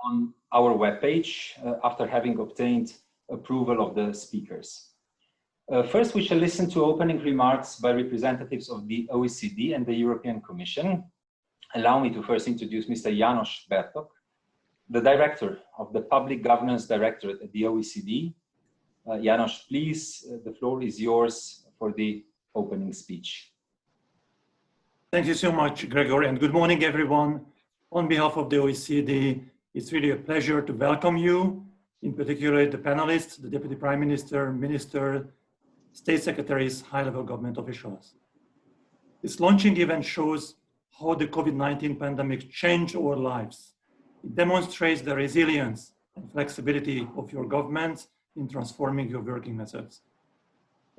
on our webpage after having obtained approval of the speakers. First, we shall listen to opening remarks by representatives of the OECD and the European Commission. Allow me to first introduce Mr. János Bertok, the Director of the Public Governance Directorate at the OECD. János, please, the floor is yours for the opening speech. Thank you so much, Gregor, and good morning, everyone. On behalf of the OECD, it's really a pleasure to welcome you, in particular the panelists, the Deputy Prime Minister, Minister, State Secretaries, high-level government officials. This launching event shows how the COVID-19 pandemic changed our lives. It demonstrates the resilience and flexibility of your governments in transforming your working methods.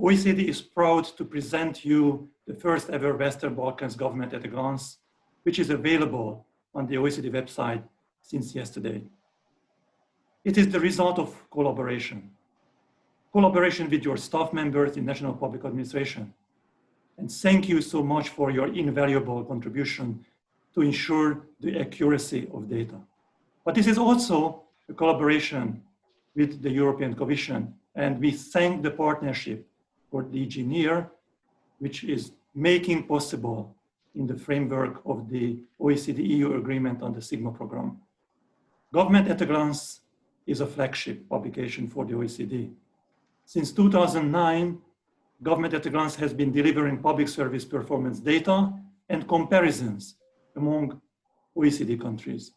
OECD is proud to present you the first ever Western Balkans government at a glance, which is available on the OECD website since yesterday. It is the result of collaboration with your staff members in National Public Administration. And thank you so much for your invaluable contribution to ensure the accuracy of data. But this is also a collaboration with the European Commission, and we thank the partnership for DG NEAR, which is making possible in the framework of the OECD-EU agreement on the Sigma program. Government at a Glance is a flagship publication for the OECD. Since 2009, Government at a Glance has been delivering public service performance data and comparisons among OECD countries.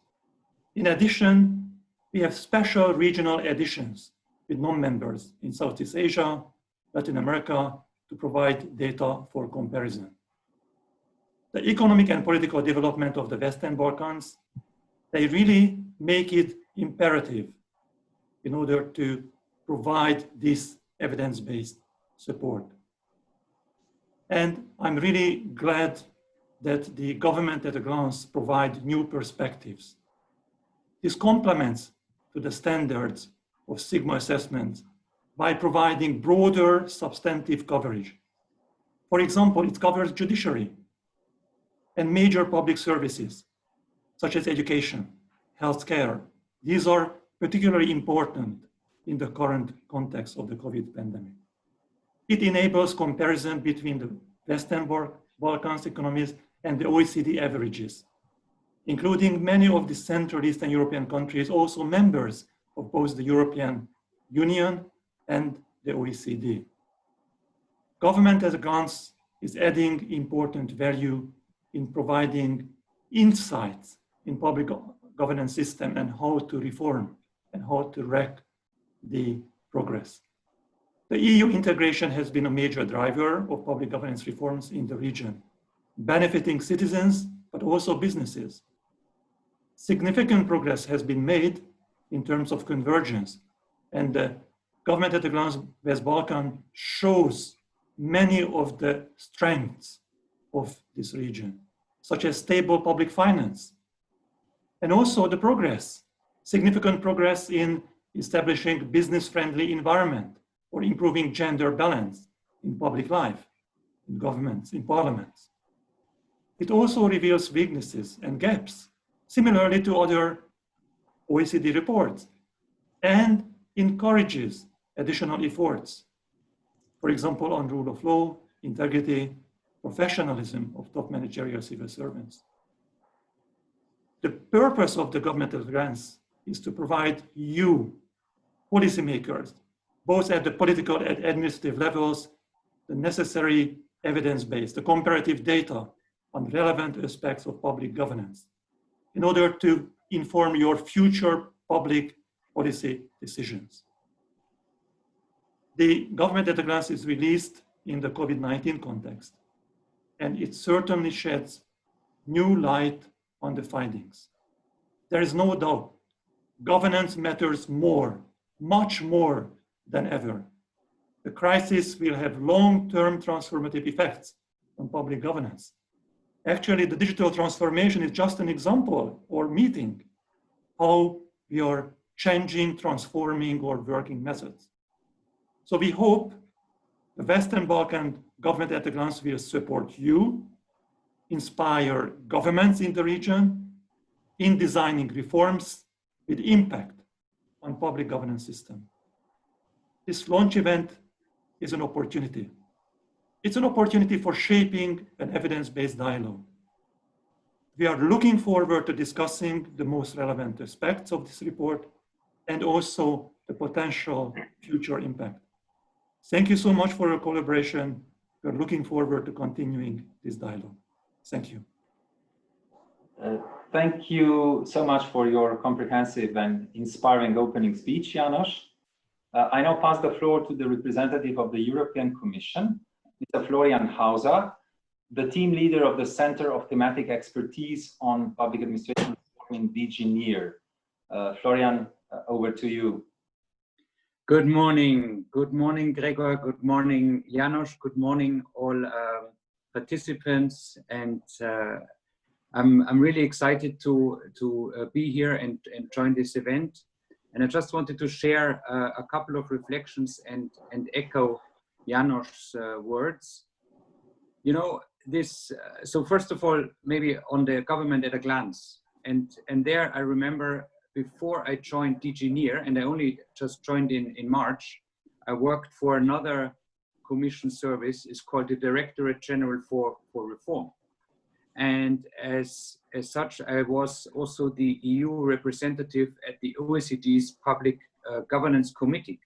In addition, we have special regional editions with non-members in Southeast Asia, Latin America, to provide data for comparison. The economic and political development of the Western Balkans, they really make it imperative in order to provide this evidence-based support. And I'm really glad that the Government at a Glance provide new perspectives. This complements to the standards of Sigma assessment by providing broader substantive coverage. For example, it covers judiciary and major public services, such as education, healthcare. These are particularly important in the current context of the COVID pandemic. It enables comparison between the Western Balkans economies and the OECD averages, including many of the Central Eastern European countries, also members of both the European Union and the OECD. Government at a Glance is adding important value in providing insights in public governance system and how to reform and how to track the progress. The EU integration has been a major driver of public governance reforms in the region, benefiting citizens, but also businesses. Significant progress has been made in terms of convergence, and the Government at a Glance West Balkan shows many of the strengths of this region, such as stable public finance, and also the progress, significant progress in establishing business-friendly environment or improving gender balance in public life, in governments, in parliaments. It also reveals weaknesses and gaps, similarly to other OECD reports, and encourages additional efforts, for example, on rule of law, integrity, professionalism of top managerial civil servants. The purpose of the Government at a Glance is to provide you, policymakers, both at the political and administrative levels, the necessary evidence-based, the comparative data on relevant aspects of public governance in order to inform your future public policy decisions. The Government at a Glance is released in the COVID-19 context, and it certainly sheds new light on the findings. There is no doubt governance matters more, much more than ever. The crisis will have long-term transformative effects on public governance. Actually, the digital transformation is just an example or meeting how we are changing, transforming our working methods. So we hope the Western Balkan Government at a Glance will support you, inspire governments in the region in designing reforms with impact on public governance system. This launch event is an opportunity. It's an opportunity for shaping an evidence-based dialogue. We are looking forward to discussing the most relevant aspects of this report and also the potential future impact. Thank you so much for your collaboration. We're looking forward to continuing this dialogue. Thank you. Thank you so much for your comprehensive and inspiring opening speech, János. I now pass the floor to the representative of the European Commission, Mr. Florian Hauser, the team leader of the Center of Thematic Expertise on Public Administration in DG NEAR. Florian, over to you. Good morning. Good morning, Gregor. Good morning, János. Good morning, all participants. And I'm really excited to be here and join this event. And I just wanted to share a couple of reflections and echo János' words. You know, this, so first of all, maybe on the government at a glance. And there I remember before I joined DG NEAR, and I only just joined in March, I worked for another commission service. It's called the Directorate General for Reform. And as such, I was also the EU representative at the OECD's Public Governance Committee.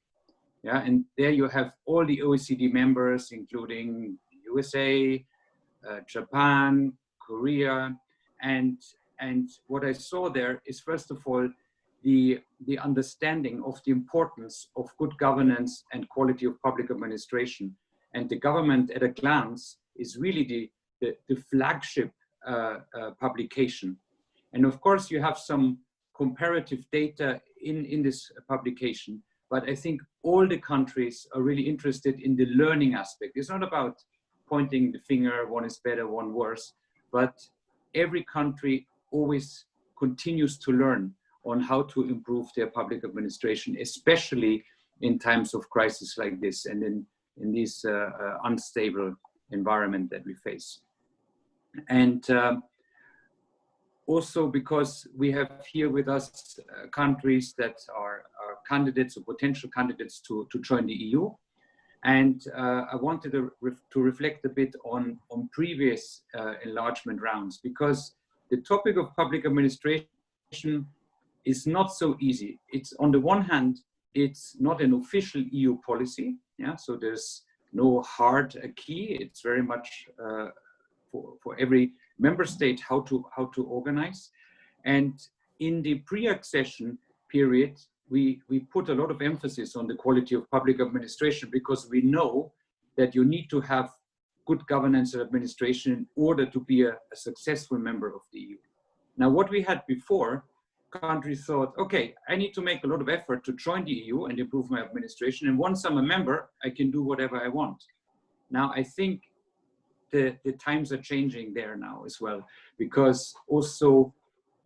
Yeah, and there you have all the OECD members, including USA, Japan, Korea, and what I saw there is, first of all, the understanding of the importance of good governance and quality of public administration. And the government at a glance is really the flagship publication. And of course, you have some comparative data in this publication, but I think all the countries are really interested in the learning aspect. It's not about pointing the finger, one is better, one worse, but every country always continues to learn on how to improve their public administration, especially in times of crisis like this and in this unstable environment that we face. And also because we have here with us countries that are candidates or potential candidates to join the EU. And I wanted to reflect a bit on previous enlargement rounds, because the topic of public administration is not so easy. It's, on the one hand, it's not an official EU policy. Yeah, so there's no hard key. It's very much for every member state how to organize. And in the pre-accession period, we put a lot of emphasis on the quality of public administration, because we know that you need to have good governance and administration in order to be a successful member of the EU. Now, what we had before, countries thought, okay, I need to make a lot of effort to join the EU and improve my administration. And once I'm a member, I can do whatever I want. Now, I think the times are changing there now as well, because also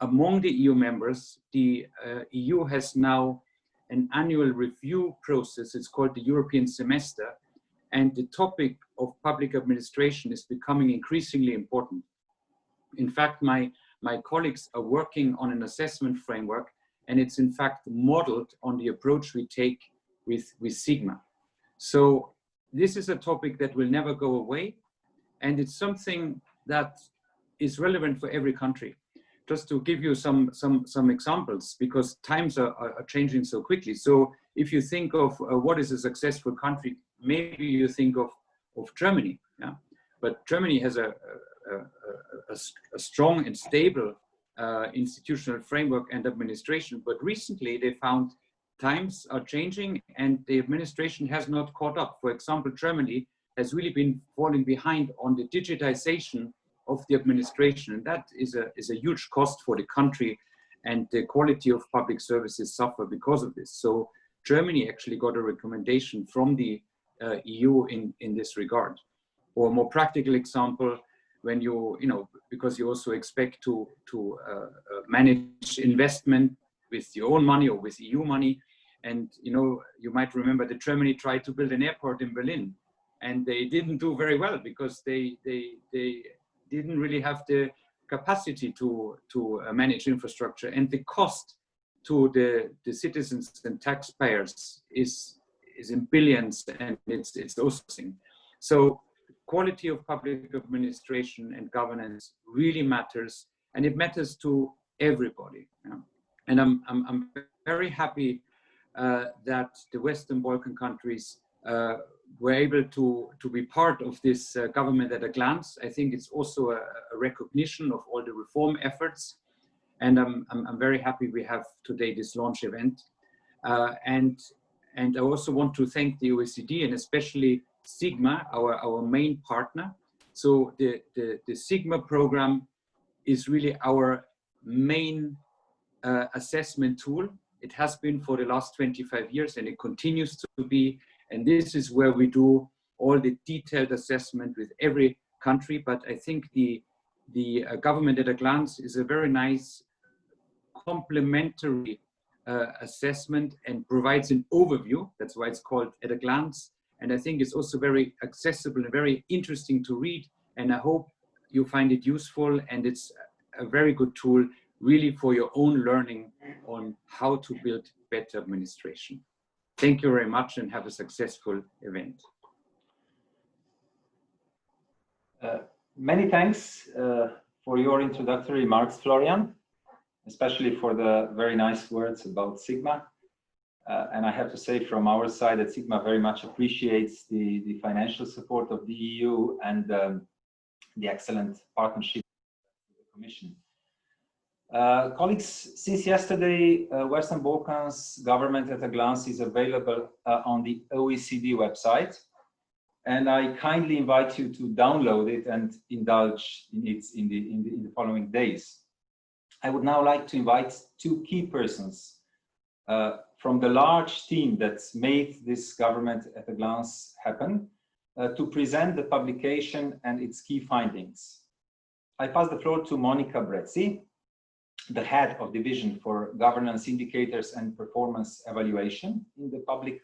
among the EU members, the EU has now an annual review process. It's called the European semester. And the topic of public administration is becoming increasingly important. In fact, my colleagues are working on an assessment framework, and it's in fact modeled on the approach we take with Sigma. So this is a topic that will never go away, and it's something that is relevant for every country. Just to give you some examples, because times are changing so quickly. So if you think of what is a successful country, maybe you think of Germany, yeah? But Germany has a strong and stable institutional framework and administration. But recently they found times are changing and the administration has not caught up. For example, Germany has really been falling behind on the digitization of the administration. And that is a huge cost for the country, and the quality of public services suffer because of this. So Germany actually got a recommendation from the EU in this regard. Or a more practical example, when you know, because you also expect to manage investment with your own money or with EU money. And you know, you might remember that Germany tried to build an airport in Berlin, and they didn't do very well because they didn't really have the capacity to manage infrastructure, and the cost to the citizens and taxpayers is in billions, and it's also thing. So quality of public administration and governance really matters, and it matters to everybody. Yeah? And I'm very happy that the Western Balkan countries were able to be part of this government at a glance. I think it's also a recognition of all the reform efforts. And I'm very happy we have today this launch event. And I also want to thank the OECD and especially Sigma, our main partner. So the Sigma program is really our main assessment tool. It has been for the last 25 years and it continues to be. And this is where we do all the detailed assessment with every country. But I think the government at a glance is a very nice complementary assessment and provides an overview. That's why it's called at a glance. And I think it's also very accessible and very interesting to read. And I hope you find it useful, and it's a very good tool really for your own learning on how to build better administration. Thank you very much and have a successful event. Many thanks for your introductory remarks, Florian, especially for the very nice words about Sigma. And I have to say from our side that Sigma very much appreciates the financial support of the EU and the excellent partnership with the Commission. Colleagues, since yesterday, Western Balkans Government at a Glance is available on the OECD website. And I kindly invite you to download it and indulge in it in the following days. I would now like to invite two key persons from the large team that's made this Government at a Glance happen to present the publication and its key findings. I pass the floor to Monica Brezzi, the head of division for governance indicators and performance evaluation in the Public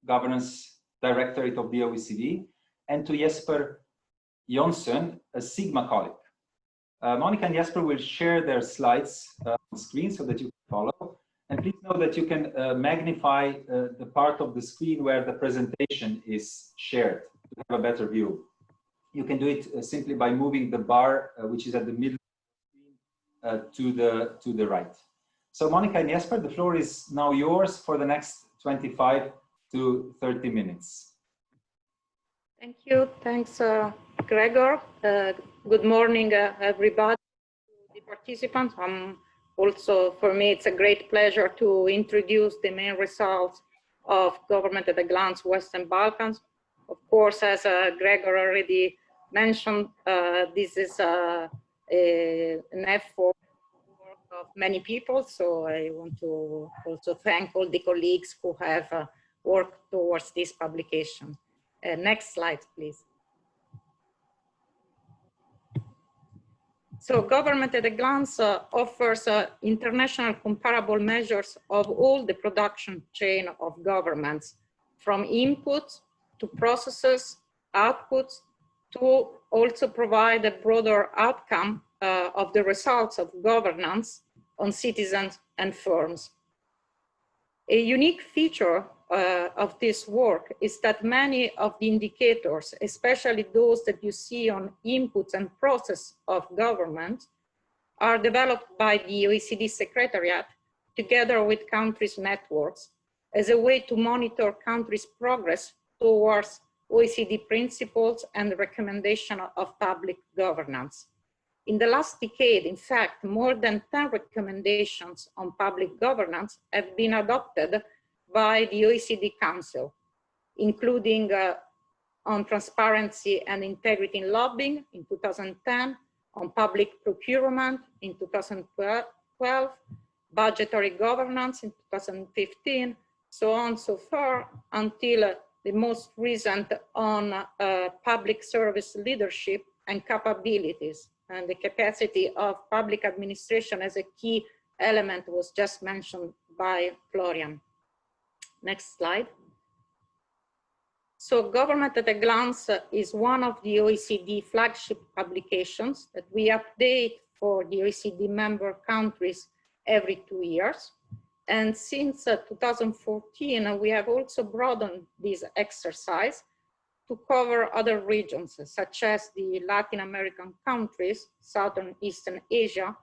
Governance Directorate of the OECD, and to Jesper Jonsson, a Sigma colleague. Monica and Jesper will share their slides on screen so that you can follow. And please know that you can magnify the part of the screen where the presentation is shared to have a better view. You can do it simply by moving the bar, which is at the middle of the screen, to the right. So Monica and Jesper, the floor is now yours for the next 25 to 30 minutes. Thank you. Thanks, Gregor. Good morning, everybody, the participants. Also, for me, it's a great pleasure to introduce the main results of Government at a Glance Western Balkans. Of course, as Gregor already mentioned, this is an effort of many people. So I want to also thank all the colleagues who have worked towards this publication. Next slide, please. So Government at a Glance offers international comparable measures of all the production chain of governments, from inputs to processes, outputs, to also provide a broader outcome of the results of governance on citizens and firms. A unique feature of this work is that many of the indicators, especially those that you see on inputs and process of government, are developed by the OECD Secretariat together with countries' networks as a way to monitor countries' progress towards OECD principles and recommendation of public governance. In the last decade, in fact, more than 10 recommendations on public governance have been adopted by the OECD Council, including on transparency and integrity in lobbying in 2010, on public procurement in 2012, budgetary governance in 2015, so on so far, until the most recent on public service leadership and capabilities. And the capacity of public administration as a key element was just mentioned by Florian. Next slide. So Government at a Glance is one of the OECD flagship publications that we update for the OECD member countries every 2 years. And since 2014, we have also broadened this exercise to cover other regions, such as the Latin American countries, Southern Eastern Asia,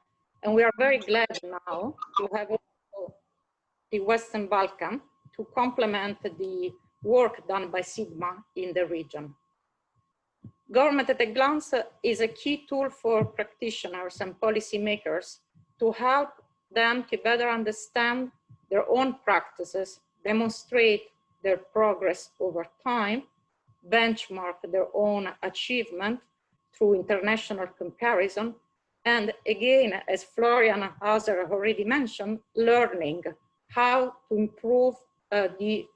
and we are very glad now to have also the Western Balkans to complement the work done by Sigma in the region. Government at a glance is a key tool for practitioners and policymakers to help them to better understand their own practices, demonstrate their progress over time, benchmark their own achievement through international comparison, and again, as Florian Hauser already mentioned, learning how to improve the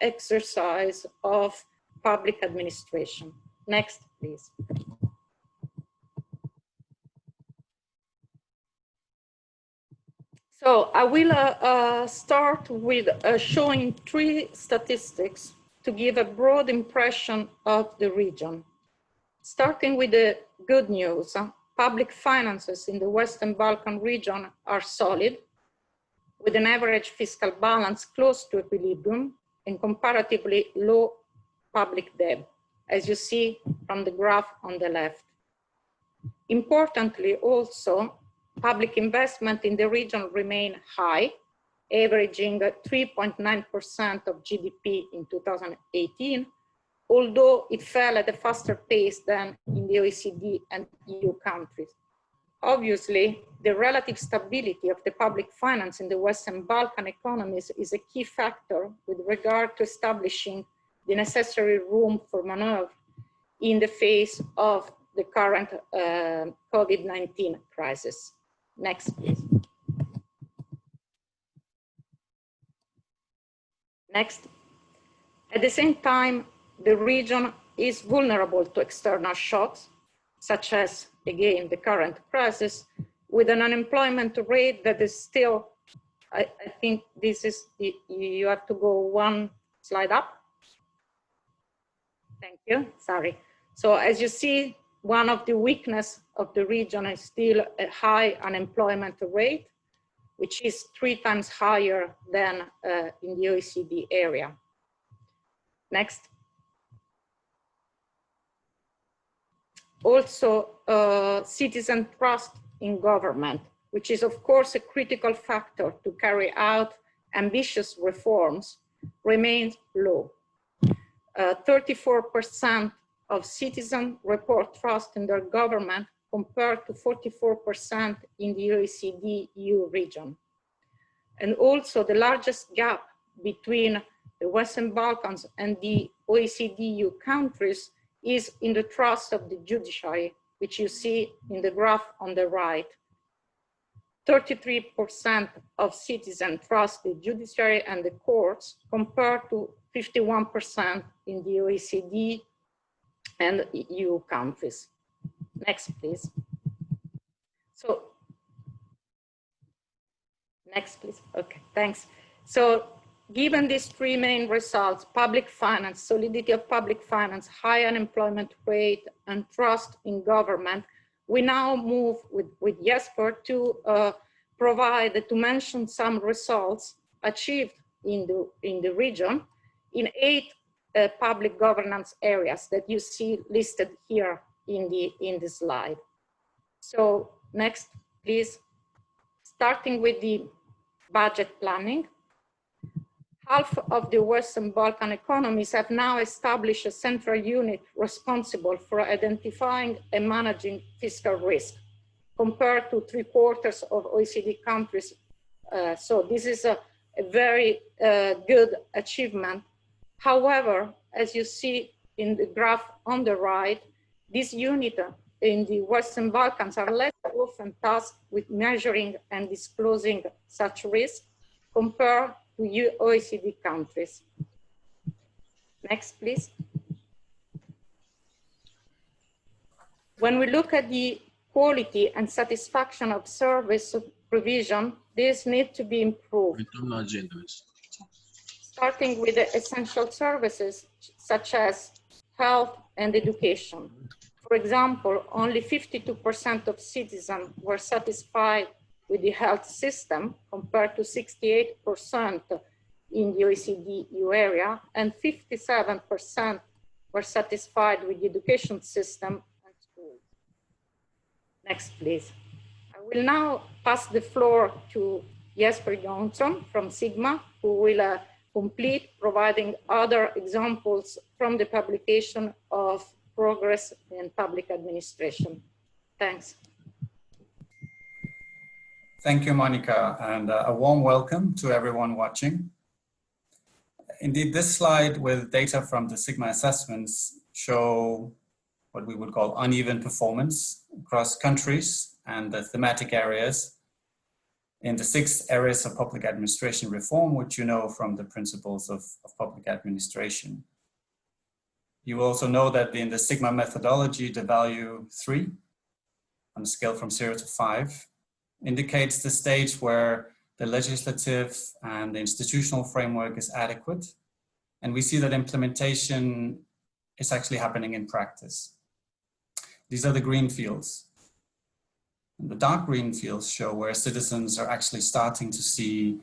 exercise of public administration. Next, please. So I will start with showing 3 statistics to give a broad impression of the region. Starting with the good news, public finances in the Western Balkan region are solid, with an average fiscal balance close to equilibrium and comparatively low public debt, as you see from the graph on the left. Importantly also, public investment in the region remain high, averaging 3.9% of GDP in 2018, although it fell at a faster pace than in the OECD and EU countries. Obviously, the relative stability of the public finance in the Western Balkan economies is a key factor with regard to establishing the necessary room for maneuver in the face of the current COVID-19 crisis. Next, please. Next. At the same time, the region is vulnerable to external shocks, such as, again, the current crisis, with an unemployment rate that is still, I think this is, you have to go 1 slide up. Thank you, sorry. So as you see, one of the weaknesses of the region is still a high unemployment rate, which is 3 times higher than in the OECD area. Next. Also, citizen trust in government, which is of course a critical factor to carry out ambitious reforms, remains low. 34% of citizens report trust in their government compared to 44% in the OECD EU region. And also the largest gap between the Western Balkans and the OECD EU countries is in the trust of the judiciary, which you see in the graph on the right. 33% of citizens trust the judiciary and the courts compared to 51% in the OECD and EU countries. Next, please. So, next, please. Okay, thanks. So, given these 3 main results, public finance, solidity of public finance, high unemployment rate, and trust in government, we now move with Jesper to to mention some results achieved in the region in 8 public governance areas that you see listed here in the slide. So next, please. Starting with the budget planning. Half of the Western Balkan economies have now established a central unit responsible for identifying and managing fiscal risk, compared to 3/4 of OECD countries. So this is a very good achievement. However, as you see in the graph on the right, this unit in the Western Balkans are less often tasked with measuring and disclosing such risk compared to OECD countries. Next, please. When we look at the quality and satisfaction of service provision, this needs to be improved. Starting with the essential services such as health and education. For example, only 52% of citizens were satisfied with the health system compared to 68% in the OECD EU area, and 57% were satisfied with the education system and schools. Next, please. I will now pass the floor to Jesper Johnson from Sigma, who will complete, providing other examples from the publication of progress in public administration. Thanks. Thank you, Monica, and a warm welcome to everyone watching. Indeed, this slide with data from the Sigma assessments show what we would call uneven performance across countries and the thematic areas in the 6 areas of public administration reform, which you know from the principles of public administration. You also know that in the Sigma methodology, the value 3 on a scale from 0 to 5 indicates the stage where the legislative and the institutional framework is adequate. And we see that implementation is actually happening in practice. These are the green fields. And the dark green fields show where citizens are actually starting to see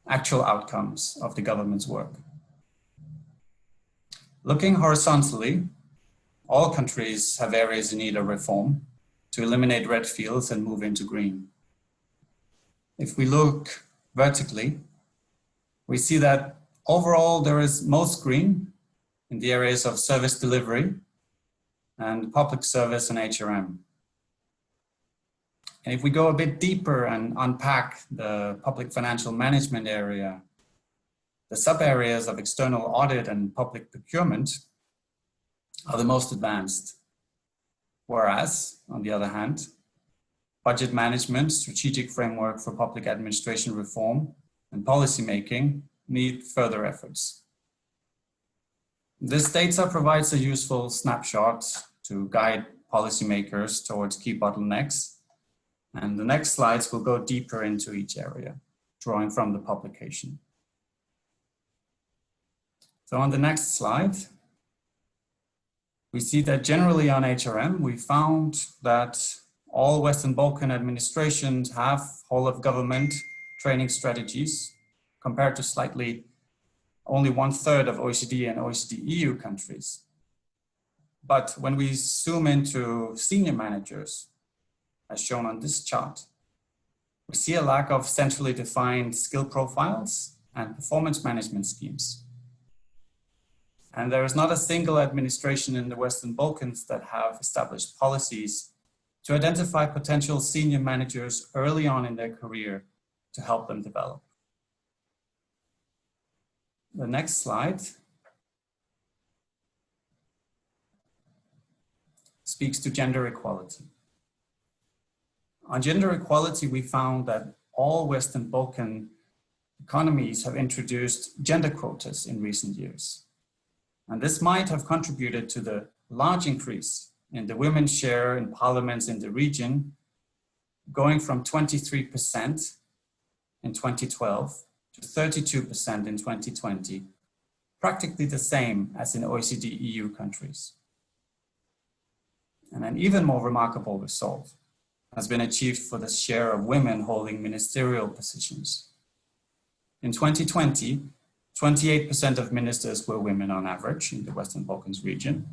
actual outcomes of the government's work. Looking horizontally, all countries have areas in need of reform to eliminate red fields and move into green. If we look vertically, we see that overall there is most green in the areas of service delivery and public service and HRM. And if we go a bit deeper and unpack the public financial management area, the sub-areas of external audit and public procurement are the most advanced. Whereas, on the other hand, budget management, strategic framework for public administration reform, and policy making need further efforts. This data provides a useful snapshot to guide policymakers towards key bottlenecks. And the next slides will go deeper into each area, drawing from the publication. So on the next slide, we see that generally on HRM, we found that all Western Balkan administrations have whole of government training strategies compared to slightly only 1/3 of OECD and OECD EU countries. But when we zoom into senior managers, as shown on this chart, we see a lack of centrally defined skill profiles and performance management schemes. And there is not a single administration in the Western Balkans that have established policies to identify potential senior managers early on in their career to help them develop. The next slide speaks to gender equality. On gender equality, we found that all Western Balkan economies have introduced gender quotas in recent years. And this might have contributed to the large increase in the women's share in parliaments in the region, going from 23% in 2012 to 32% in 2020, practically the same as in OECD EU countries. And an even more remarkable result has been achieved for the share of women holding ministerial positions. In 2020, 28% of ministers were women on average in the Western Balkans region,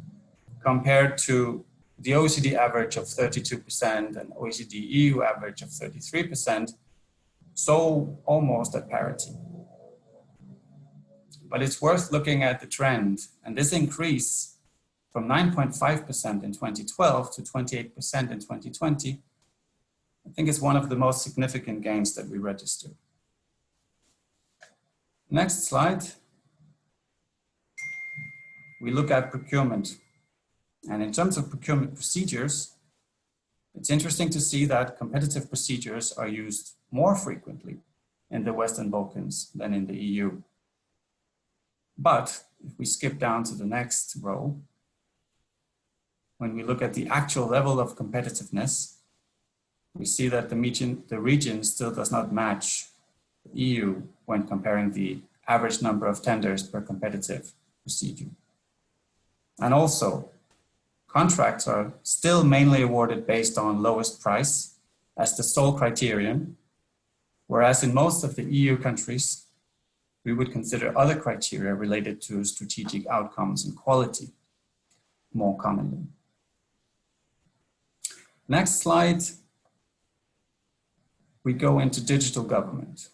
compared to the OECD average of 32% and OECD EU average of 33%, so almost at parity. But it's worth looking at the trend, and this increase from 9.5% in 2012 to 28% in 2020, I think is one of the most significant gains that we registered. Next slide. We look at procurement. And in terms of procurement procedures, it's interesting to see that competitive procedures are used more frequently in the Western Balkans than in the EU. But if we skip down to the next row, when we look at the actual level of competitiveness, we see that the region still does not match the EU when comparing the average number of tenders per competitive procedure. And also, contracts are still mainly awarded based on lowest price as the sole criterion, whereas in most of the EU countries, we would consider other criteria related to strategic outcomes and quality more commonly. Next slide, we go into digital government.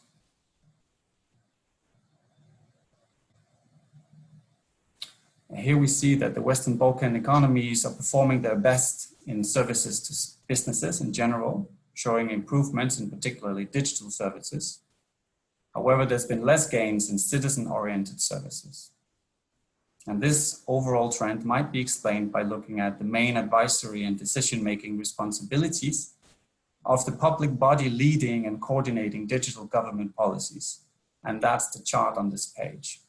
Here we see that the Western Balkan economies are performing their best in services to businesses in general, showing improvements in particularly digital services. However, there's been less gains in citizen-oriented services. And this overall trend might be explained by looking at the main advisory and decision-making responsibilities of the public body leading and coordinating digital government policies. And that's the chart on this page.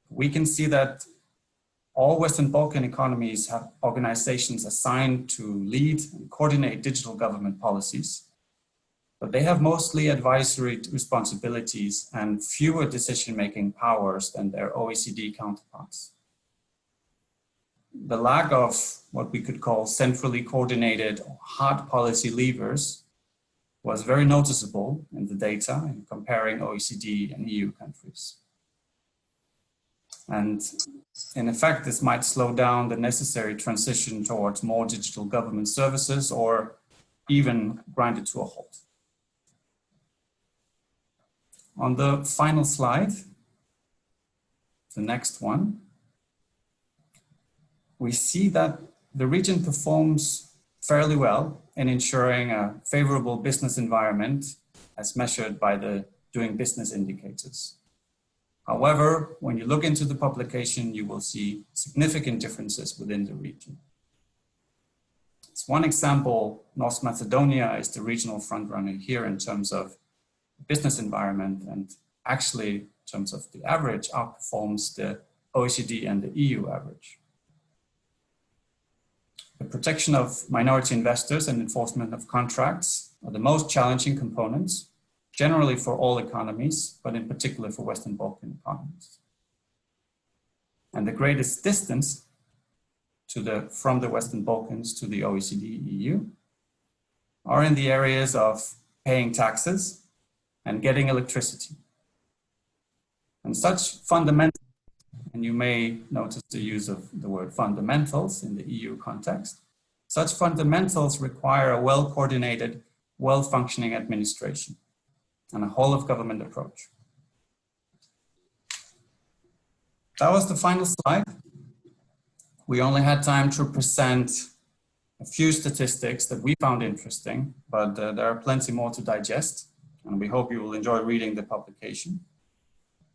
We can see that all Western Balkan economies have organizations assigned to lead and coordinate digital government policies, but they have mostly advisory responsibilities and fewer decision-making powers than their OECD counterparts. The lack of what we could call centrally coordinated hard policy levers was very noticeable in the data in comparing OECD and EU countries. And in effect, this might slow down the necessary transition towards more digital government services or even grind it to a halt. On the final slide, the next one, we see that the region performs fairly well in ensuring a favorable business environment as measured by the doing business indicators. However, when you look into the publication, you will see significant differences within the region. As one example, North Macedonia is the regional frontrunner here in terms of business environment, and actually in terms of the average outperforms the OECD and the EU average. The protection of minority investors and enforcement of contracts are the most challenging components, generally for all economies, but in particular for Western Balkan economies. And the greatest distance from the Western Balkans to the OECD EU are in the areas of paying taxes and getting electricity. And such fundamentals, and you may notice the use of the word fundamentals in the EU context, such fundamentals require a well-coordinated, well-functioning administration and a whole of government approach. That was the final slide. We only had time to present a few statistics that we found interesting, but there are plenty more to digest, and we hope you will enjoy reading the publication.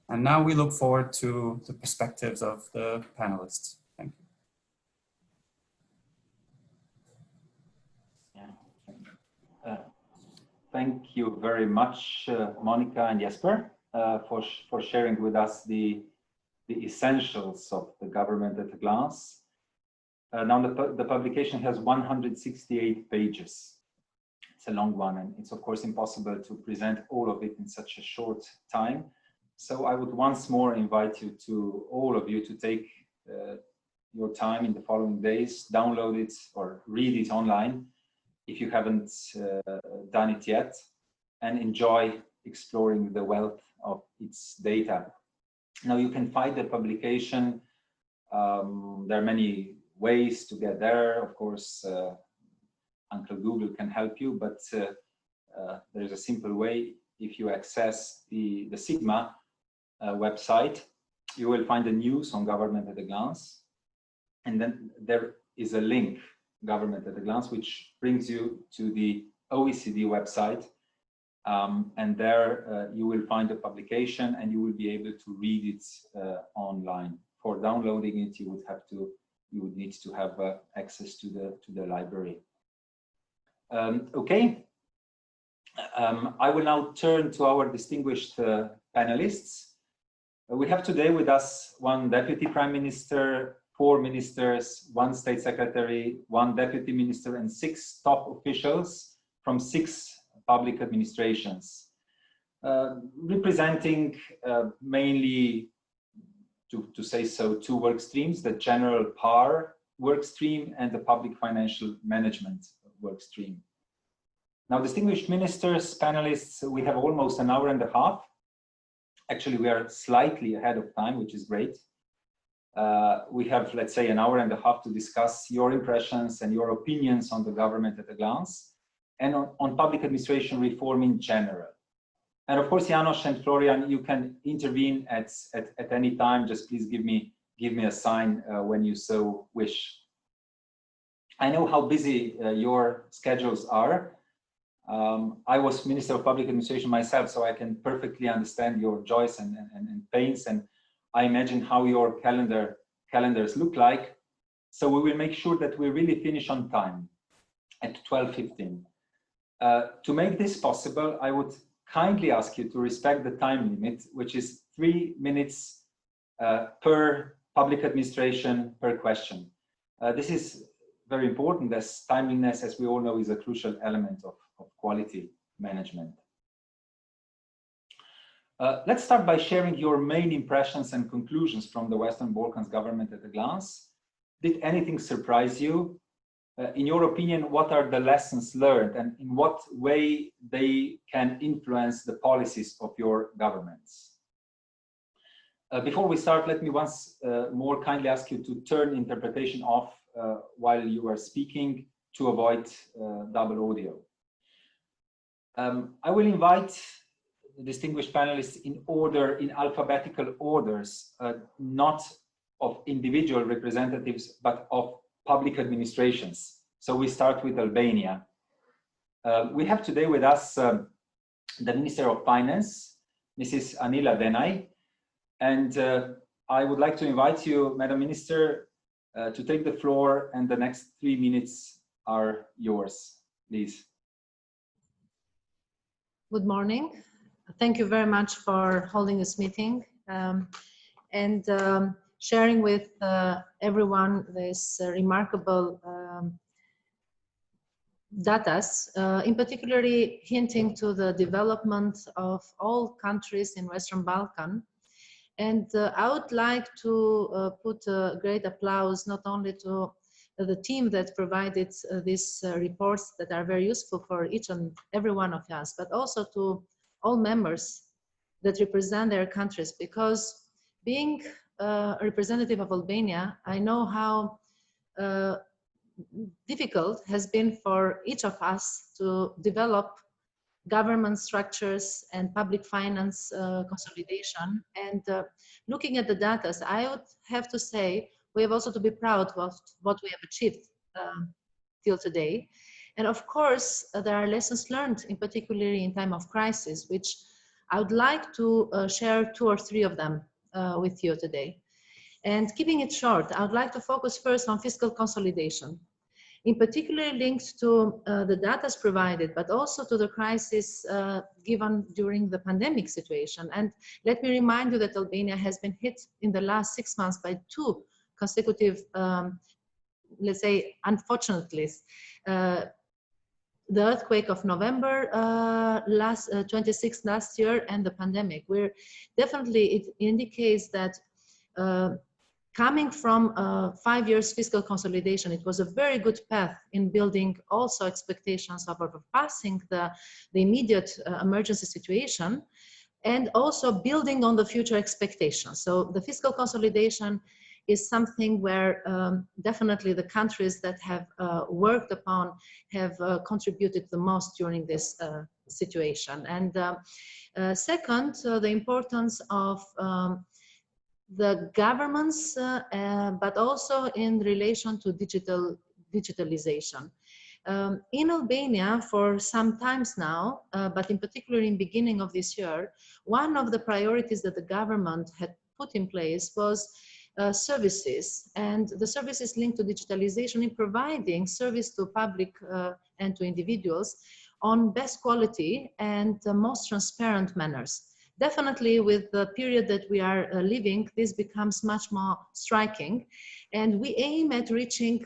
And now we look forward to the perspectives of the panelists. Thank you. Thank you very much, Monica and Jesper, for sharing with us the essentials of the government at a glance. Now the publication has 168 pages. It's a long one, and it's of course impossible to present all of it in such a short time. So I would once more invite you to, all of you, to take your time in the following days, download it or read it online if you haven't done it yet, and enjoy exploring the wealth of its data. Now you can find the publication. There are many ways to get there. Of course, Uncle Google can help you, but there's a simple way. If you access the Sigma website, you will find the news on government at a glance. And then there is a link, government at a glance, which brings you to the OECD website. And there you will find the publication and you will be able to read it online. For downloading it, you would need to have access to the library. Okay. I will now turn to our distinguished panelists. We have today with us one Deputy Prime Minister, 4 ministers, 1 State Secretary, 1 Deputy Minister, and 6 top officials from 6 public administrations, representing mainly, to say so, 2 work streams, the general PAR work stream and the public financial management work stream. Now, distinguished ministers, panelists, we have almost an hour and a half. Actually, we are slightly ahead of time, which is great. We have, let's say, an hour and a half to discuss your impressions and your opinions on the government at a glance, and on public administration reform in general. And of course, Janos and Florian, you can intervene at any time. Just please give me a sign when you so wish. I know how busy your schedules are. I was Minister of Public Administration myself, so I can perfectly understand your joys and pains, and I imagine how your calendars look like. So we will make sure that we really finish on time at 12:15. To make this possible, I would kindly ask you to respect the time limit, which is 3 minutes per public administration per question. This is very important, as timeliness, as we all know, is a crucial element of quality management. Let's start by sharing your main impressions and conclusions from the Western Balkans government at a glance. Did anything surprise you? In your opinion, what are the lessons learned, and in what way they can influence the policies of your governments? Before we start, let me once more kindly ask you to turn interpretation off while you are speaking to avoid double audio. I will invite the distinguished panelists in alphabetical orders, not of individual representatives, but of public administrations. So we start with Albania. We have today with us the Minister of Finance, Mrs. Anila Denaj, and I would like to invite you, Madam Minister, to take the floor, and the next 3 minutes are yours, please. Good morning. Thank you very much for holding this meeting and sharing with everyone this remarkable data, in particularly hinting to the development of all countries in Western Balkan. And I would like to put a great applause not only to the team that provided these reports that are very useful for each and every one of us, but also to all members that represent their countries, because being a representative of Albania, I know how difficult it has been for each of us to develop government structures and public finance consolidation. And looking at the data, I would have to say we have also to be proud of what we have achieved till today. And of course, there are lessons learned, in particularly in time of crisis, which I would like to share 2 or 3 of them with you today. And keeping it short, I would like to focus first on fiscal consolidation, in particular linked to the data provided, but also to the crisis given during the pandemic situation. And let me remind you that Albania has been hit in the last 6 months by 2 consecutive, let's say, unfortunately, the earthquake of November 26th last year and the pandemic, where definitely it indicates that coming from 5 years fiscal consolidation, it was a very good path in building also expectations of overpassing the immediate emergency situation, and also building on the future expectations. So the fiscal consolidation is something where definitely the countries that have worked upon have contributed the most during this situation. And second, the importance of the governments, but also in relation to digitalization. In Albania, for some times now, but in particular in beginning of this year, one of the priorities that the government had put in place was services, and the services linked to digitalization in providing service to public and to individuals on best quality and the most transparent manners. Definitely with the period that we are living, this becomes much more striking. And we aim at reaching,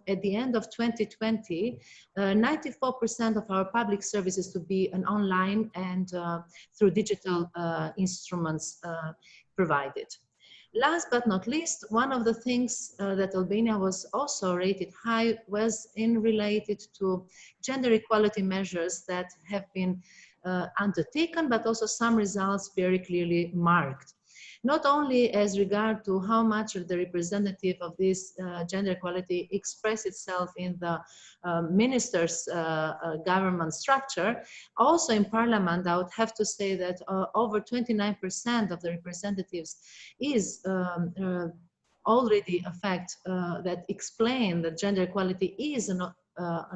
at the end of 2020, 94% of our public services to be an online and through digital instruments provided. Last but not least, one of the things that Albania was also rated high was in related to gender equality measures that have been undertaken, but also some results very clearly marked. Not only as regard to how much of the representative of this gender equality express itself in the minister's government structure, also in parliament, I would have to say that over 29% of the representatives is already a fact that explain that gender equality is an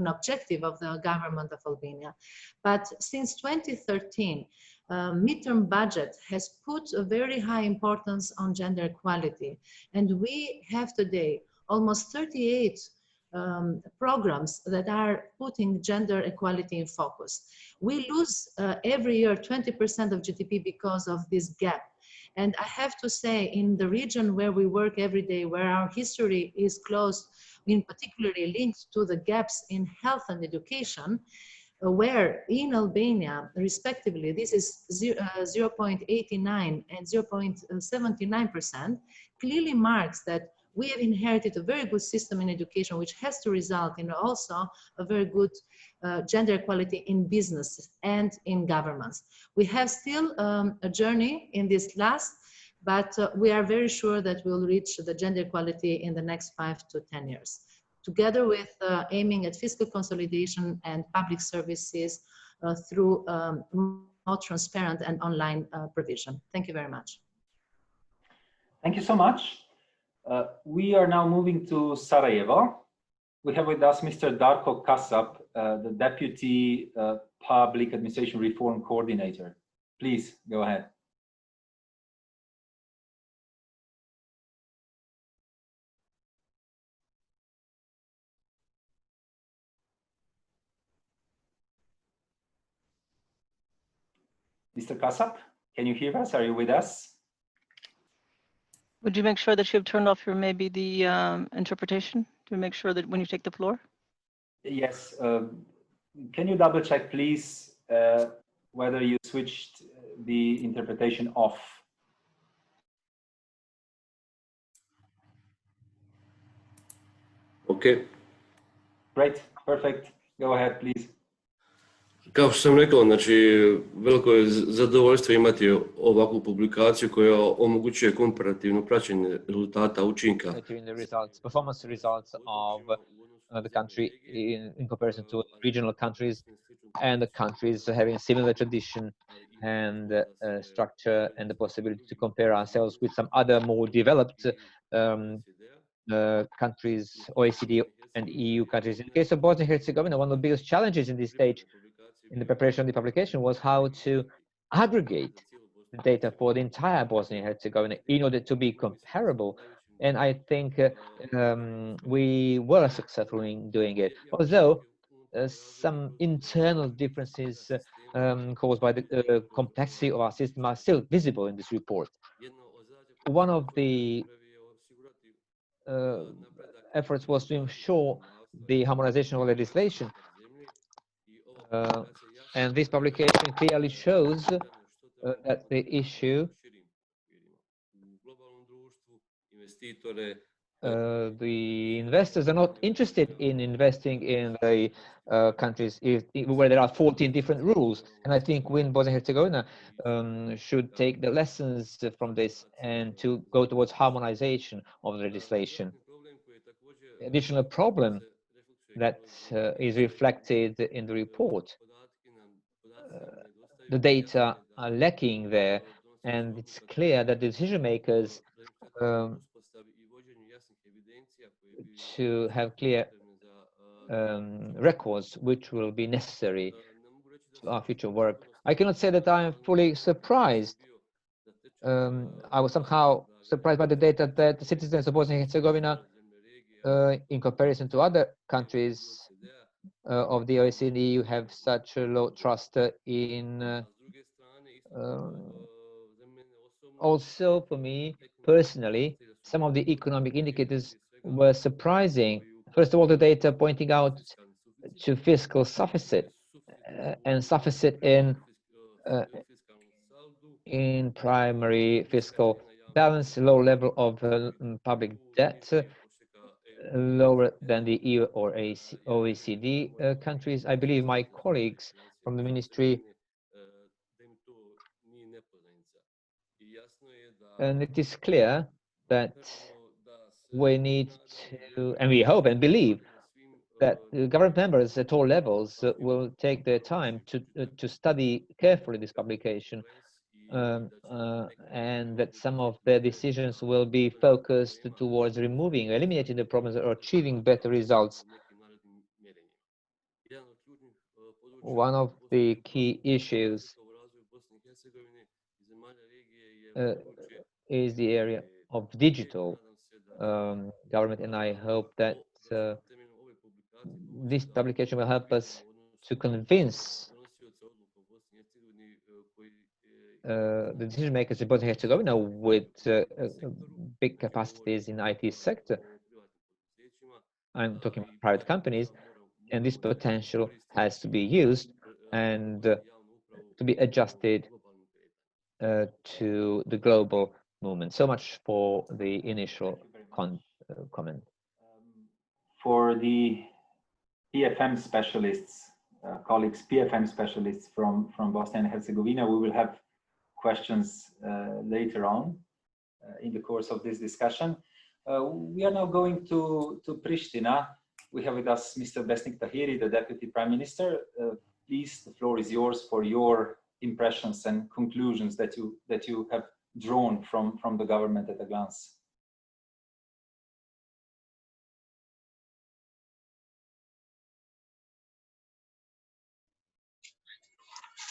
objective of the government of Albania. But since 2013, midterm budget has put a very high importance on gender equality. And we have today almost 38 programs that are putting gender equality in focus. We lose every year 20% of GDP because of this gap. And I have to say, in the region where we work every day, where our history is close, in particularly linked to the gaps in health and education, where in Albania, respectively, this is 0.89 and 0.79%, clearly marks that we have inherited a very good system in education, which has to result in also a very good gender equality in business and in governments. We have still a journey in this last, but we are very sure that we'll reach the gender equality in the next 5 to 10 years. Together with aiming at fiscal consolidation and public services through more transparent and online provision. Thank you very much. Thank you so much. We are now moving to Sarajevo. We have with us Mr. Darko Kasap, the Deputy Public Administration Reform Coordinator. Please go ahead. Mr. Kasap, can you hear us? Are you with us? Would you make sure that you've turned off your maybe the interpretation to make sure that when you take the floor? Yes. Can you double check, please, whether you switched the interpretation off? Okay. Great. Perfect. Go ahead, please. Kao što sam rekao, znači veliko je zadovoljstvo imati ovakvu publikaciju koja omogućuje komparativno praćenje rezultata učinka. Performance results of the country in comparison to regional countries and the countries having a similar tradition and structure, and the possibility to compare ourselves with some other more developed countries, OECD and EU countries. In the case of Bosnia and Herzegovina, one of the biggest challenges in this stage in the preparation of the publication was how to aggregate the data for the entire Bosnia and Herzegovina in order to be comparable. And I think we were successful in doing it, although some internal differences caused by the complexity of our system are still visible in this report. One of the efforts was to ensure the harmonization of legislation. And this publication clearly shows that the issue, the investors are not interested in investing in the countries where there are 14 different rules. And I think we in Bosnia and Herzegovina should take the lessons from this and to go towards harmonization of the legislation. Additional problem that is reflected in the report. The data are lacking there, and it's clear that the decision makers to have clear records which will be necessary to our future work. I cannot say that I am fully surprised. I was somehow surprised by the data that the citizens of Bosnia and Herzegovina, in comparison to other countries of the OECD and EU, have such a low trust in. Also, for me personally, some of the economic indicators were surprising. First of all, the data pointing out to fiscal sufficit and sufficit in primary fiscal balance, low level of public debt, lower than the EU or OECD countries. I believe my colleagues from the ministry, and it is clear that we need to, and we hope and believe that government members at all levels will take their time to study carefully this publication, and that some of their decisions will be focused towards removing, eliminating the problems or achieving better results. One of the key issues is the area of digital government, and I hope that this publication will help us to convince the decision makers in Bosnia and Herzegovina with big capacities in IT sector. I'm talking about private companies, and this potential has to be used and to be adjusted to the global movement. So much for the initial comment. For the PFM specialists, colleagues, PFM specialists from Bosnia and Herzegovina, we will have questions later on in the course of this discussion. We are now going to Pristina. We have with us Mr. Besnik Tahiri, the Deputy Prime Minister. Please, the floor is yours for your impressions and conclusions that you have drawn from the government at a glance.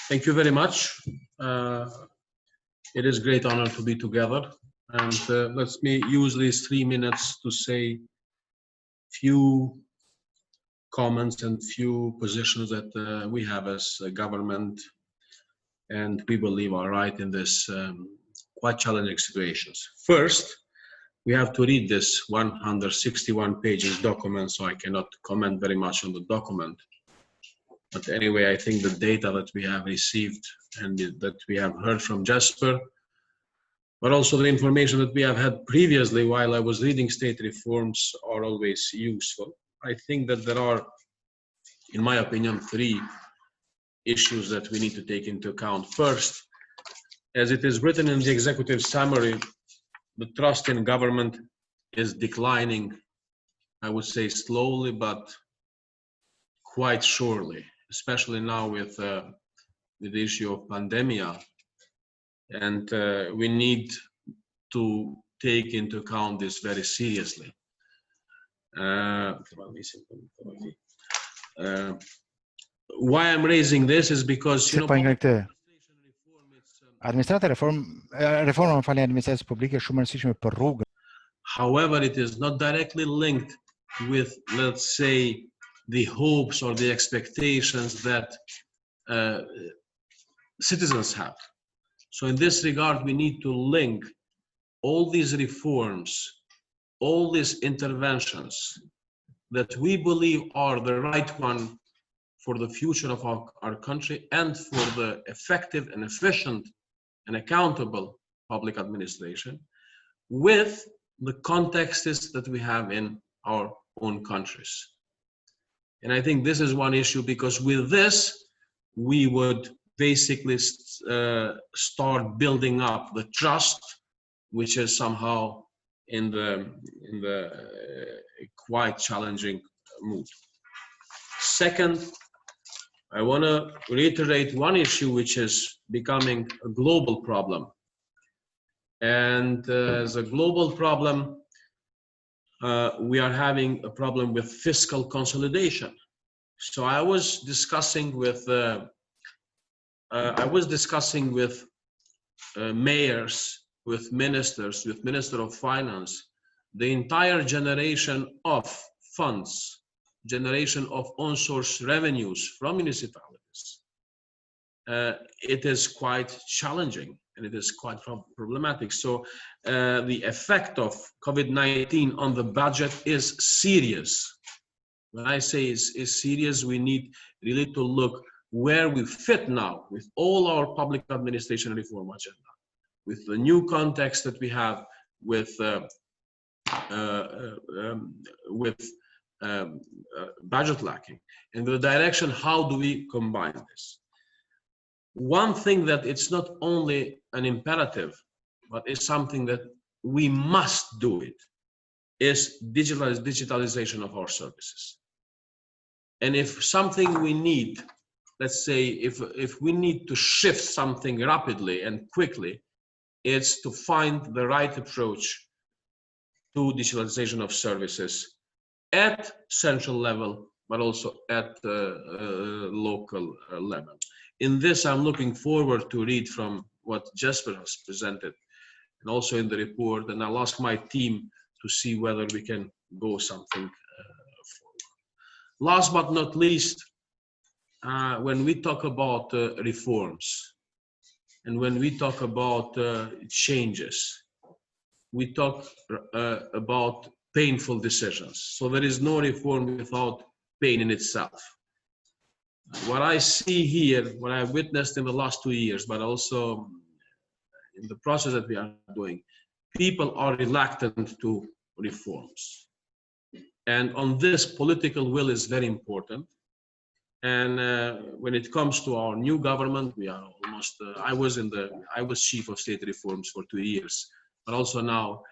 Thank you very much. It is a great honor to be together, and let me use these 3 minutes to say few comments and few positions that we have as a government and we believe are right in this quite challenging situations. First, we have to read this 161 pages document, so I cannot comment very much on the document. But anyway, I think the data that we have received and that we have heard from Jasper, but also the information that we have had previously while I was reading state reforms, are always useful. I think that there are, in my opinion, 3 issues that we need to take into account. First, as it is written in the executive summary, the trust in government is declining, I would say slowly, but quite surely, especially now with the issue of pandemia. And we need to take into account this very seriously. Why I'm raising this is because, you know, however, it is not directly linked with, let's say, the hopes or the expectations that citizens have. So in this regard, we need to link all these reforms, all these interventions that we believe are the right one for the future of our country and for the effective and efficient and accountable public administration, with the contexts that we have in our own countries. And I think this is one issue, because with this, we would basically start building up the trust, which is somehow in the quite challenging mood. Second, I want to reiterate one issue which is becoming a global problem. And as a global problem, we are having a problem with fiscal consolidation. So I was discussing with mayors, with ministers, with Minister of Finance, the entire generation of funds, generation of on-source revenues from municipalities. It is quite challenging and it is quite problematic. So the effect of COVID-19 on the budget is serious. When I say is serious, we need really to look where we fit now with all our public administration reform agenda. with the new context that we have, with budget lacking, and the direction, how do we combine this? One thing that it's not only an imperative, but it's something that we must do it, is digitalization of our services. And if something we need, let's say, if we need to shift something rapidly and quickly, it's to find the right approach to digitalization of services at central level, but also at local level. In this, I'm looking forward to read from what Jesper has presented, and also in the report, and I'll ask my team to see whether we can go something forward. Last but not least, when we talk about reforms, and when we talk about changes, we talk about painful decisions. So there is no reform without pain in itself. What I see here, what I've witnessed in the last 2 years, but also in the process that we are doing, people are reluctant to reforms. And on this, political will is very important. And when it comes to our new government, we are almost, I was chief of state reforms for 2 years, but also now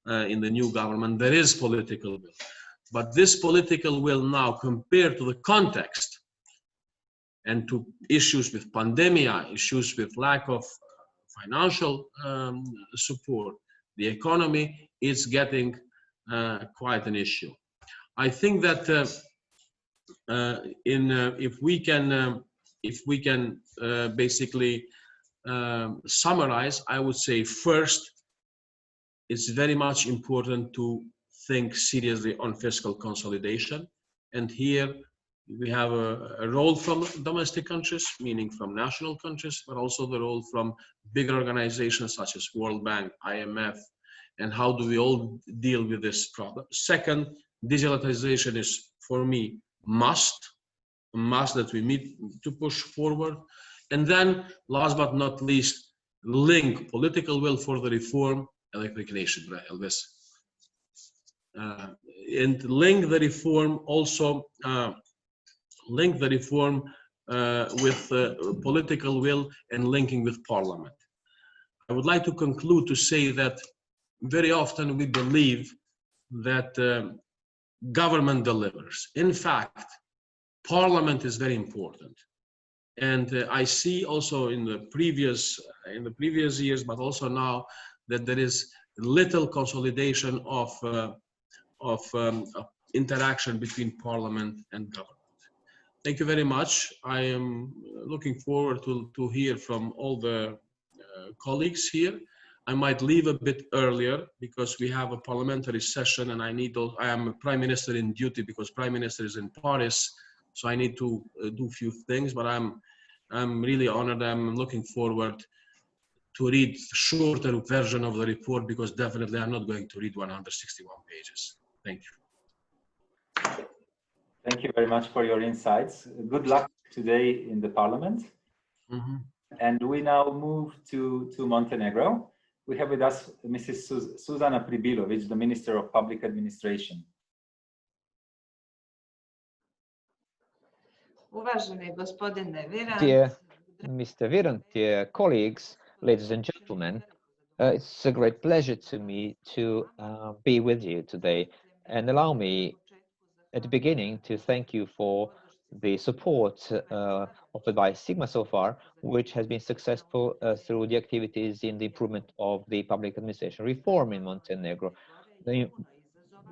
in the new government, there is political will. But this political will now, compared to the context and to issues with pandemia, issues with lack of financial support, the economy is getting quite an issue. I think that if we can basically summarize, I would say first, it's very much important to think seriously on fiscal consolidation. And here we have a role from domestic countries, meaning from national countries, but also the role from bigger organizations such as World Bank, IMF, and how do we all deal with this problem. Second, digitalization is, for me, a must that we need to push forward. And then, last but not least, link political will for the reform, electrification, Elvis. And link the reform also, link the reform with political will and linking with parliament. I would like to conclude to say that very often we believe that government delivers. In fact, parliament is very important. And I see also in the previous years, but also now, that there is little consolidation of interaction between parliament and government. Thank you very much. I am looking forward to hear from all the colleagues here. I might leave a bit earlier because we have a parliamentary session, and I am a prime minister in duty because prime minister is in Paris, so I need to do a few things. But I'm really honored. I'm looking forward to read the shorter version of the report because definitely I'm not going to read 161 pages. Thank you. Thank you very much for your insights. Good luck today in the parliament. Mm-hmm. And we now move to Montenegro. We have with us Mrs. Suzana Pribilovic, the Minister of Public Administration. Dear Mr. Virant, dear colleagues, ladies and gentlemen, it's a great pleasure to me to be with you today, and allow me at the beginning to thank you for the support offered by Sigma so far, which has been successful through the activities in the improvement of the public administration reform in Montenegro. The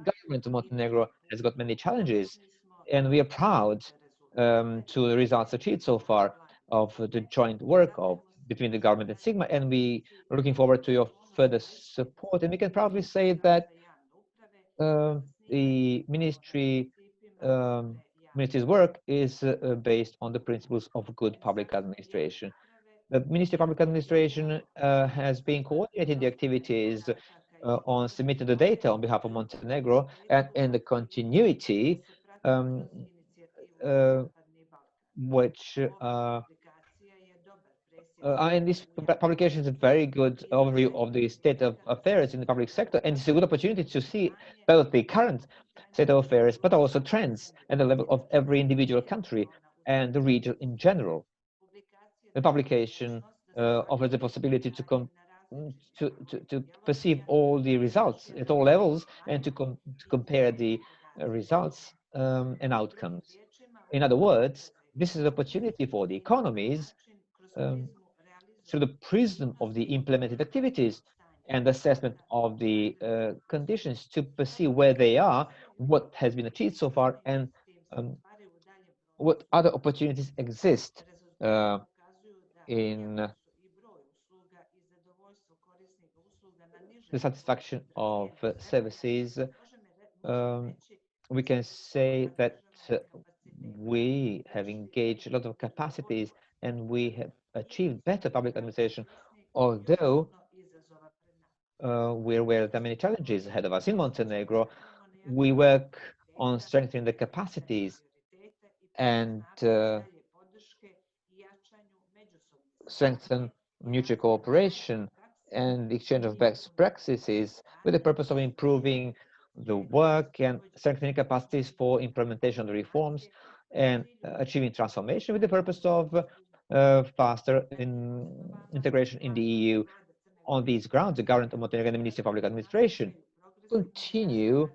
government of Montenegro has got many challenges, and we are proud to the results achieved so far of the joint work between the government and Sigma, and we are looking forward to your further support. And we can proudly say that the ministry's work is based on the principles of good public administration. The Ministry of Public Administration has been coordinating the activities on submitting the data on behalf of Montenegro, and in the continuity which and this publication is a very good overview of the state of affairs in the public sector, and it's a good opportunity to see both the current state of affairs, but also trends at the level of every individual country and the region in general. The publication offers the possibility to perceive all the results at all levels and to compare the results and outcomes. In other words, this is an opportunity for the economies through the prism of the implemented activities and assessment of the conditions to perceive where they are, what has been achieved so far, and what other opportunities exist in the satisfaction of services. We can say that we have engaged a lot of capacities and we have achieved better public administration, although we're aware there are many challenges ahead of us. In Montenegro, we work on strengthening the capacities and strengthen mutual cooperation and the exchange of best practices with the purpose of improving the work and strengthening capacities for implementation of the reforms and achieving transformation with the purpose of faster integration in the EU. On these grounds, the government of Montenegro and the Ministry of Public Administration continue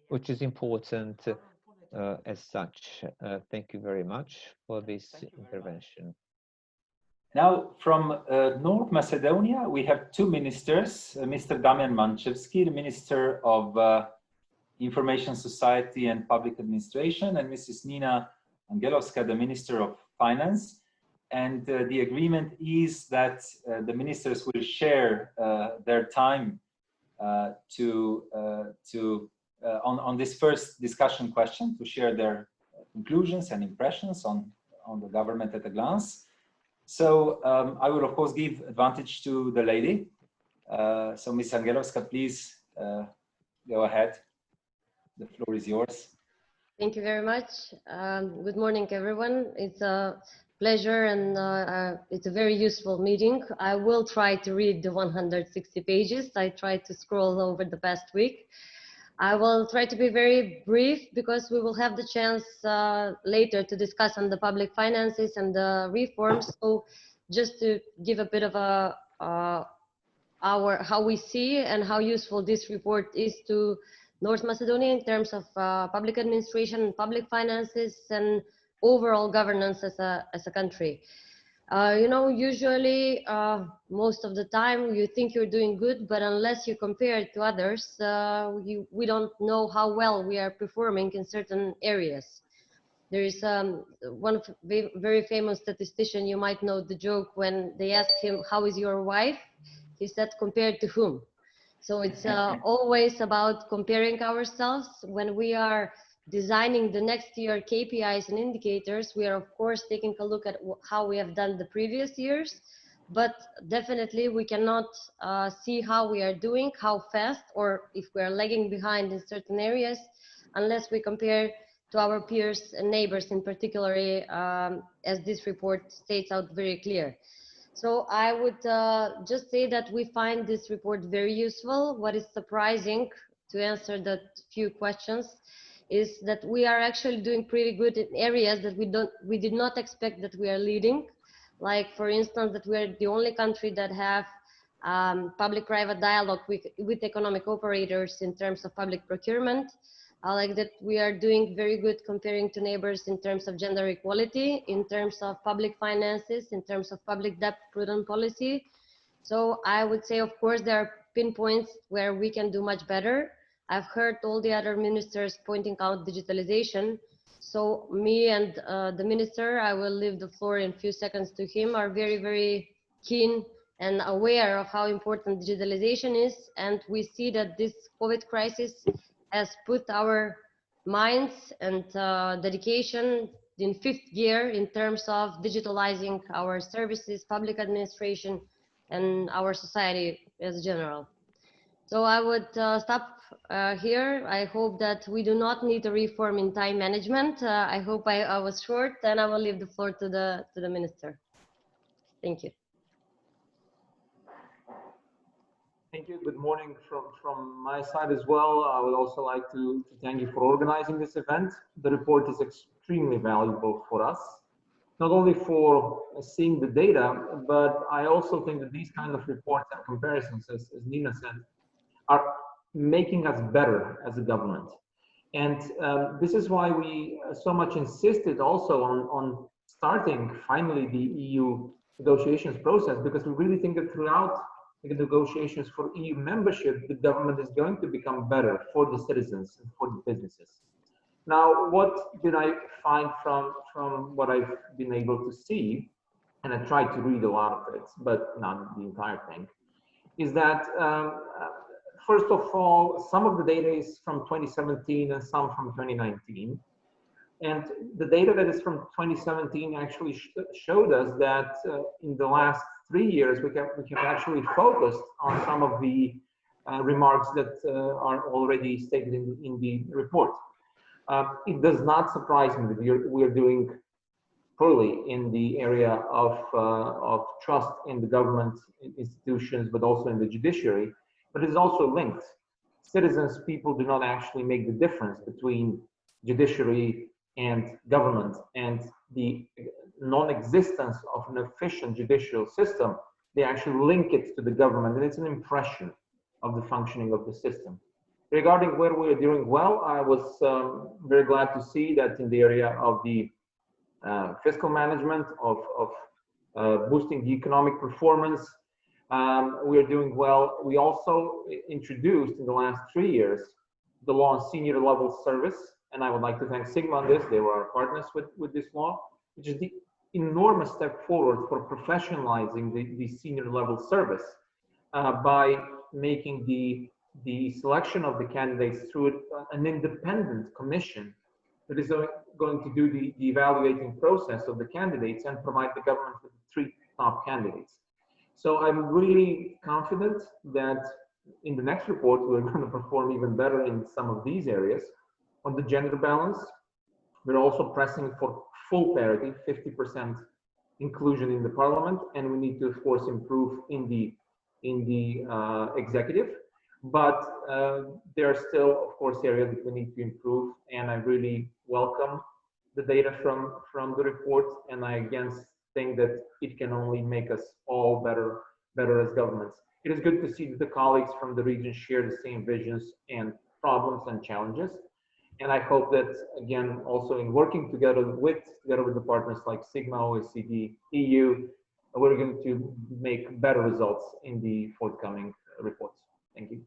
which is important as such. Thank you very much for this intervention. Now, from North Macedonia, we have two ministers, Mr. Damian Manchevski, the Minister of Information Society and Public Administration, and Mrs. Nina Angelovska, the Minister of Finance. And the agreement is that the ministers will share their time on this first discussion question, to share their conclusions and impressions on the government at a glance. So I will, of course, give advantage to the lady. So Ms. Angelovska, please go ahead. The floor is yours. Thank you very much. Good morning, everyone. It's a pleasure and it's a very useful meeting. I will try to read the 160 pages. I tried to scroll over the past week. I will try to be very brief because we will have the chance later to discuss on the public finances and the reforms. So just to give a bit of a how we see and how useful this report is to North Macedonia in terms of public administration and public finances and overall governance as a country. You know, usually most of the time you think you're doing good, but unless you compare it to others, we don't know how well we are performing in certain areas. There is one very famous statistician, you might know the joke when they asked him, how is your wife? He said, compared to whom? So it's always about comparing ourselves. When we are designing the next year KPIs and indicators, we are of course taking a look at how we have done the previous years, but definitely we cannot see how we are doing, how fast, or if we are lagging behind in certain areas, unless we compare to our peers and neighbors in particular, as this report states out very clear. So I would just say that we find this report very useful. What is surprising, to answer the few questions, is that we are actually doing pretty good in areas that we did not expect that we are leading. Like, for instance, that we're the only country that have public-private dialogue with economic operators in terms of public procurement. Like that we are doing very good comparing to neighbors in terms of gender equality, in terms of public finances, in terms of public debt prudent policy. So I would say, of course, there are pinpoints where we can do much better. I've heard all the other ministers pointing out digitalization. So me and the minister, I will leave the floor in a few seconds to him, are very, very keen and aware of how important digitalization is. And we see that this COVID crisis has put our minds and dedication in fifth gear in terms of digitalizing our services, public administration, and our society as general. So I would stop here. I hope that we do not need a reform in time management. I hope I was short, and I will leave the floor to the minister. Thank you. Thank you. Good morning from my side as well. I would also like to thank you for organizing this event. The report is extremely valuable for us, not only for seeing the data, but I also think that these kind of reports and comparisons, as Nina said, are making us better as a government. And this is why we so much insisted also on starting finally the EU negotiations process, because we really think that throughout the negotiations for EU membership, the government is going to become better for the citizens and for the businesses. Now, what did I find from what I've been able to see, and I tried to read a lot of it, but not the entire thing, is that first of all, some of the data is from 2017 and some from 2019. And the data that is from 2017 actually showed us that in the last 3 years, we have actually focused on some of the remarks that are already stated in the report. It does not surprise me that we are doing poorly in the area of trust in the government institutions, but also in the judiciary. But it is also linked. Citizens, people do not actually make the difference between judiciary and government, and the non-existence of an efficient judicial system, they actually link it to the government, and it's an impression of the functioning of the system. Regarding where we are doing well, I was very glad to see that in the area of the fiscal management, of boosting the economic performance, we are doing well. We also introduced in the last 3 years the law on senior level service, and I would like to thank Sigma on this. They were our partners with this law, which is the enormous step forward for professionalizing the senior level service by making the selection of the candidates through an independent commission that is going to do the evaluating process of the candidates and provide the government with the 3 top candidates. So I'm really confident that in the next report, we're going to perform even better in some of these areas. On the gender balance, we're also pressing for full parity, 50% inclusion in the parliament, and we need to, of course, improve in the executive. But there are still, of course, areas that we need to improve, and I really welcome the data from the report, and I again think that it can only make us all better as governments. It is good to see that the colleagues from the region share the same visions and problems and challenges. And I hope that, again, also in working together with the partners like Sigma, OECD, EU, we're going to make better results in the forthcoming reports. Thank you.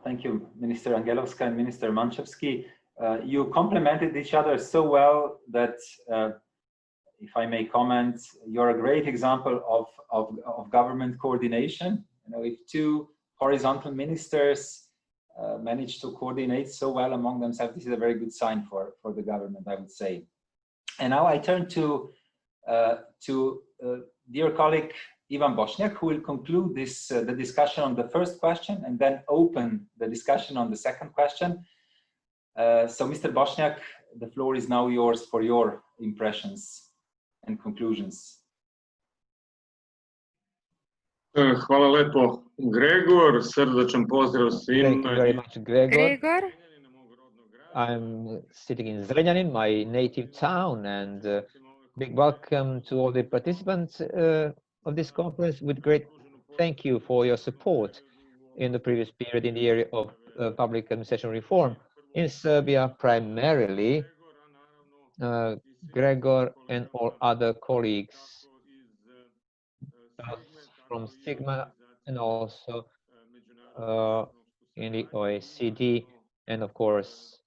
Thank you, Minister Angelovska and Minister Manchevski. You complemented each other so well that, if I may comment, you're a great example of government coordination. You know, if 2 horizontal ministers manage to coordinate so well among themselves, this is a very good sign for the government, I would say. And now I turn to dear colleague Ivan Bošnjak, who will conclude this the discussion on the first question and then open the discussion on the second question. So, Mr. Bošnjak, the floor is now yours for your impressions and conclusions. Hvala lepo, Gregor. Srdačan pozdrav svima. Thank you very much, Gregor. I'm sitting in Zrenjanin, my native town, and big welcome to all the participants of this conference. With great thank you for your support in the previous period in the area of public administration reform in Serbia, primarily. Gregor and all other colleagues from Sigma and also in the OECD, and of course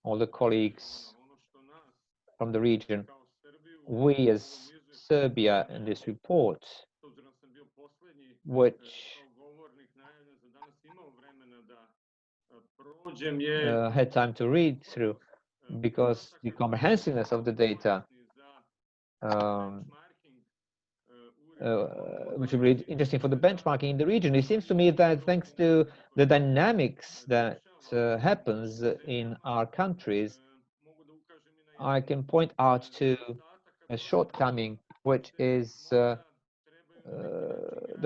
all the colleagues from the region. We as Serbia in this report, which had time to read through, because the comprehensiveness of the data which will be interesting for the benchmarking in the region. It seems to me that thanks to the dynamics that happens in our countries, I can point out to a shortcoming, which is the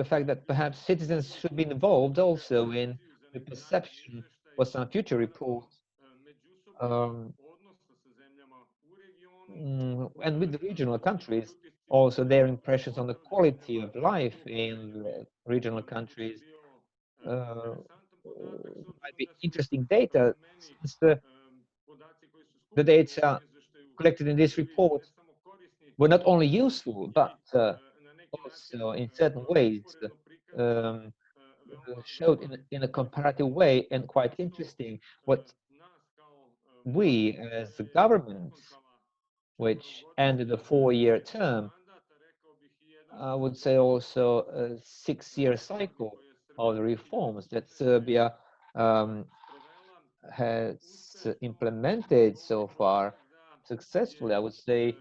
fact that perhaps citizens should be involved also in the perception for some future reports, and with the regional countries, also their impressions on the quality of life in the regional countries might be interesting data, since the data collected in this report were not only useful, but also in certain ways showed in a comparative way and quite interesting what we as the government, which ended a 4-year term, I would say also a 6-year cycle of the reforms that Serbia has implemented so far successfully. I would say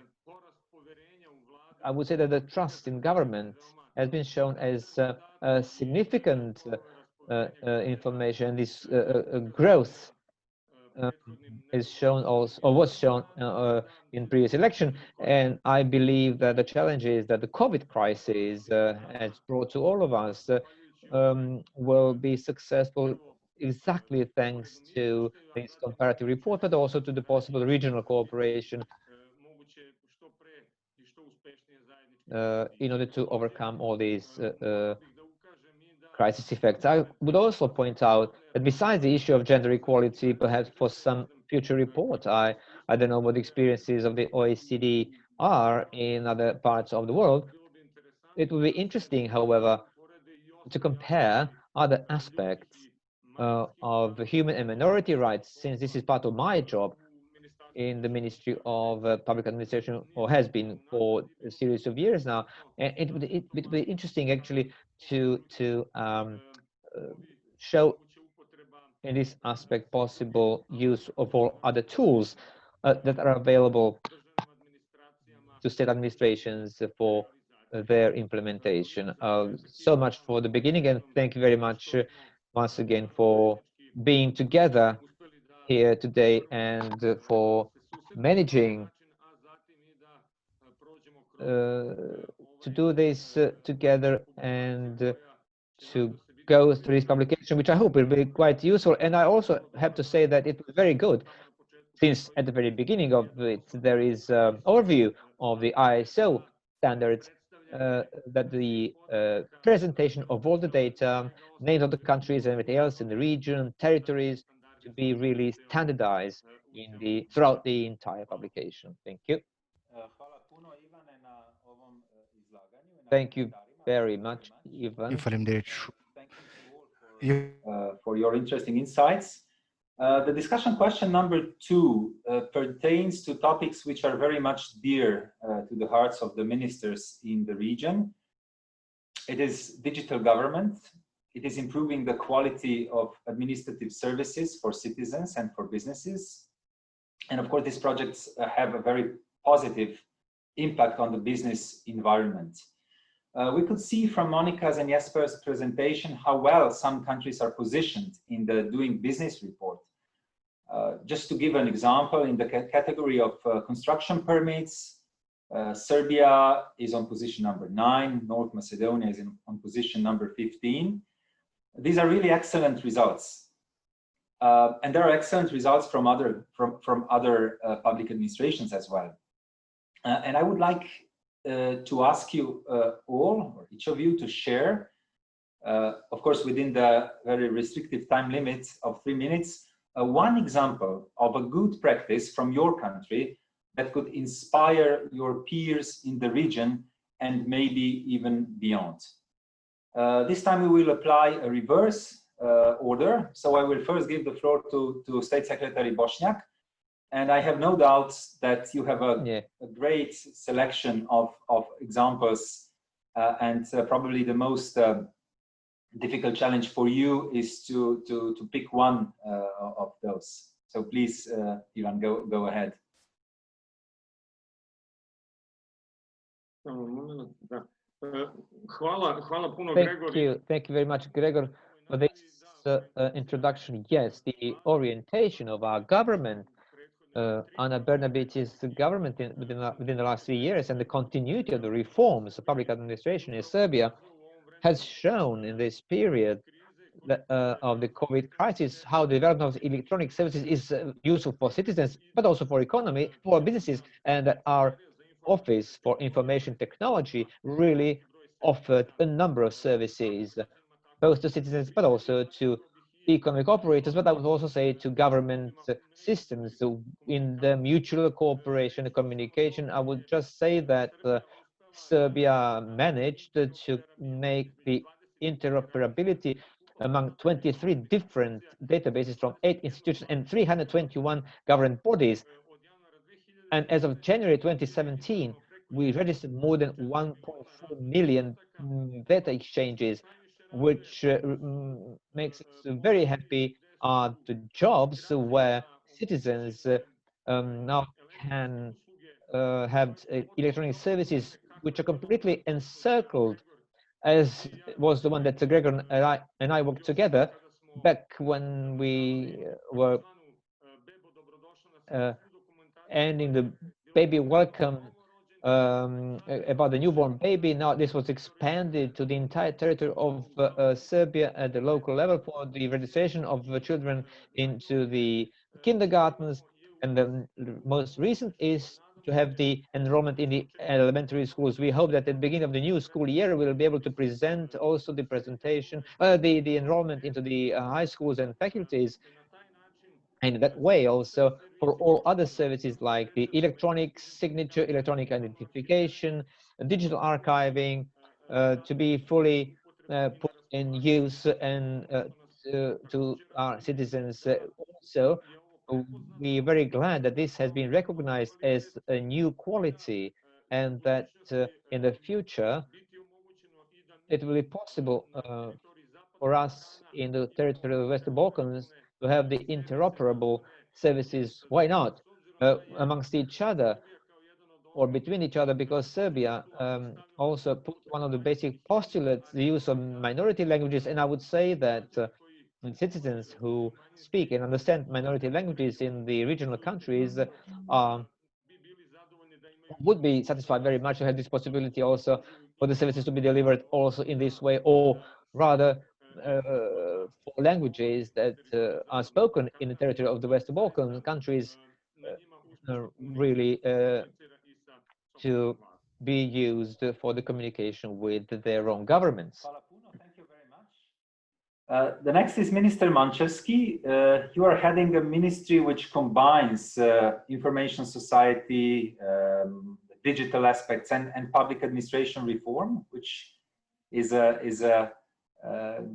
that the trust in government has been shown as a significant information. This growth is shown also, or was shown in previous election, and I believe that the challenges that the COVID crisis has brought to all of us will be successful exactly thanks to this comparative report, but also to the possible regional cooperation in order to overcome all these crisis effects. I would also point out that besides the issue of gender equality, perhaps for some future report, I don't know what the experiences of the OECD are in other parts of the world. It would be interesting, however, to compare other aspects of human and minority rights, since this is part of my job in the Ministry of Public Administration, or has been for a series of years now. And it would be interesting actually to show in this aspect possible use of all other tools that are available to state administrations for their implementation. So much for the beginning, and thank you very much once again for being together here today and for managing to do this together and to go through this publication, which I hope will be quite useful. And I also have to say that it was very good, since at the very beginning of it there is an overview of the ISO standards, that the presentation of all the data, names of the countries and everything else in the region, territories, to be really standardized in throughout the entire publication. Thank you. Thank you very much, Ivan. For your interesting insights. The discussion question number 2 pertains to topics which are very much dear to the hearts of the ministers in the region. It is digital government. It is improving the quality of administrative services for citizens and for businesses. And of course, these projects have a very positive impact on the business environment. We could see from Monica's and Jesper's presentation how well some countries are positioned in the doing business report. Just to give an example, in the category of construction permits, Serbia is on position number 9, North Macedonia is on position number 15. These are really excellent results. And there are excellent results from other public administrations as well. And I would like to ask you all, or each of you, to share, of course, within the very restrictive time limit of 3 minutes, one example of a good practice from your country that could inspire your peers in the region and maybe even beyond. This time we will apply a reverse order. So I will first give the floor to State Secretary Bosniak. And I have no doubts that you have a great selection of examples, and probably the most difficult challenge for you is to pick one of those. So please, Ivan, go ahead. Hvala puno, Thank Gregor. you. Thank you very much, Gregor, for this introduction. Yes, the orientation of our government, Anna Brnabić's government within the last 3 years, and the continuity of the reforms of public administration in Serbia has shown in this period that, of the COVID crisis how the development of electronic services is useful for citizens, but also for economy, for businesses, and that our Office for Information Technology really offered a number of services, both to citizens, but also to economic operators, but I would also say to government systems. So in the mutual cooperation and communication, I would just say that Serbia managed to make the interoperability among 23 different databases from 8 institutions and 321 government bodies. And as of January 2017, we registered more than 1.4 million data exchanges, which makes us very happy to jobs where citizens now can have electronic services which are completely encircled, as was the one that Gregor and I worked together back when we were ending the baby welcome about the newborn baby. Now this was expanded to the entire territory of Serbia at the local level for the registration of children into the kindergartens, and the most recent is to have the enrollment in the elementary schools. We hope that at the beginning of the new school year we'll be able to present also the presentation, the enrollment into the high schools and faculties. And that way also for all other services like the electronic signature, electronic identification, digital archiving, to be fully put in use and to our citizens. Also, we're very glad that this has been recognized as a new quality, and that in the future it will be possible for us in the territory of the Western Balkans to have the interoperable services. Why not? Amongst each other or between each other, because Serbia also put one of the basic postulates, the use of minority languages. And I would say that citizens who speak and understand minority languages in the regional countries would be satisfied very much to have this possibility also for the services to be delivered also in this way, or rather for languages that are spoken in the territory of the Western Balkan countries really to be used for the communication with their own governments. Thank you very much. The next is Minister Manchevski. You are heading a ministry which combines information society, digital aspects, and public administration reform, which is a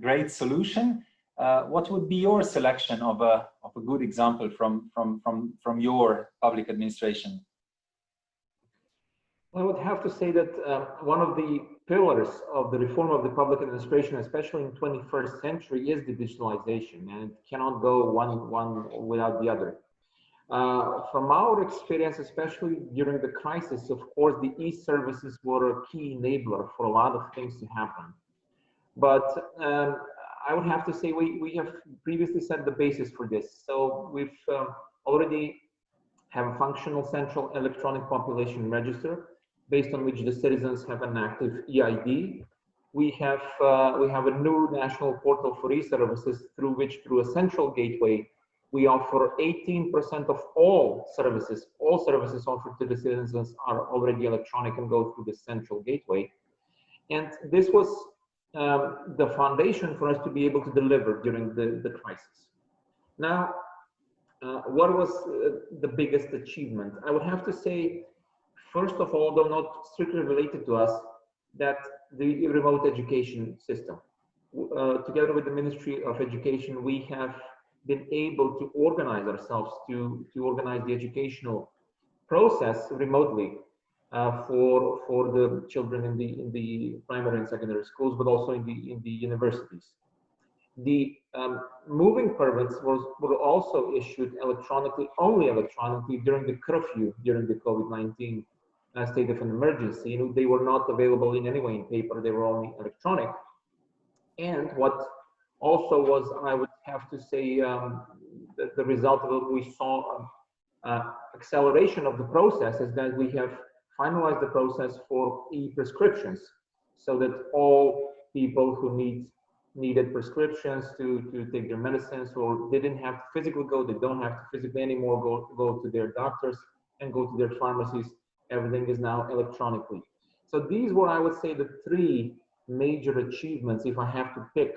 great solution. What would be your selection of a good example from your public administration? I would have to say that one of the pillars of the reform of the public administration, especially in 21st century, is the digitalization, and it cannot go one without the other. From our experience, especially during the crisis, of course, the e-services were a key enabler for a lot of things to happen. But I would have to say we have previously set the basis for this. So we've already have a functional central electronic population register based on which the citizens have an active EID. We have a new national portal for e-services through which, through a central gateway, we offer 18% of all services offered to the citizens are already electronic and go through the central gateway. And this was the foundation for us to be able to deliver during the crisis. Now, what was the biggest achievement? I would have to say, first of all, though not strictly related to us, that the remote education system. Together with the Ministry of Education, we have been able to organize ourselves to organize the educational process remotely for the children in the primary and secondary schools, but also in the universities. The moving permits were also issued electronically, only electronically, during the curfew during the COVID-19 state of an emergency. You know, they were not available in any way in paper, they were only electronic. And what also was, I would have to say, the result of it, we saw acceleration of the process is that we have finalized the process for e-prescriptions, so that all people who needed prescriptions to take their medicines, or they didn't have to physically go, they don't have to physically anymore go to their doctors and go to their pharmacies. Everything is now electronically. So these were, I would say, the three major achievements, if I have to pick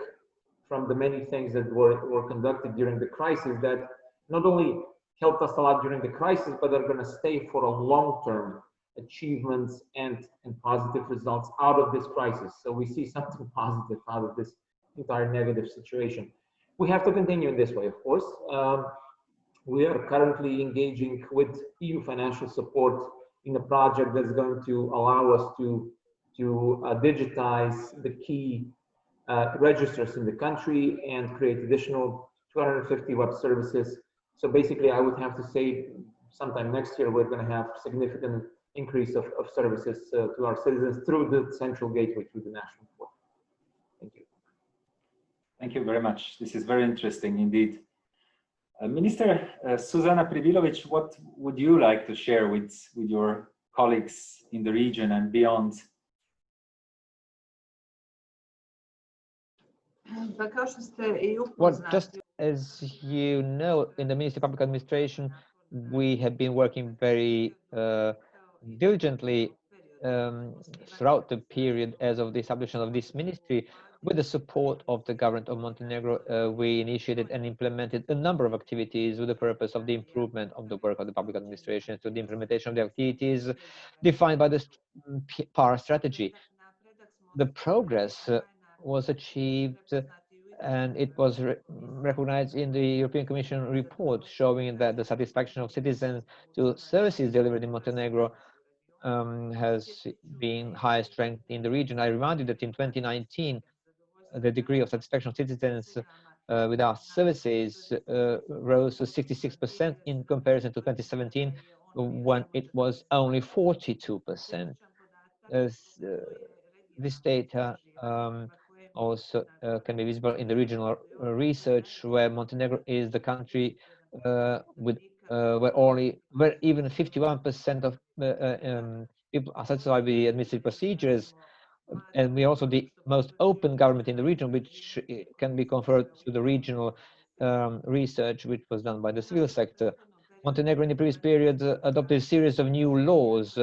from the many things that were conducted during the crisis, that not only helped us a lot during the crisis, but are going to stay for a long-term achievements and positive results out of this crisis. So we see something positive out of this entire negative situation. We have to continue in this way, of course. We are currently engaging with EU financial support in a project that's going to allow us to digitize the key registers in the country and create additional 250 web services. So basically, I would have to say sometime next year, we're going to have significant increase of services to our citizens through the central gateway, through the national port. Thank you. Thank you very much. This is very interesting indeed. Minister Zuzana Pribilovic, what would you like to share with your colleagues in the region and beyond? Well, just as you know, in the Ministry of Public Administration, we have been working very diligently throughout the period as of the establishment of this ministry. With the support of the government of Montenegro, we initiated and implemented a number of activities with the purpose of the improvement of the work of the public administration, to the implementation of the activities defined by the PAR strategy. The progress was achieved, and it was recognized in the European Commission report, showing that the satisfaction of citizens to services delivered in Montenegro has been highest ranked in the region. I remind you that in 2019, the degree of satisfaction of citizens with our services rose to 66% in comparison to 2017, when it was only 42%. This data also can be visible in the regional research, where Montenegro is the country where even 51% of people are satisfied with the administrative procedures, and we're also the most open government in the region, which can be conferred to the regional research, which was done by the civil sector. Montenegro in the previous period adopted a series of new laws.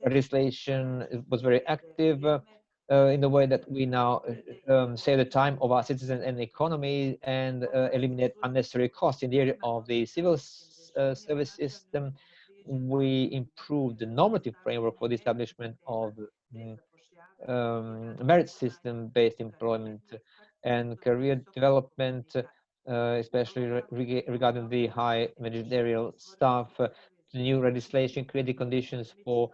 Legislation was very active in the way that we now save the time of our citizens and the economy, and eliminate unnecessary costs in the area of the civil service system. We improved the normative framework for the establishment of merit system-based employment and career development, especially regarding the high managerial staff. The new legislation created conditions for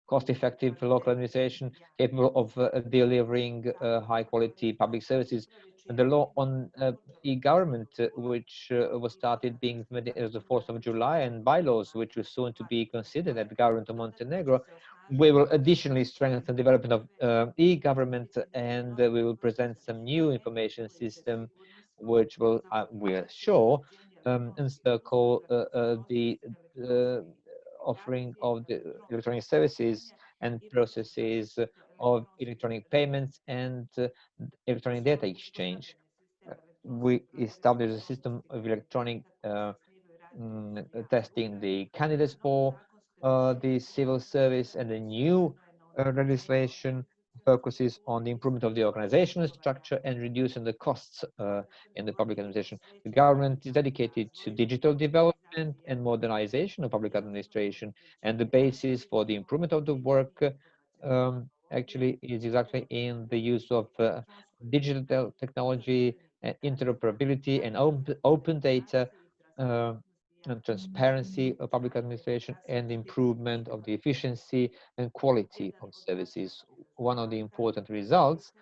cost-effective local administration capable of delivering high-quality public services. And the law on e-government, which was started being implemented as the 4th of July, and bylaws, which was soon to be considered at the government of Montenegro, we will additionally strengthen the development of e-government, and we will present some new information system, which will, we are sure, encircle the offering of the electronic services and processes of electronic payments and electronic data exchange. We established a system of electronic testing the candidates for the civil service, and the new legislation focuses on the improvement of the organizational structure and reducing the costs in the public administration. The government is dedicated to digital development and modernization of public administration, and the basis for the improvement of the work actually is exactly in the use of digital technology and interoperability and open data, and transparency of public administration, and improvement of the efficiency and quality of services. One of the important results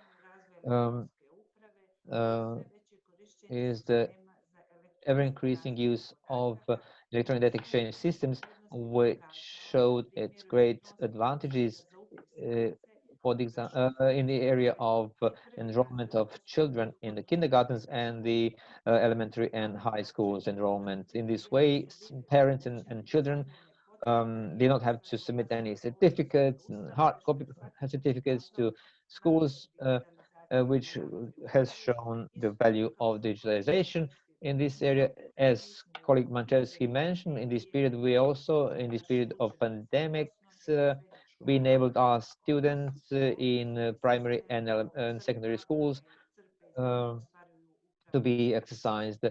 is the ever-increasing use of electronic data exchange systems, which showed its great advantages for the in the area of enrollment of children in the kindergartens and the elementary and high schools enrollment. In this way, parents and children they don't have to submit any certificates and hard copy certificates to schools, which has shown the value of digitalization in this area. As colleague Manchevski mentioned, in this period, we also, in this period of pandemics, we enabled our students in primary and secondary schools to be exercised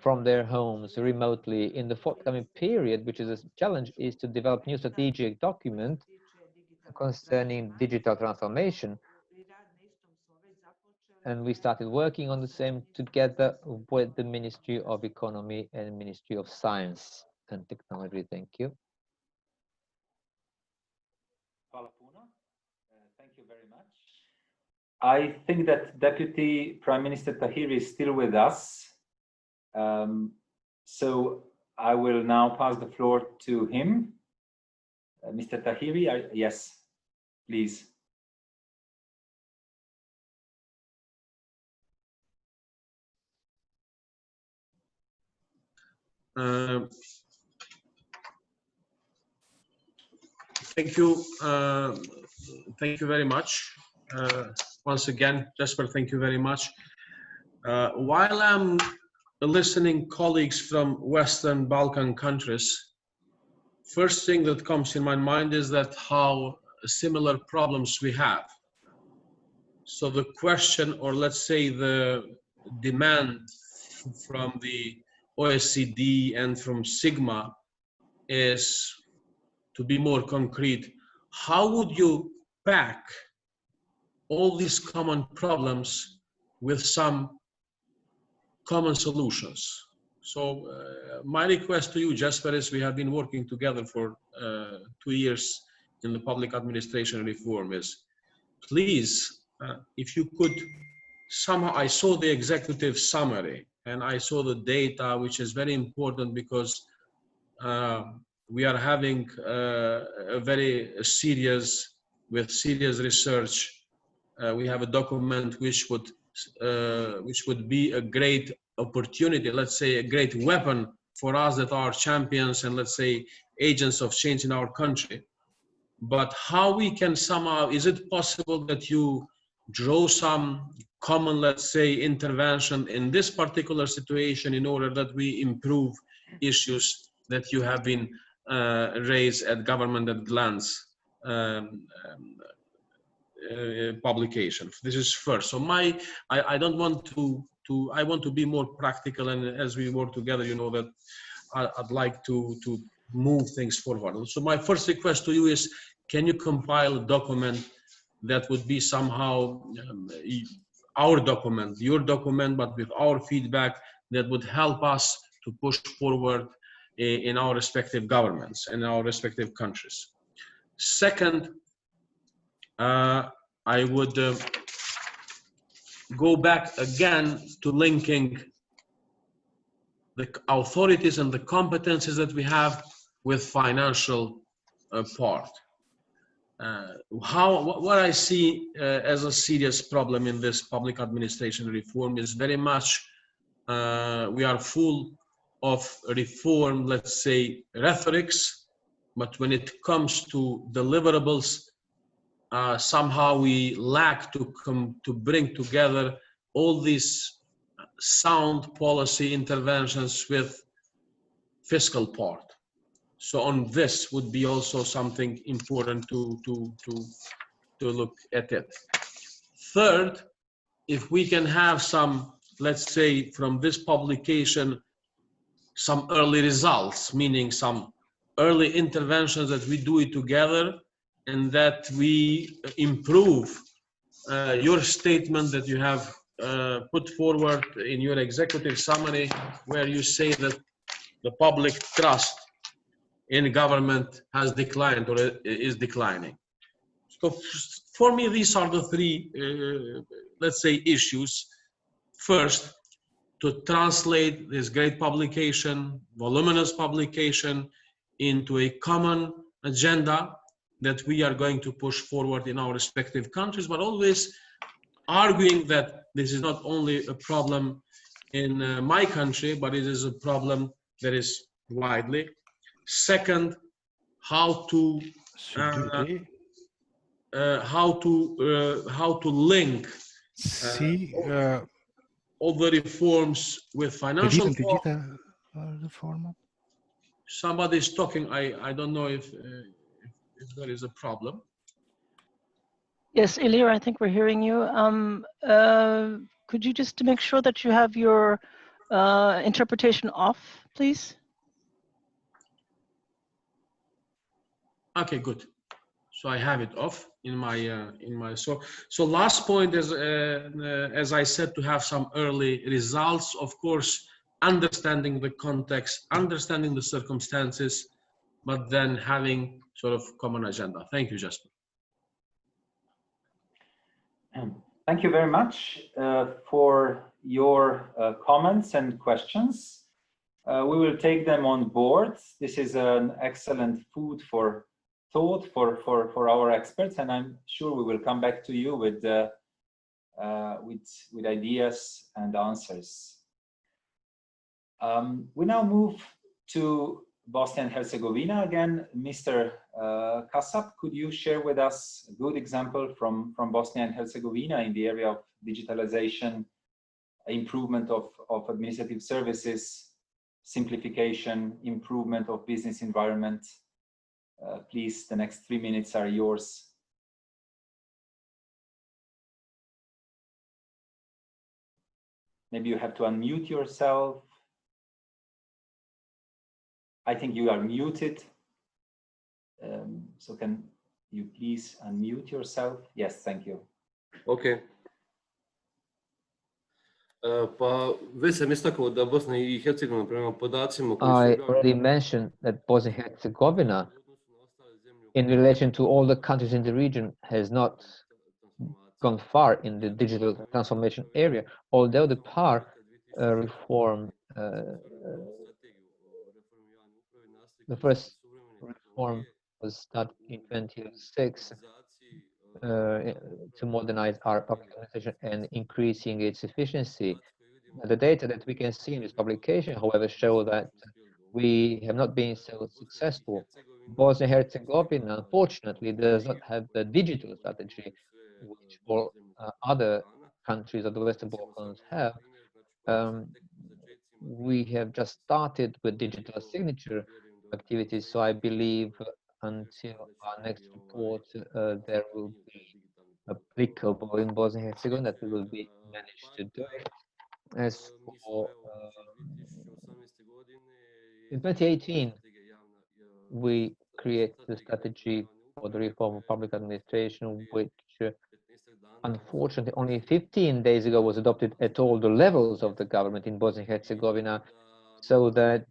from their homes remotely. In the forthcoming period, which is a challenge, is to develop new strategic document concerning digital transformation. And we started working on the same together with the Ministry of Economy and Ministry of Science and Technology. Thank you. Thank you very much. I think that Deputy Prime Minister Tahiri is still with us. So I will now pass the floor to him. Mr. Tahiri, yes, please. Thank you. Thank you very much. Once again, Jesper, thank you very much. While I'm listening colleagues from Western Balkan countries, first thing that comes in my mind is that how similar problems we have. So the question, or let's say the demand from the OECD and from Sigma is to be more concrete. How would you pack all these common problems with some common solutions? So my request to you, Jesper, is we have been working together for 2 years in the public administration reform, is please, if you could somehow, I saw the executive summary and I saw the data, which is very important because we are having a very serious research. We have a document which would be a great opportunity, let's say a great weapon for us that are champions and let's say agents of change in our country. But how we can somehow, is it possible that you draw some common, let's say, intervention in this particular situation in order that we improve issues that you have been raised at Government at Glance publication? This is first. So I don't want I want to be more practical, and as we work together, you know that I'd like to move things forward. So my first request to you is, can you compile a document that would be somehow our document, your document, but with our feedback that would help us to push forward in our respective governments and our respective countries. Second, I would go back again to linking the authorities and the competencies that we have with financial part. What I see as a serious problem in this public administration reform is very much we are full of reform, let's say, rhetorics, but when it comes to deliverables, somehow we lack to bring together all these sound policy interventions with fiscal part. So on this would be also something important to look at it. Third, if we can have some, let's say, from this publication, some early results, meaning some early interventions that we do it together and that we improve your statement that you have put forward in your executive summary, where you say that the public trust in government has declined or is declining. So for me, these are the three, let's say, issues. First, to translate this great publication, voluminous publication, into a common agenda that we are going to push forward in our respective countries, but always arguing that this is not only a problem in my country, but it is a problem that is widely. Second, how to link all the reforms with financial reform. Somebody is talking. I don't know if there is a problem. Yes, Ilir, I think we're hearing you. Could you just make sure that you have your interpretation off, please? Okay, good. So I have it off in my so last point is as I said, to have some early results. Of course, understanding the context, understanding the circumstances, but then having sort of common agenda. Thank you, Jasper. Thank you very much for your comments and questions. We will take them on board. This is an excellent food for thought for our experts, and I'm sure we will come back to you with ideas and answers. We now move to Bosnia and Herzegovina again. Mr. Kasap, could you share with us a good example from Bosnia and Herzegovina in the area of digitalization, improvement of administrative services, simplification, improvement of business environment? Please, the next 3 minutes are yours. Maybe you have to unmute yourself. I think you are muted. So can you please unmute yourself? Yes, thank you. Okay. Pa već sam istaknuo da Bosna I Hercegovina prema podacima koji su I already mentioned that Bosnia and Herzegovina, in relation to all the countries in the region, has not gone far in the digital transformation area, although the PAR reform, the first reform was started in 2006 to modernize our public administration and increasing its efficiency. The data that we can see in this publication, however, show that we have not been so successful. Bosnia and Herzegovina, unfortunately, does not have the digital strategy which all other countries of the Western Balkans have. We have just started with digital signature activities, so I believe until our next report there will be applicable in Bosnia and Herzegovina that we will be managed to do it. As for in 2018, we created the strategy for the reform of public administration, which unfortunately only 15 days ago was adopted at all the levels of the government in Bosnia and Herzegovina, so that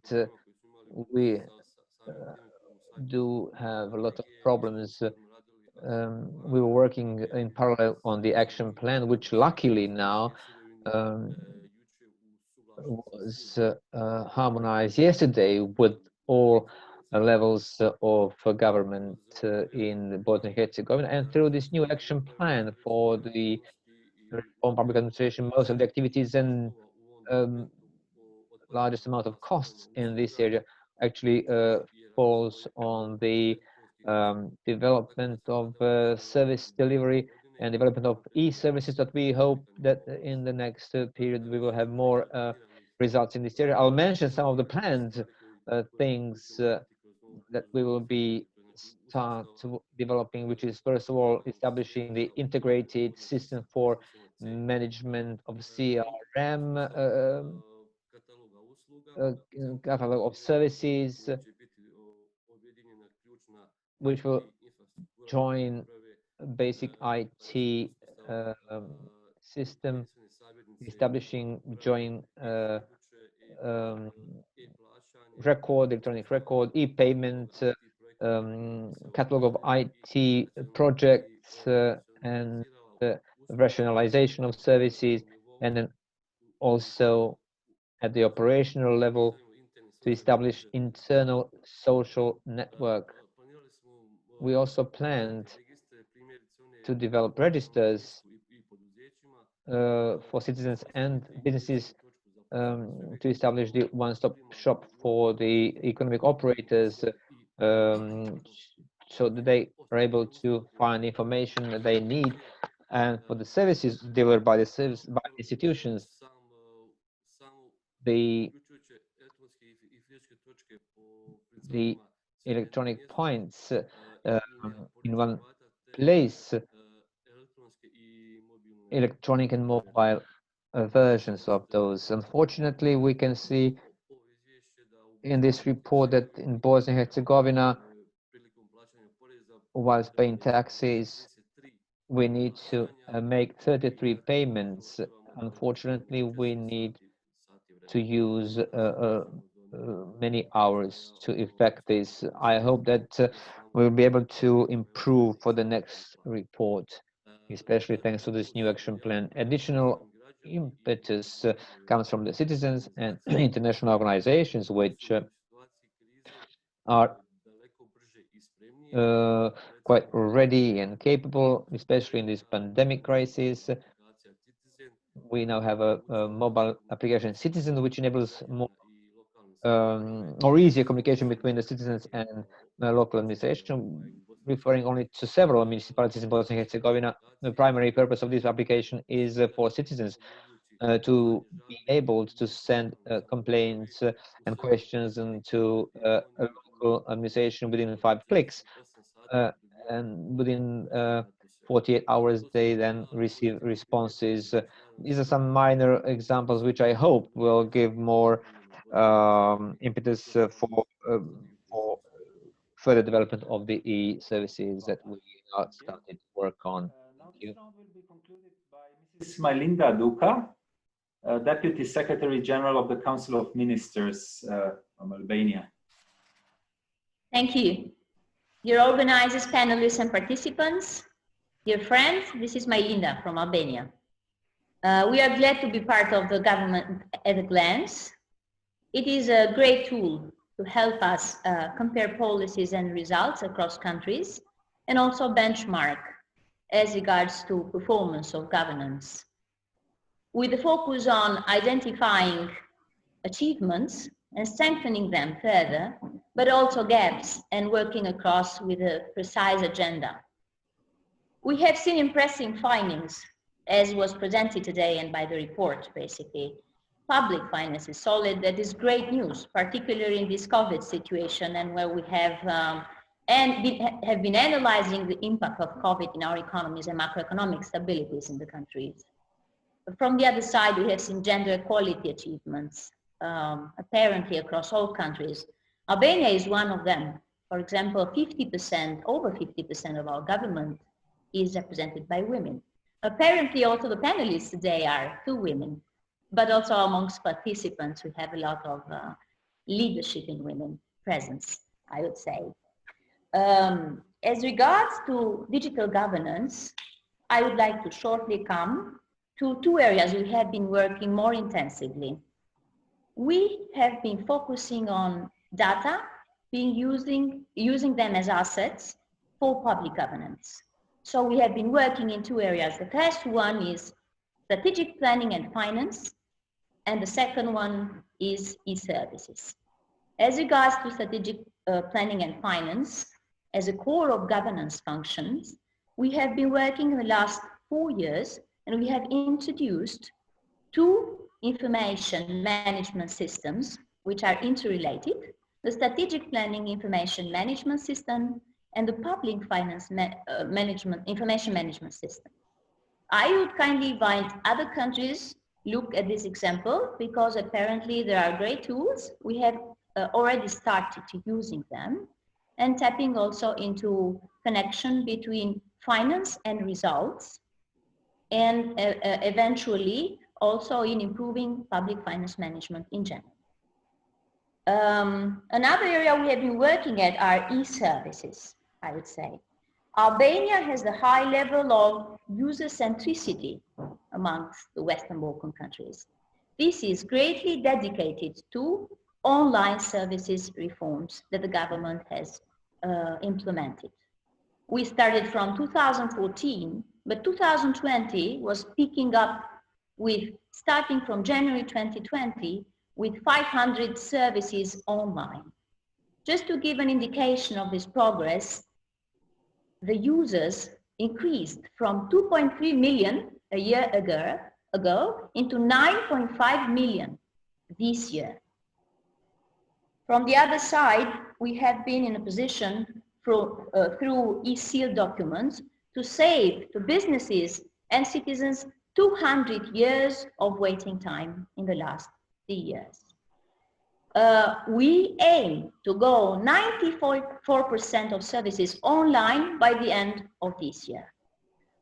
we do have a lot of problems. We were working in parallel on the action plan, which luckily now was harmonized yesterday with all levels of government in Bosnia and Herzegovina. And through this new action plan for the reform public administration, most of the activities and largest amount of costs in this area actually falls on the development of service delivery and development of e-services, that we hope that in the next period we will have more results in this area. I'll mention some of the planned things that we will be start developing, which is first of all establishing the integrated system for management of CRM, catalog of services, which will join basic IT system, establishing joint electronic record, e-payment, catalog of IT projects, and rationalization of services, and then also at the operational level to establish internal social network. We also planned to develop registers for citizens and businesses to establish the one-stop shop for the economic operators so that they are able to find information that they need, and for the services delivered by the institutions, the electronic points in one place, electronic and mobile versions of those. Unfortunately, we can see in this report that in Bosnia and Herzegovina, whilst paying taxes, we need to make 33 payments. Unfortunately, we need to use many hours to effect this. I hope that we'll be able to improve for the next report, especially thanks to this new action plan. Additional impetus comes from the citizens and international organizations, which are quite ready and capable, especially in this pandemic crisis. We now have a mobile application, Citizen, which enables more easier communication between the citizens and the local administration, referring only to several municipalities in Bosnia and Herzegovina. The primary purpose of this application is for citizens to be able to send complaints and questions into a local administration within 5 clicks. And within 48 hours, they then receive responses. These are some minor examples which I hope will give more impetus for further development of the e-services that we are started to work on. Thank you. This round will be concluded by Mrs. Smilinda Duka, Deputy Secretary General of the Council of Ministers from Albania. Thank you. Dear organizers, panelists, and participants, dear friends, this is Smilinda from Albania. We are glad to be part of the government at a glance. It is a great tool to help us compare policies and results across countries and also benchmark as regards to performance of governance. With the focus on identifying achievements and strengthening them further, but also gaps and working across with a precise agenda. We have seen impressive findings, as was presented today and by the report, basically. Public finance is solid. That is great news, particularly in this COVID situation and where we have been analyzing the impact of COVID in our economies and macroeconomic stabilities in the countries. But from the other side, we have seen gender equality achievements, apparently across all countries. Albania is one of them. For example, over 50% of our government is represented by women. Apparently also the panelists today are 2 women, but also amongst participants, we have a lot of leadership in women presence, I would say. As regards to digital governance, I would like to shortly come to 2 areas we have been working more intensively. We have been focusing on data, using them as assets for public governance. So we have been working in 2 areas. The first one is strategic planning and finance, and the second one is e-services. As regards to strategic planning and finance, as a core of governance functions, we have been working in the last 4 years, and we have introduced 2 information management systems which are interrelated, the strategic planning information management system and the public finance information management system. I would kindly invite other countries look at this example because apparently there are great tools. We have already started to using them and tapping also into connection between finance and results and eventually also in improving public finance management in general. Another area we have been working at are e-services, I would say. Albania has the high level of user centricity amongst the Western Balkan countries. This is greatly dedicated to online services reforms that the government has implemented. We started from 2014, but 2020 was picking up with, starting from January 2020, with 500 services online. Just to give an indication of this progress, the users increased from 2.3 million a year ago into 9.5 million this year. From the other side, we have been in a position through e-seal documents to save to businesses and citizens 200 years of waiting time in the last 3 years. We aim to go 94% of services online by the end of this year.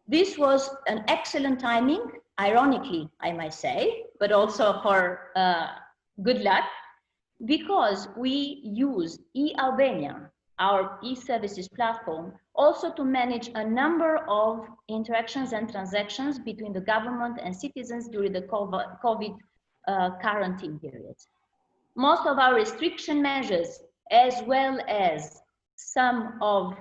This was an excellent timing, ironically, I might say, but also for good luck, because we use eAlbania, our e-services platform, also to manage a number of interactions and transactions between the government and citizens during the COVID quarantine period. Most of our restriction measures, as well as some of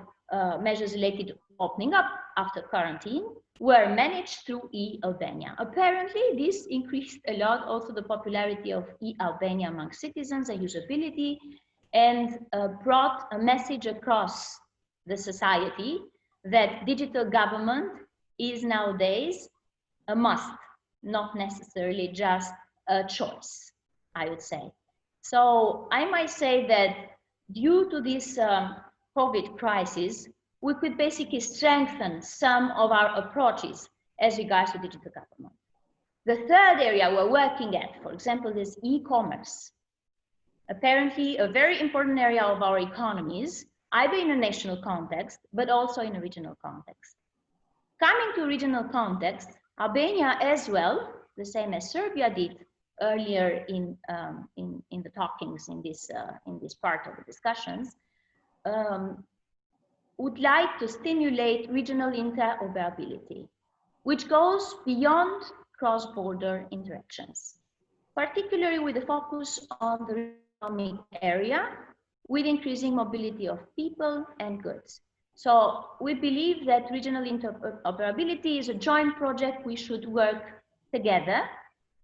measures related to opening up after quarantine, were managed through eAlbania. Apparently, this increased a lot also the popularity of eAlbania among citizens and usability, and brought a message across the society that digital government is nowadays a must, not necessarily just a choice, I would say. So I might say that due to this COVID crisis, we could basically strengthen some of our approaches as regards to digital government. The third area we're working at, for example, is e-commerce. Apparently a very important area of our economies, either in a national context, but also in a regional context. Coming to regional context, Albania as well, the same as Serbia did earlier in the talkings in this part of the discussions, would like to stimulate regional interoperability, which goes beyond cross-border interactions, particularly with the focus on the economic area, with increasing mobility of people and goods. So we believe that regional interoperability is a joint project we should work together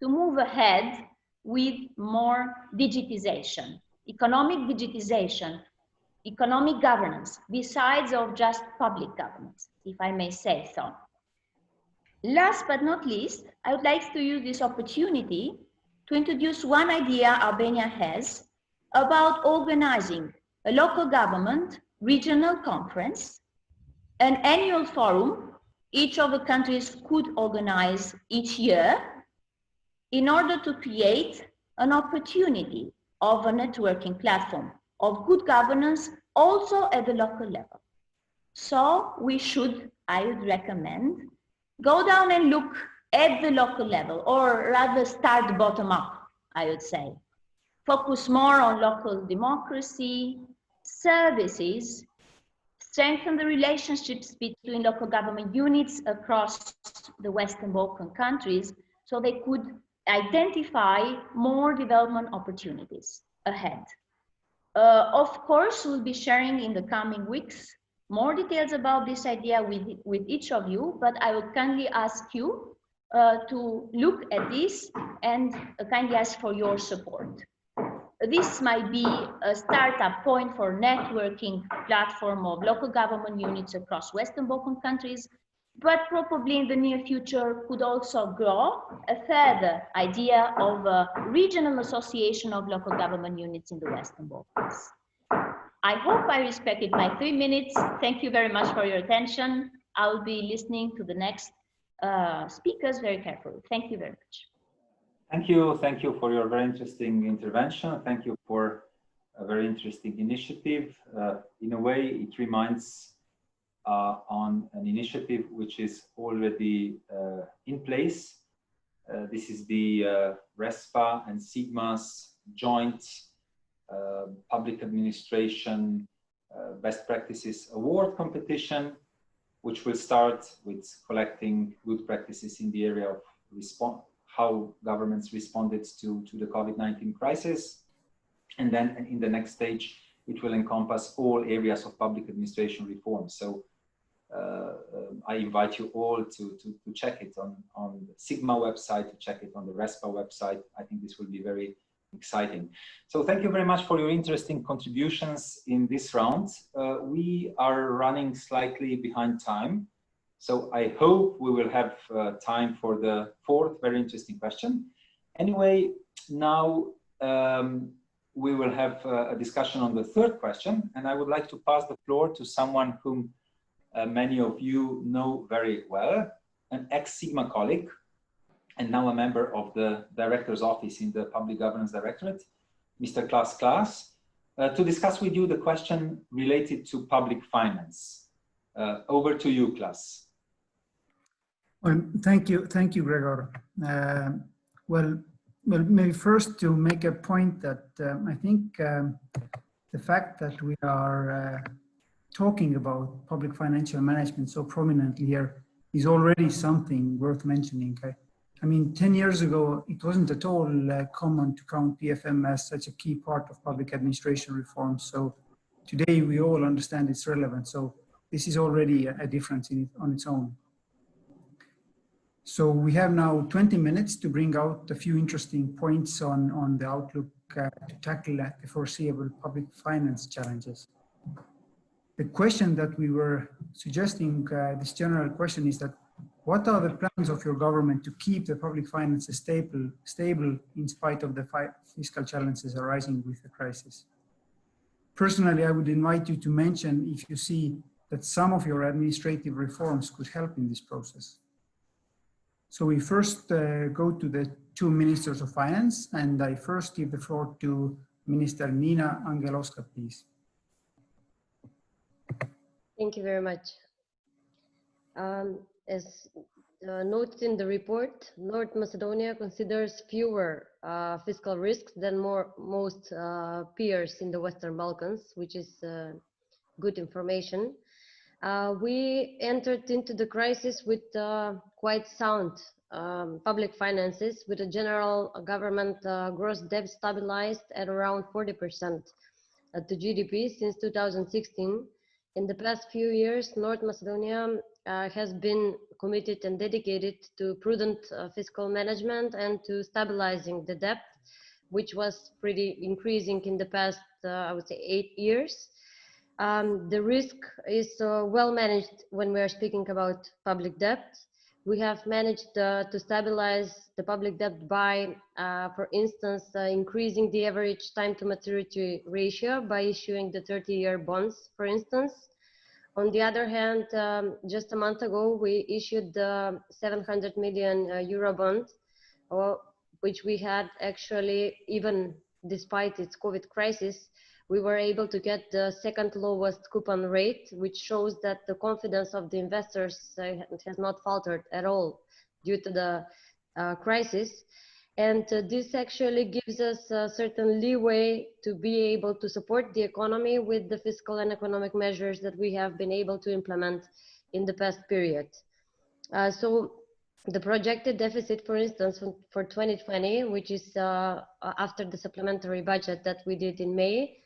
to move ahead with more digitization, economic digitization, economic governance, besides of just public governance, if I may say so. Last but not least, I would like to use this opportunity to introduce one idea Albania has about organizing a local government regional conference, an annual forum each of the countries could organize each year in order to create an opportunity of a networking platform of good governance also at the local level. So we should, I would recommend, go down and look at the local level, or rather start bottom up, I would say. Focus more on local democracy, services, strengthen the relationships between local government units across the Western Balkan countries so they could identify more development opportunities ahead. Of course, we'll be sharing in the coming weeks more details about this idea with each of you, but I would kindly ask you to look at this and kindly ask for your support. This might be a startup point for networking platform of local government units across Western Balkan countries, but probably in the near future could also grow a further idea of a regional association of local government units in the Western Balkans. I hope I respected my 3 minutes. Thank you very much for your attention. I'll be listening to the next speakers very carefully. Thank you very much. Thank you for your very interesting intervention. Thank you for a very interesting initiative. In a way, it reminds on an initiative which is already in place. This is the RESPA and SIGMA's joint public administration best practices award competition, which will start with collecting good practices in the area of how governments responded to the COVID-19 crisis. And then in the next stage, it will encompass all areas of public administration reform. So I invite you all to check it on the Sigma website, to check it on the RESPA website. I think this will be very exciting. So thank you very much for your interesting contributions in this round. We are running slightly behind time. So I hope we will have time for the fourth very interesting question. Anyway, now we will have a discussion on the third question, and I would like to pass the floor to someone whom many of you know very well, an ex-Sigma colleague, and now a member of the Director's Office in the Public Governance Directorate, Mr. Klaas, to discuss with you the question related to public finance. Over to you, Klaas. Well, thank you, Gregor. Well, maybe first to make a point that I think the fact that we are talking about public financial management so prominently here is already something worth mentioning. I mean, 10 years ago, it wasn't at all common to count PFM as such a key part of public administration reform. So today we all understand its relevance. So this is already a difference on its own. So we have now 20 minutes to bring out a few interesting points on the outlook to tackle the foreseeable public finance challenges. The question that we were suggesting, this general question, is that what are the plans of your government to keep the public finances stable in spite of the fiscal challenges arising with the crisis? Personally, I would invite you to mention if you see that some of your administrative reforms could help in this process. So we first go to the two ministers of finance, and I first give the floor to Minister Nina Angelowska, please. Thank you very much. As noted in the report, North Macedonia considers fewer fiscal risks than most peers in the Western Balkans, which is good information. We entered into the crisis with quite sound public finances, with a general government gross debt stabilized at around 40% to GDP since 2016. In the past few years, North Macedonia has been committed and dedicated to prudent fiscal management and to stabilizing the debt, which was pretty increasing in the past, I would say, 8 years. The risk is well managed when we are speaking about public debt. We have managed to stabilize the public debt by, for instance, increasing the average time to maturity ratio by issuing the 30-year bonds, for instance. On the other hand, just a month ago, we issued the 700 million euro bond, which we had actually, even despite its COVID crisis, we were able to get the second lowest coupon rate, which shows that the confidence of the investors has not faltered at all due to the crisis. And this actually gives us a certain leeway to be able to support the economy with the fiscal and economic measures that we have been able to implement in the past period. So the projected deficit, for instance, for 2020, which is after the supplementary budget that we did in May,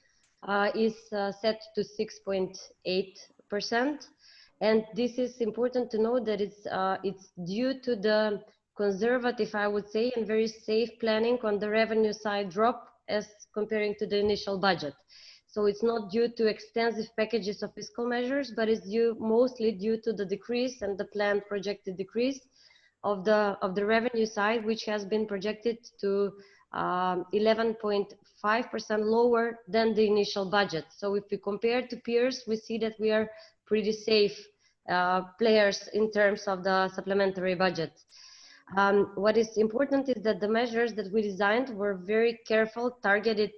is set to 6.8%. And this is important to know that it's due to the conservative, I would say, and very safe planning on the revenue side drop as comparing to the initial budget. So it's not due to extensive packages of fiscal measures, but it's mostly due to the decrease and the planned projected decrease of the revenue side, which has been projected to 11.5% lower than the initial budget. So if we compare to peers, we see that we are pretty safe players in terms of the supplementary budget. What is important is that the measures that we designed were very careful, targeted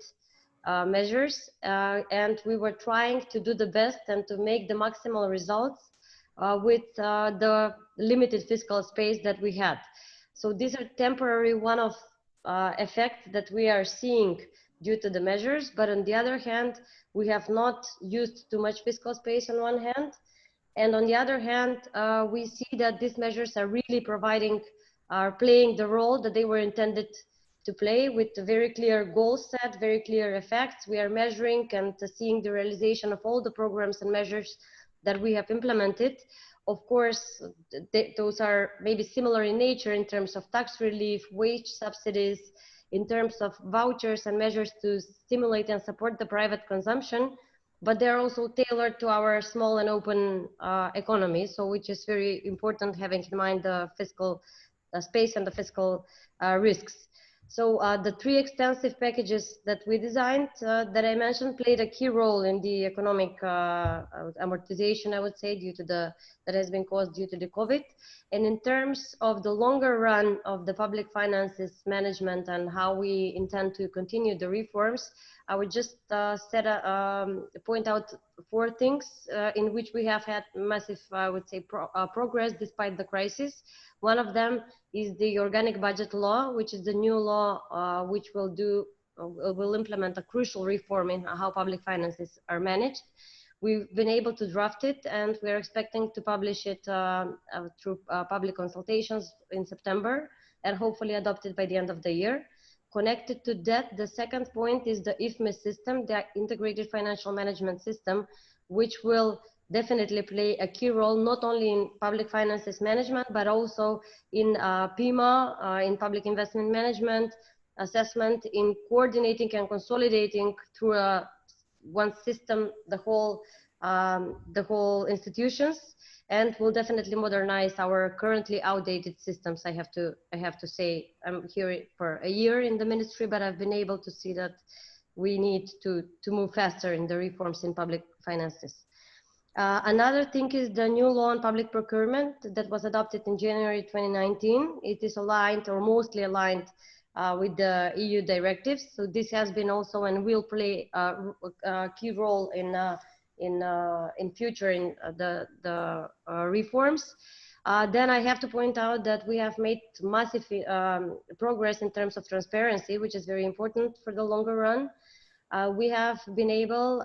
measures, and we were trying to do the best and to make the maximal results with the limited fiscal space that we had. So these are temporary one-off effects that we are seeing due to the measures, but on the other hand, we have not used too much fiscal space on one hand, and on the other hand, we see that these measures are really providing are playing the role that they were intended to play, with a very clear goal set, very clear effects. We are measuring and seeing the realization of all the programs and measures that we have implemented. Of course, those are maybe similar in nature in terms of tax relief, wage subsidies, in terms of vouchers and measures to stimulate and support the private consumption, but they're also tailored to our small and open economy, so which is very important, having in mind the fiscal space and the fiscal risks. So the three extensive packages that we designed, that I mentioned, played a key role in the economic amortization, I would say, that has been caused due to the COVID. And in terms of the longer run of the public finances management and how we intend to continue the reforms, I would just point out 4 things in which we have had massive, I would say, progress despite the crisis. One of them is the organic budget law, which is the new law which will implement a crucial reform in how public finances are managed. We've been able to draft it, and we're expecting to publish it through public consultations in September, and hopefully adopt it by the end of the year. Connected to that, the second point is the IFME system, the Integrated Financial Management System, which will definitely play a key role, not only in public finances management, but also in PIMA, in public investment management, assessment, in coordinating and consolidating through one system the whole institutions, and will definitely modernize our currently outdated systems. I have to say, I'm here for a year in the ministry, but I've been able to see that we need to move faster in the reforms in public finances. Another thing is the new law on public procurement that was adopted in January 2019. It is aligned, or mostly aligned, with the EU directives. So this has been also and will play a key role in future in the reforms. Then I have to point out that we have made massive progress in terms of transparency, which is very important for the longer run. We have been able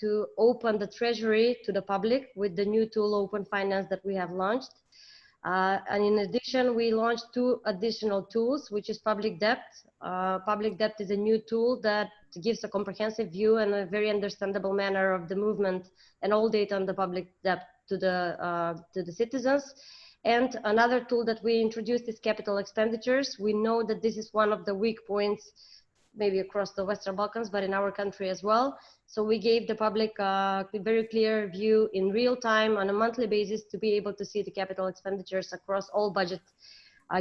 to open the treasury to the public with the new tool Open Finance that we have launched. And in addition, we launched 2 additional tools, which is public debt. Public debt is a new tool that gives a comprehensive view and a very understandable manner of the movement and all data on the public debt to the citizens. And another tool that we introduced is capital expenditures. We know that this is one of the weak points, maybe across the Western Balkans, but in our country as well. So we gave the public a very clear view in real time on a monthly basis to be able to see the capital expenditures across all budget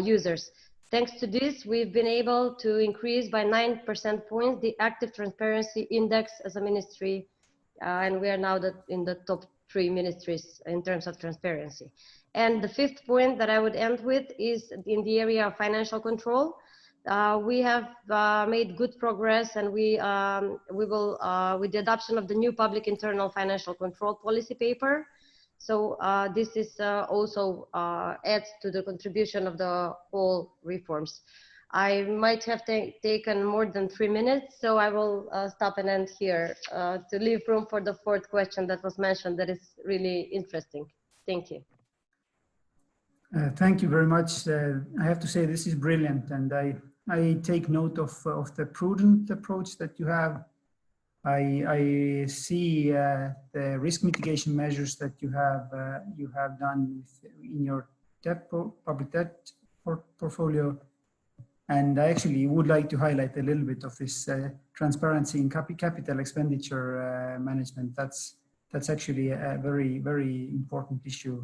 users. Thanks to this, we've been able to increase by 9% points the active transparency index as a ministry, and we are now in the top 3 ministries in terms of transparency. And the 5th point that I would end with is in the area of financial control. We have made good progress, and we will, with the adoption of the new public internal financial control policy paper. So this is also adds to the contribution of the whole reforms. I might have taken more than 3 minutes, so I will stop and end here to leave room for the 4th question that was mentioned that is really interesting. Thank you. Thank you very much. I have to say this is brilliant, and I take note of the prudent approach that you have. I see the risk mitigation measures that you have done in your public debt portfolio, and I actually would like to highlight a little bit of this transparency in capital expenditure management. That's actually a very important issue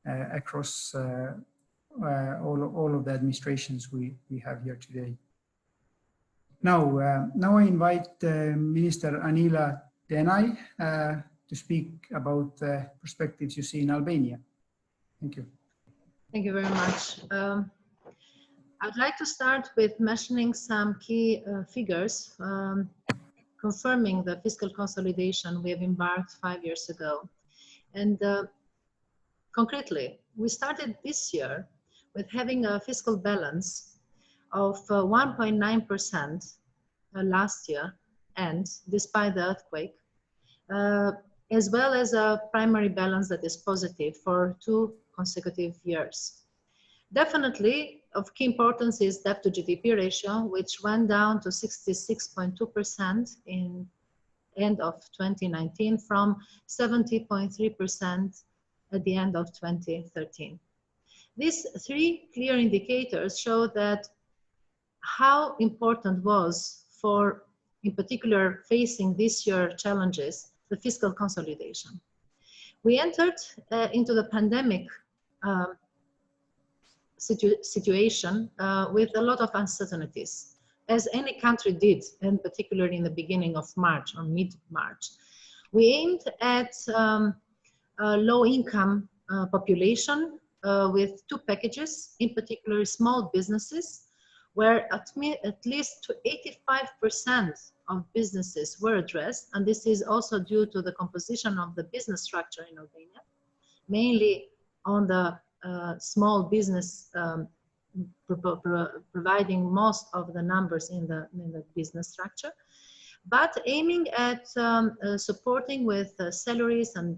across all of the administrations we have here today. Now I invite Minister Anila Denai to speak about the perspectives you see in Albania. Thank you. Thank you very much. I'd like to start with mentioning some key figures confirming the fiscal consolidation we have embarked 5 years ago. And concretely, we started this year with having a fiscal balance of 1.9% last year, and despite the earthquake, as well as a primary balance that is positive for 2 consecutive years. Definitely of key importance is debt to GDP ratio, which went down to 66.2% in end of 2019 from 70.3% at the end of 2013. These three clear indicators show that how important was for, in particular, facing this year challenges, the fiscal consolidation. We entered into the pandemic situation with a lot of uncertainties, as any country did, and particularly in the beginning of March or mid-March. We aimed at a low-income population with two packages, in particular small businesses, where at least 85% of businesses were addressed, and this is also due to the composition of the business structure in Albania, mainly on the small business providing most of the numbers in the business structure, but aiming at supporting with salaries and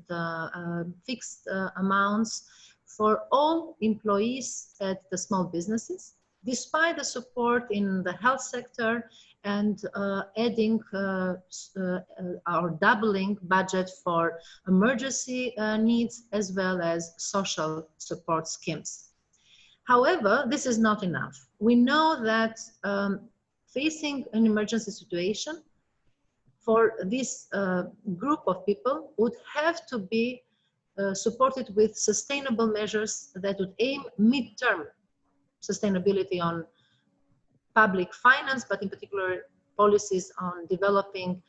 fixed amounts for all employees at the small businesses, despite the support in the health sector and adding or doubling budget for emergency needs as well as social support schemes. However, this is not enough. We know that facing an emergency situation for this group of people would have to be supported with sustainable measures that would aim mid-term sustainability on public finance, but in particular policies on developing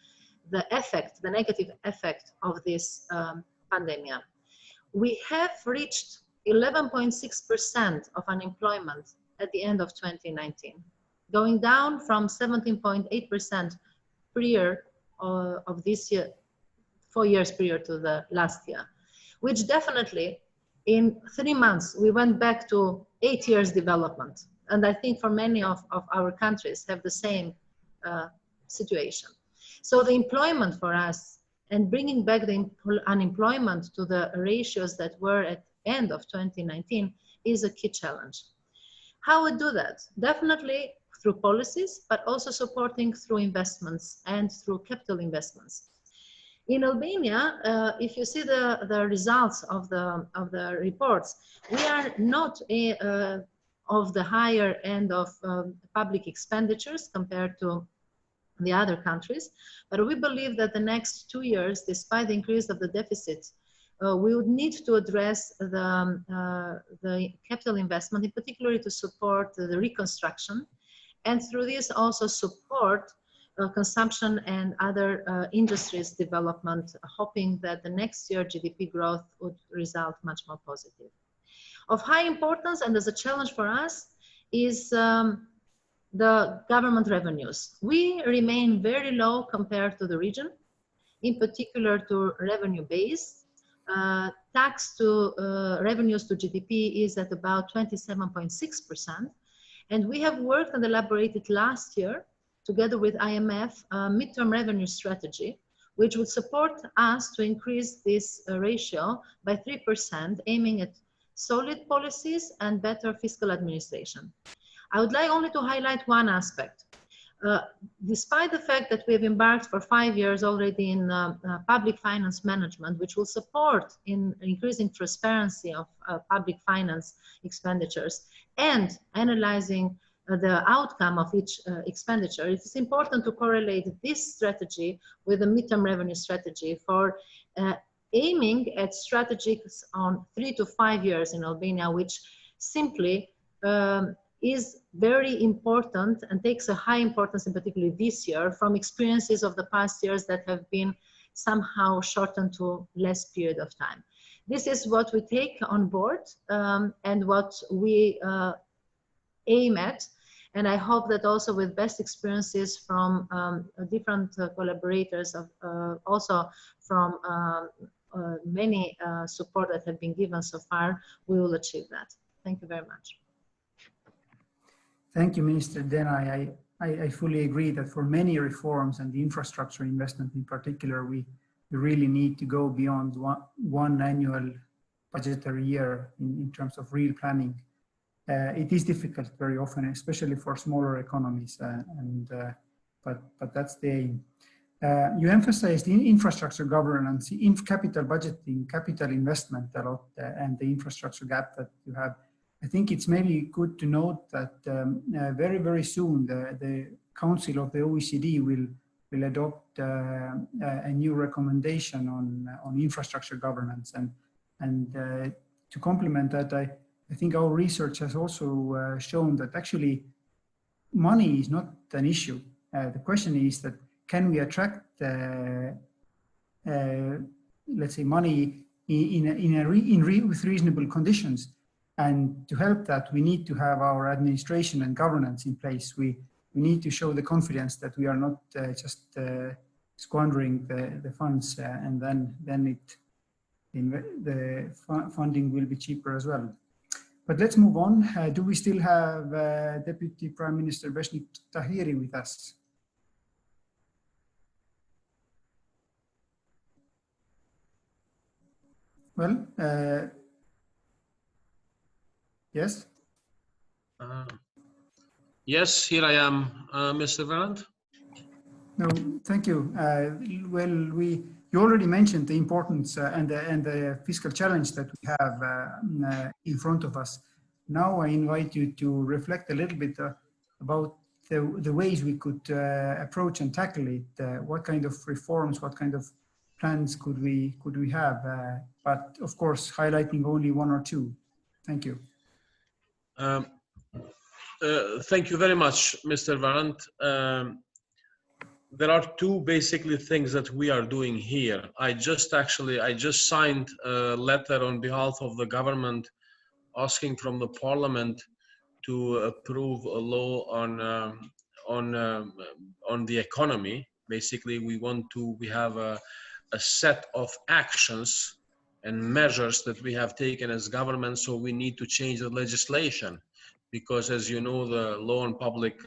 the effect, the negative effect of this pandemic. We have reached 11.6% of unemployment at the end of 2019, going down from 17.8% prior of this year, 4 years prior to the last year, which definitely in 3 months, we went back to 8 years development. And I think for many of our countries have the same situation. So the employment for us and bringing back the unemployment to the ratios that were at end of 2019 is a key challenge. How we do that? Definitely through policies, but also supporting through investments and through capital investments. In Albania, if you see the results of the reports, we are not of the higher end of public expenditures compared to the other countries, but we believe that the next 2 years, despite the increase of the deficit, we would need to address the capital investment, in particular to support the reconstruction, and through this also support consumption and other industries development, hoping that the next year GDP growth would result much more positive. Of high importance and as a challenge for us is the government revenues. We remain very low compared to the region, in particular to revenue base. Tax to revenues to GDP is at about 27.6%. And we have worked and elaborated last year together with IMF, a midterm revenue strategy, which would support us to increase this ratio by 3%, aiming at solid policies and better fiscal administration. I would like only to highlight one aspect. Despite the fact that we have embarked for 5 years already in public finance management, which will support in increasing transparency of public finance expenditures and analyzing the outcome of each expenditure, it is important to correlate this strategy with the midterm revenue strategy for aiming at strategies on 3 to 5 years in Albania, which simply is very important and takes a high importance, in particular this year, from experiences of the past years that have been somehow shortened to less period of time. This is what we take on board and what we aim at. And I hope that also with best experiences from different collaborators, also from many support that have been given so far, we will achieve that. Thank you very much. Thank you, Minister Dena. I fully agree that for many reforms and the infrastructure investment in particular, we really need to go beyond one annual budgetary year in terms of real planning it is difficult very often, especially for smaller economies, but that's the aim. You emphasized infrastructure governance, capital budgeting, capital investment a lot, and the infrastructure gap that you have. I think it's maybe good to note that very, very soon the Council of the OECD will adopt a new recommendation on infrastructure governance. And to complement that, I think our research has also shown that actually money is not an issue. The question is that can we attract, let's say, money with reasonable conditions? And to help that, we need to have our administration and governance in place. We need to show the confidence that we are not just squandering the funds, and then the funding will be cheaper as well. But let's move on. Do we still have Deputy Prime Minister Besnik Tahiri with us? Well, yes. Yes, here I am, Mr. Verand. No, thank you. Well, you already mentioned the importance and the fiscal challenge that we have in front of us. Now I invite you to reflect a little bit about the ways we could approach and tackle it. What kind of reforms, what kind of plans could we have? But of course, highlighting only one or two. Thank you. Thank you very much, Mr. Varant. There are two basically things that we are doing here. I just signed a letter on behalf of the government asking from the parliament to approve a law on the economy. Basically, we have a set of actions and measures that we have taken as government, so we need to change the legislation. Because as you know, the law on public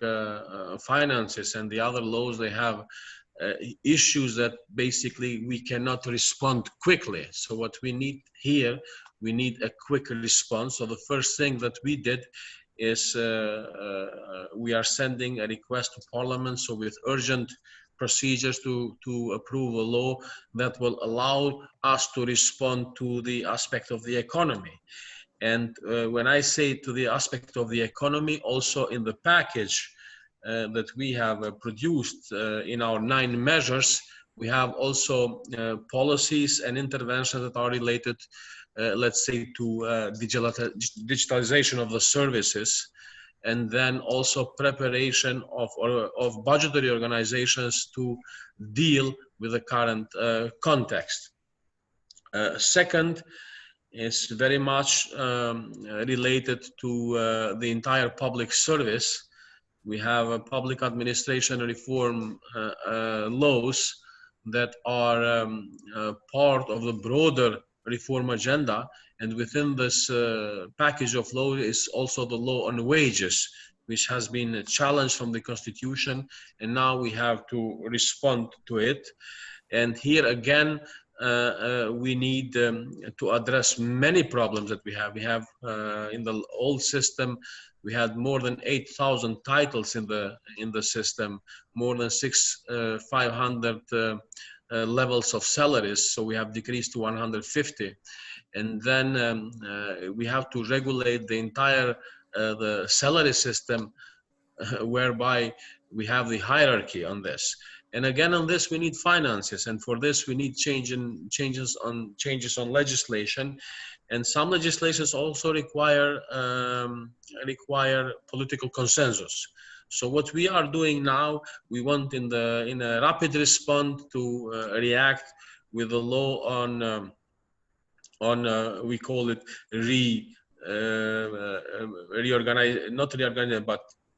finances and the other laws, they have issues that basically we cannot respond quickly. So what we need here, we need a quick response. So the first thing that we did is we are sending a request to Parliament, so with urgent procedures to approve a law that will allow us to respond to the aspect of the economy. And when I say to the aspect of the economy, also in the package that we have produced in our 9 measures, we have also policies and interventions that are related, let's say, to digitalization of the services, and then also preparation of budgetary organizations to deal with the current context. Second, is very much related to the entire public service. We have a public administration reform laws that are part of the broader reform agenda, and within this package of law is also the law on wages, which has been a challenge from the Constitution, and now we have to respond to it. And here again, we need to address many problems that we have. We have in the old system, we had more than 8,000 titles in the system, more than 500 levels of salaries. So we have decreased to 150, and then we have to regulate the entire the salary system, whereby we have the hierarchy on this. And again, on this, we need finances, and for this, we need changes on legislation, and some legislations also require political consensus. So what we are doing now, we want in a rapid response to react with the law on we call it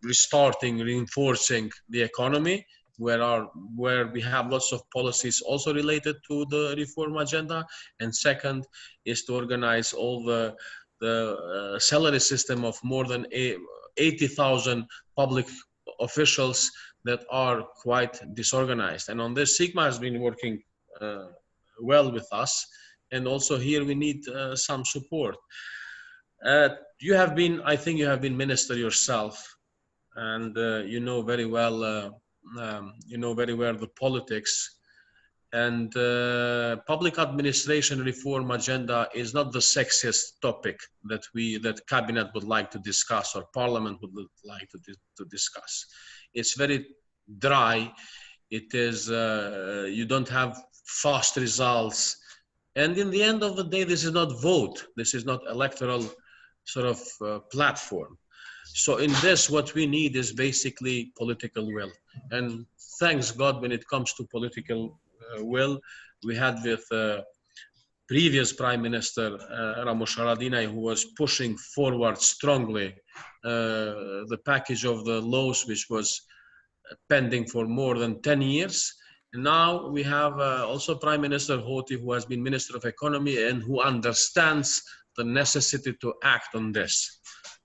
restarting, reinforcing the economy, where we have lots of policies also related to the reform agenda. And second is to organize all the salary system of more than 80,000 public officials that are quite disorganized. And on this, Sigma has been working well with us. And also here we need some support. You have been, I think you have been minister yourself, and you know very well the politics. And public administration reform agenda is not the sexiest topic that cabinet would like to discuss or parliament would like to discuss. It's very dry. It is, you don't have fast results. And in the end of the day, this is not vote. This is not electoral sort of platform. So in this, what we need is basically political will. And thanks God, when it comes to political will, we had with previous Prime Minister Ramos Haradinaj, who was pushing forward strongly the package of the laws, which was pending for more than 10 years. And now we have also Prime Minister Hoti, who has been Minister of Economy and who understands the necessity to act on this.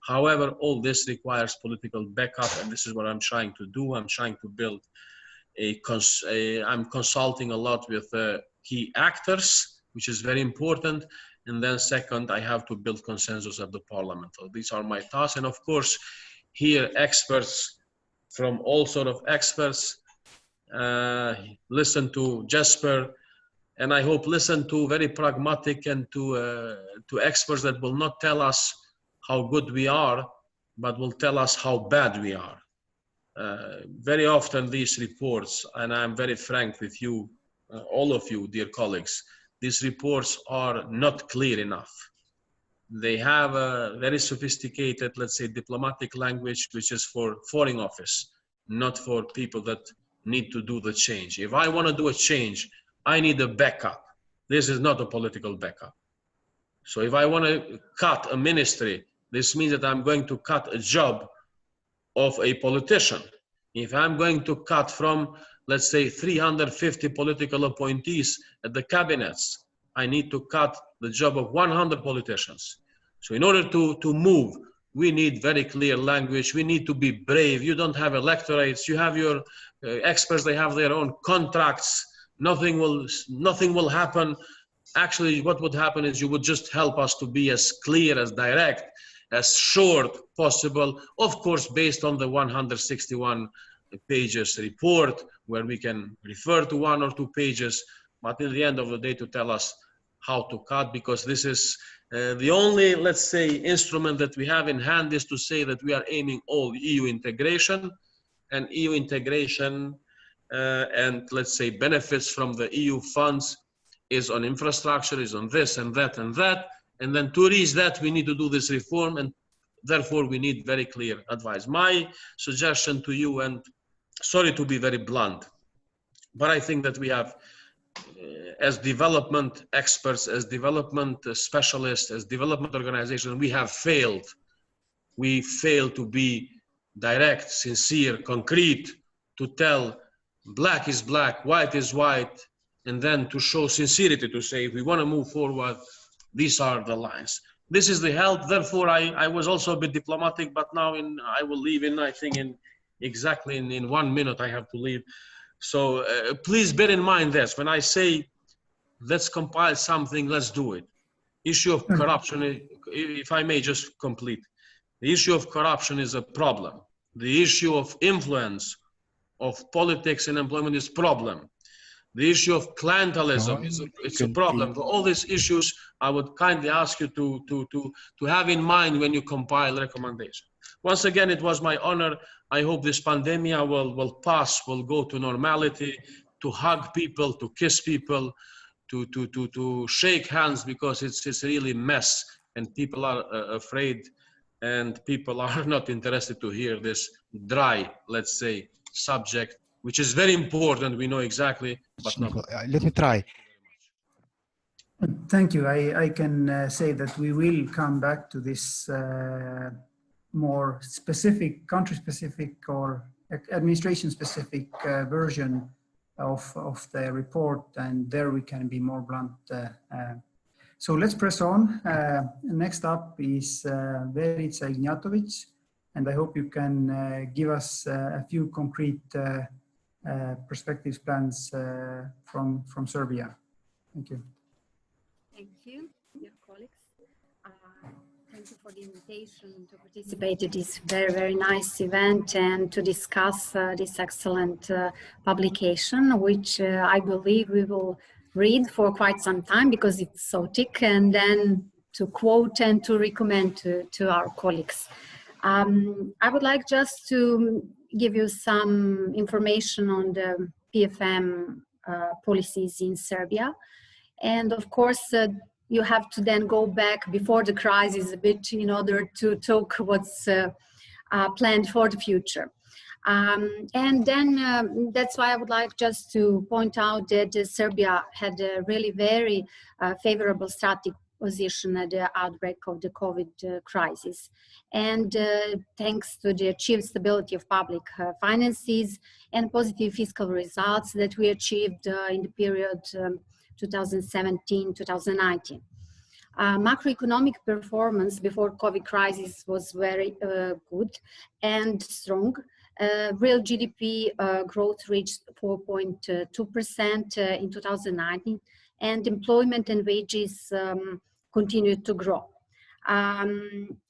However, all this requires political backup, and this is what I'm trying to do. I'm trying to build I'm consulting a lot with key actors, which is very important. And then second, I have to build consensus at the parliament. So these are my tasks. And of course, here experts from all sort of experts, listen to Jesper, and I hope listen to very pragmatic and to experts that will not tell us how good we are, but will tell us how bad we are. Very often these reports, and I'm very frank with you, all of you, dear colleagues, these reports are not clear enough. They have a very sophisticated, let's say, diplomatic language, which is for foreign office, not for people that need to do the change. If I want to do a change, I need a backup. This is not a political backup. So if I want to cut a ministry, this means that I'm going to cut a job of a politician. If I'm going to cut from, let's say, 350 political appointees at the cabinets, I need to cut the job of 100 politicians. So in order to move, we need very clear language. We need to be brave. You don't have electorates. You have your experts. They have their own contracts. Nothing will happen. Actually, what would happen is you would just help us to be as clear, as direct, as short possible, of course, based on the 161 pages report, where we can refer to 1 or 2 pages, but in the end of the day to tell us how to cut, because this is the only, let's say, instrument that we have in hand is to say that we are aiming all EU integration, and EU integration and, let's say, benefits from the EU funds is on infrastructure, is on this and that and that. And then to reach that, we need to do this reform, and therefore we need very clear advice. My suggestion to you, and sorry to be very blunt, but I think that we have, as development experts, as development specialists, as development organizations, we have failed. We failed to be direct, sincere, concrete, to tell black is black, white is white, and then to show sincerity, to say, if we want to move forward, these are the lines. This is the help. Therefore, I was also a bit diplomatic, but now I will leave in, I think, exactly in 1 minute I have to leave. So please bear in mind this. When I say, let's compile something, let's do it. Issue of corruption, if I may just complete. The issue of corruption is a problem. The issue of influence of politics and employment is a problem. The issue of clientelism it's a problem. For all these issues, I would kindly ask you to have in mind when you compile recommendations. Once again, it was my honor. I hope this pandemic will pass, will go to normality, to hug people, to kiss people, to shake hands, because it's really a mess, and people are afraid, and people are not interested to hear this dry, let's say, subject, which is very important, we know exactly, but not. Let me try. Thank you. I can say that we will come back to this more specific, country-specific or administration-specific version of the report, and there we can be more blunt. So let's press on. Next up is Verica Ignjatovic, and I hope you can give us a few concrete perspectives, plans from Serbia. Thank you. Thank you, dear colleagues. Thank you for the invitation to participate in this very, very nice event and to discuss this excellent publication, which I believe we will read for quite some time because it's so thick, and then to quote and to recommend to our colleagues. I would like just to give you some information on the PFM policies in Serbia. And of course, you have to then go back before the crisis a bit in order to talk what's planned for the future. And then that's why I would like just to point out that Serbia had a really very favorable strategic position at the outbreak of the COVID crisis. And thanks to the achieved stability of public finances and positive fiscal results that we achieved in the period 2017-2019. Macroeconomic performance before COVID crisis was very good and strong. Real GDP growth reached 4.2% in 2019, and employment and wages continued to grow.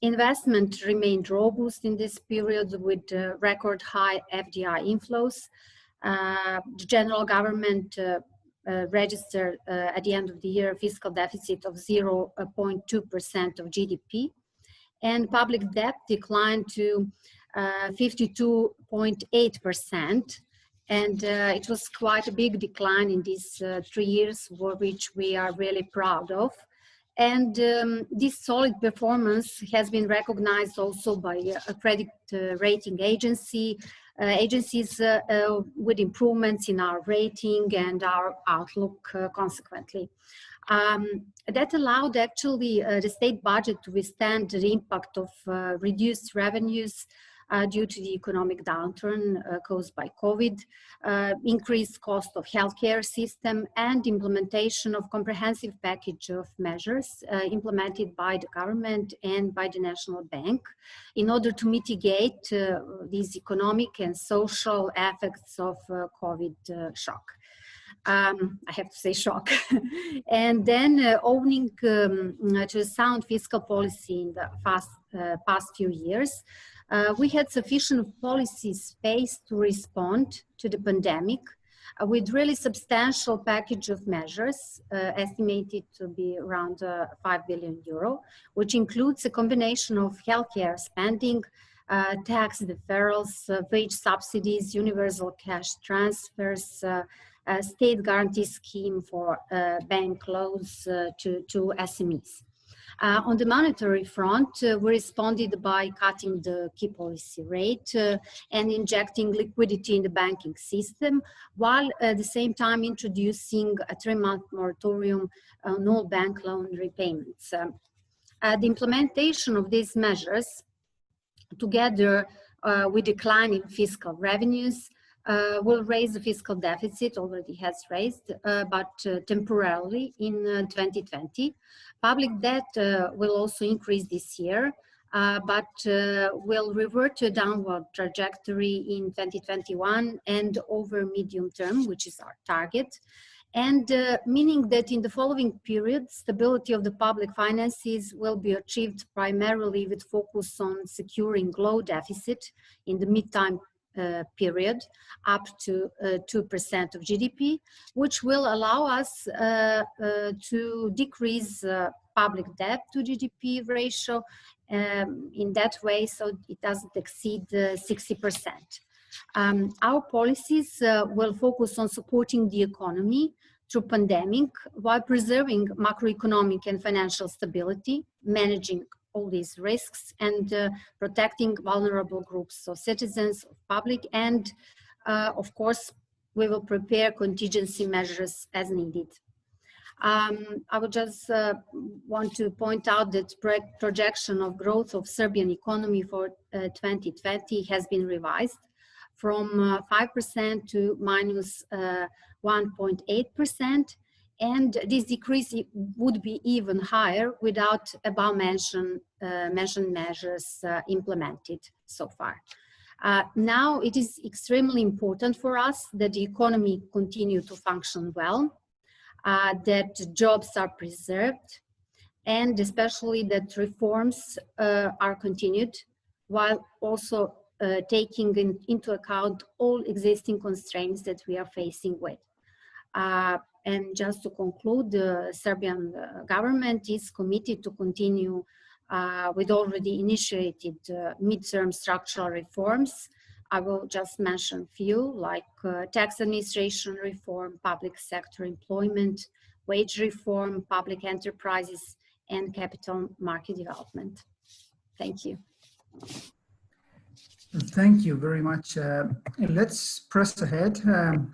Investment remained robust in this period with record high FDI inflows. The general government registered at the end of the year a fiscal deficit of 0.2% of GDP, and public debt declined to 52.8%, and it was quite a big decline in these 3 years, for which we are really proud of. And this solid performance has been recognized also by a credit rating agencies with improvements in our rating and our outlook consequently. That allowed actually the state budget to withstand the impact of reduced revenues due to the economic downturn caused by COVID, increased cost of healthcare system, and implementation of comprehensive package of measures implemented by the government and by the National Bank in order to mitigate these economic and social effects of COVID shock. I have to say shock. And then owing to a sound fiscal policy in the past few years, we had sufficient policy space to respond to the pandemic with really substantial package of measures estimated to be around 5 billion euro, which includes a combination of healthcare spending, tax deferrals, wage subsidies, universal cash transfers, a state guarantee scheme for bank loans to SMEs. On the monetary front, we responded by cutting the key policy rate and injecting liquidity in the banking system, while at the same time introducing a 3-month moratorium on all bank loan repayments. The implementation of these measures, together with declining fiscal revenues, will raise the fiscal deficit, already has raised, but temporarily in 2020. Public debt will also increase this year, but will revert to a downward trajectory in 2021 and over medium term, which is our target. And meaning that in the following period, stability of the public finances will be achieved primarily with focus on securing low deficit in the midterm period up to 2% of GDP, which will allow us to decrease public debt to GDP ratio in that way so it doesn't exceed 60%. Our policies will focus on supporting the economy through pandemic while preserving macroeconomic and financial stability, managing all these risks, and protecting vulnerable groups of citizens, of public, and of course, we will prepare contingency measures as needed. I would just want to point out that projection of growth of Serbian economy for 2020 has been revised from 5% to minus 1.8%. And this decrease would be even higher without above-mentioned measures implemented so far. Now it is extremely important for us that the economy continue to function well, that jobs are preserved, and especially that reforms are continued while also taking into account all existing constraints that we are facing with. And just to conclude, the Serbian government is committed to continue with already initiated midterm structural reforms. I will just mention a few, like tax administration reform, public sector employment, wage reform, public enterprises, and capital market development. Thank you. Thank you very much. Let's press ahead.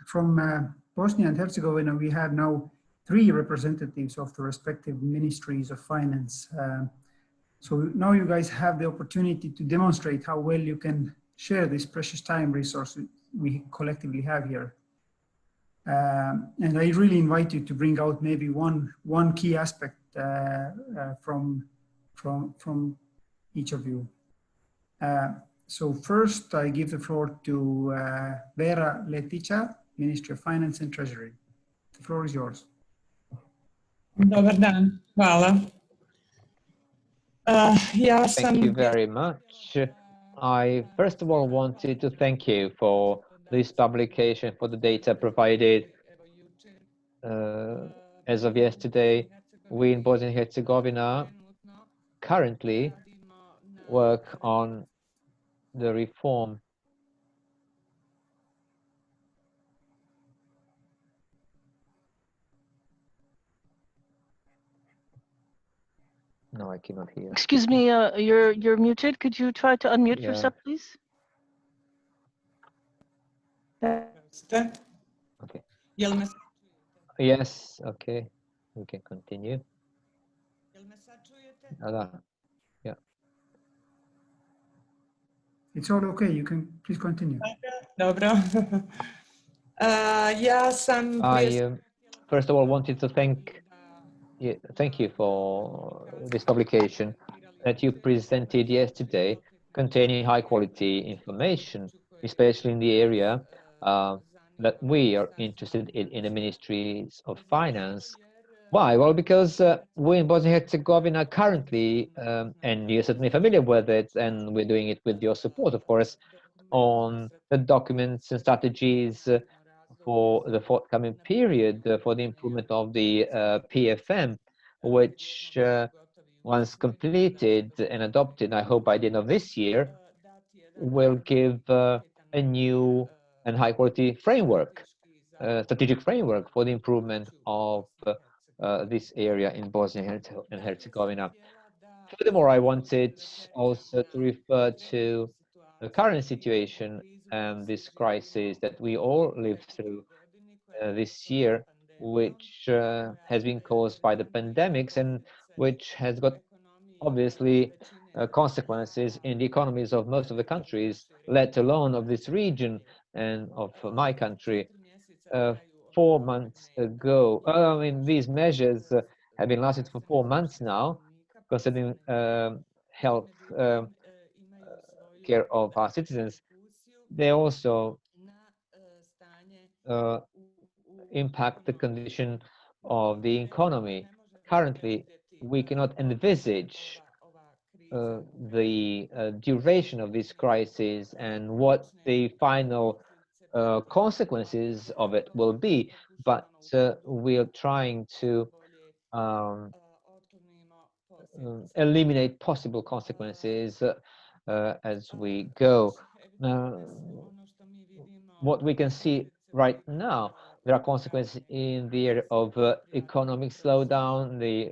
From Bosnia and Herzegovina, we have now 3 representatives of the respective ministries of finance. So now you guys have the opportunity to demonstrate how well you can share this precious time resource we collectively have here. And I really invite you to bring out maybe one key aspect from each of you. So first, I give the floor to Vera Letica, Ministry of Finance and Treasury. The floor is yours. Dobar dan, hvala. Thank you very much. I first of all wanted to thank you for this publication, for the data provided. As of yesterday, we in Bosnia and Herzegovina currently work on the reform No, I cannot hear. Excuse me, you're muted. Could you try to unmute yourself, please? Okay. Yes, okay. We can continue. Yeah. It's all okay. You can please continue. Dobro. I first of all wanted to thank you for this publication that you presented yesterday, containing high quality information, especially in the area that we are interested in the ministries of finance. Why? Well, because we in Bosnia and Herzegovina currently, and you're certainly familiar with it, and we're doing it with your support, of course, on the documents and strategies for the forthcoming period for the improvement of the PFM, which once completed and adopted, I hope by the end of this year, will give a new and high quality framework, strategic framework for the improvement of this area in Bosnia and Herzegovina. Furthermore, I wanted also to refer to the current situation and this crisis that we all lived through this year, which has been caused by the pandemics and which has got obviously consequences in the economies of most of the countries, let alone of this region and of my country. 4 months ago, I mean, these measures have been lasted for 4 months now, concerning health care of our citizens. They also impact the condition of the economy. Currently, we cannot envisage the duration of this crisis and what the final consequences of it will be, but we are trying to eliminate possible consequences as we go. What we can see right now, there are consequences in the area of economic slowdown, the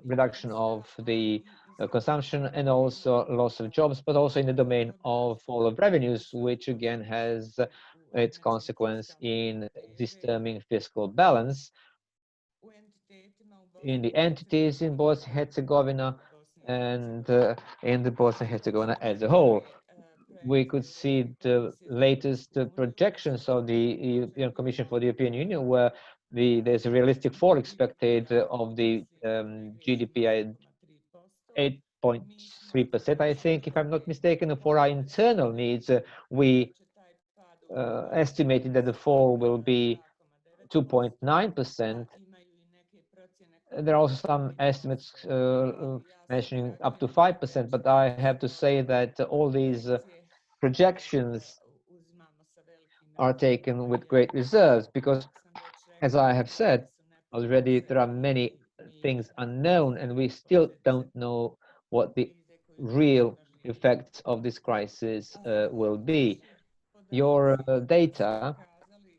reduction of the consumption, and also loss of jobs, but also in the domain of fall of revenues, which again has its consequence in disturbing fiscal balance in the entities in Bosnia and Herzegovina and in the Bosnia and Herzegovina as a whole. We could see the latest projections of the European Commission for the European Union, where there's a realistic fall expected of the GDP at 8.3%, I think, if I'm not mistaken. For our internal needs, we estimated that the fall will be 2.9%, There are also some estimates mentioning up to 5%, but I have to say that all these projections are taken with great reserves because, as I have said already, there are many things unknown and we still don't know what the real effects of this crisis will be. Your data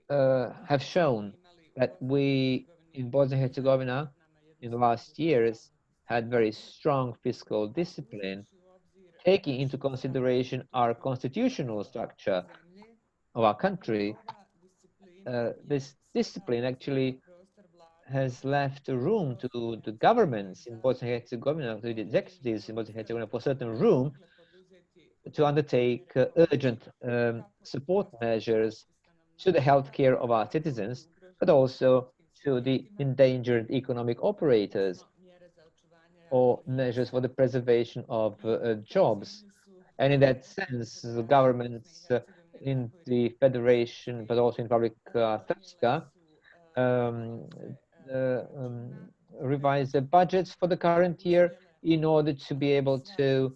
have shown that we in Bosnia and Herzegovina in the last years had very strong fiscal discipline, taking into consideration our constitutional structure of our country. This discipline actually has left room to the governments in Bosnia and Herzegovina, to the executives in Bosnia and Herzegovina, for certain room to undertake urgent support measures to the healthcare of our citizens, but also to the endangered economic operators, or measures for the preservation of jobs. And in that sense, the governments in the Federation, but also in Republic Srpska, revise the budgets for the current year in order to be able to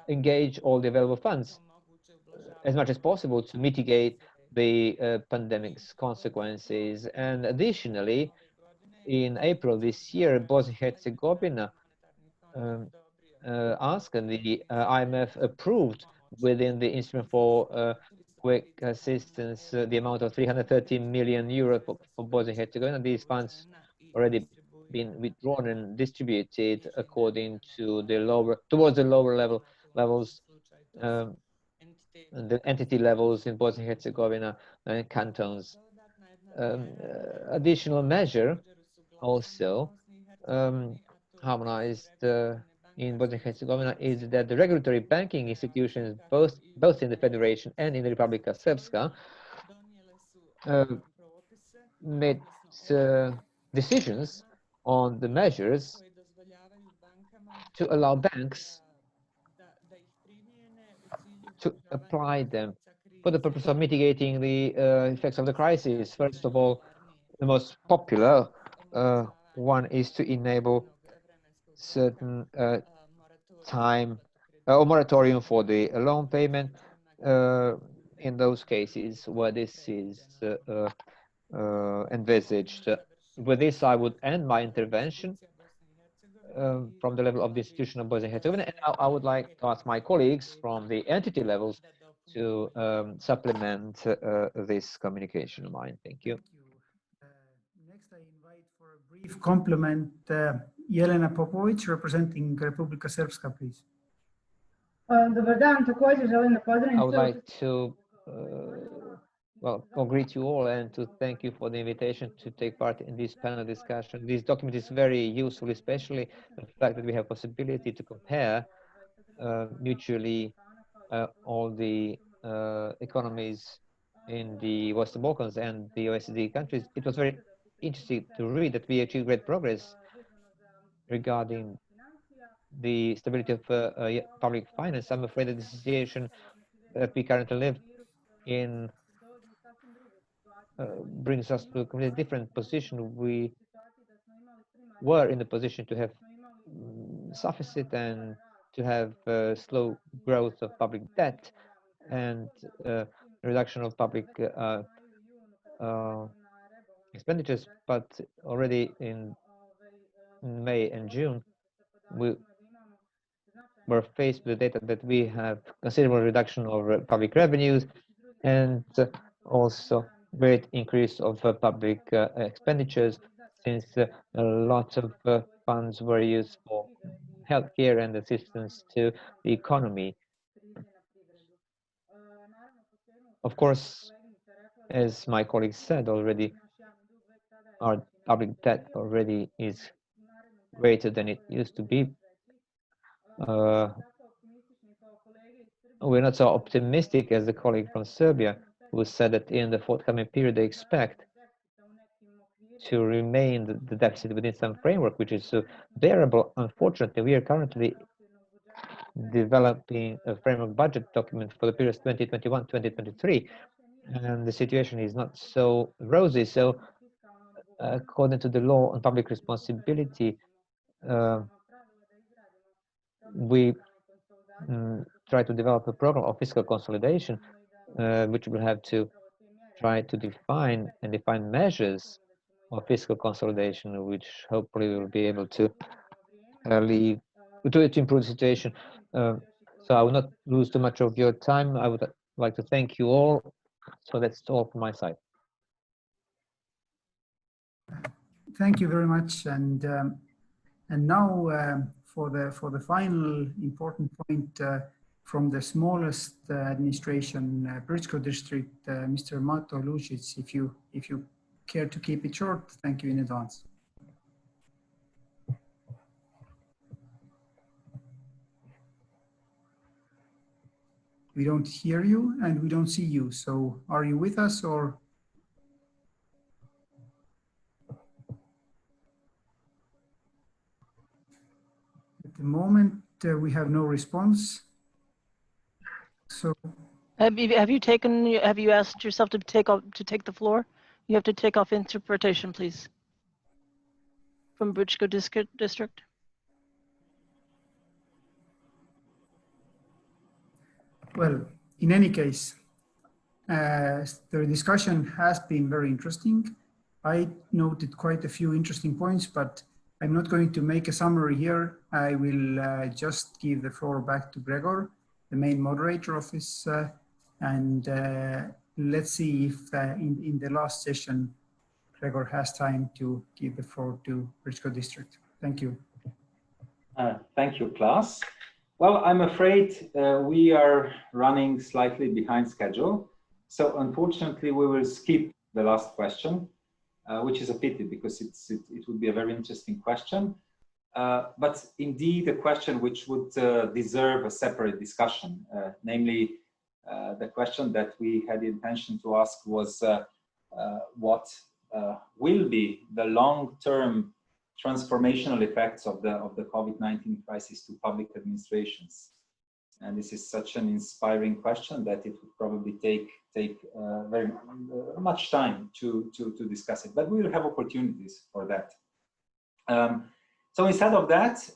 engage all the available funds as much as possible to mitigate the pandemic's consequences. And additionally, in April this year, Bosnia and Herzegovina asked and the IMF approved within the instrument for quick assistance the amount of 330 million euros for Bosnia and Herzegovina. These funds already been withdrawn and distributed according to the towards the lower levels, the entity levels in Bosnia and Herzegovina and cantons. Additional measure also harmonized in Bosnia and Herzegovina is that the regulatory banking institutions, both in the Federation and in the Republika Srpska, made decisions on the measures to allow banks to apply them for the purpose of mitigating the effects of the crisis. First of all, the most popular one is to enable certain time or moratorium for the loan payment in those cases where this is envisaged. With this, I would end my intervention from the level of the institution of Bosnia and Herzegovina, and now I would like to ask my colleagues from the entity levels to supplement this communication of mine. Thank you. Next, I invite for a brief compliment Jelena Popović, representing Republika Srpska, please. Dobar dan, također želim da pozdravim. I would like to greet you all and to thank you for the invitation to take part in this panel discussion. This document is very useful, especially the fact that we have possibility to compare mutually all the economies in the Western Balkans and the OECD countries. It was very interesting to read that we achieved great progress regarding the stability of public finance. I'm afraid that the situation that we currently live in brings us to a completely different position. We were in the position to have sufficit and to have slow growth of public debt and reduction of public expenditures, but already in May and June, we were faced with the data that we have considerable reduction of public revenues and also great increase of public expenditures, since a lot of funds were used for healthcare and assistance to the economy. Of course, as my colleague said already, our public debt already is greater than it used to be. We're not so optimistic as the colleague from Serbia, who said that in the forthcoming period they expect to remain the deficit within some framework which is bearable. Unfortunately, we are currently developing a framework budget document for the period 2021-2023, and the situation is not so rosy. So according to the law on public responsibility, we try to develop a program of fiscal consolidation, which will have to try to define measures of fiscal consolidation, which hopefully will be able to lead to improve the situation. So I will not lose too much of your time. I would like to thank you all. So that's all from my side. Thank you very much. And now for the final important point from the smallest administration, Brčko district, Mr. Mato Lucic, if you care to keep it short, thank you in advance. We don't hear you and we don't see you. So are you with us or? At the moment, we have no response. So have you asked yourself to take the floor? You have to take off interpretation, please. From Brčko district. Well, in any case, the discussion has been very interesting. I noted quite a few interesting points, but I'm not going to make a summary here. I will just give the floor back to Gregor, the main moderator of this, and let's see if in the last session, Gregor has time to give the floor to Brčko district. Thank you. Thank you, Klaas. Well, I'm afraid we are running slightly behind schedule. So unfortunately, we will skip the last question, which is a pity because it would be a very interesting question. But indeed, a question which would deserve a separate discussion, namely the question that we had the intention to ask was what will be the long-term transformational effects of the COVID-19 crisis to public administrations. And this is such an inspiring question that it would probably take very much time to discuss it, but we will have opportunities for that. So instead of that,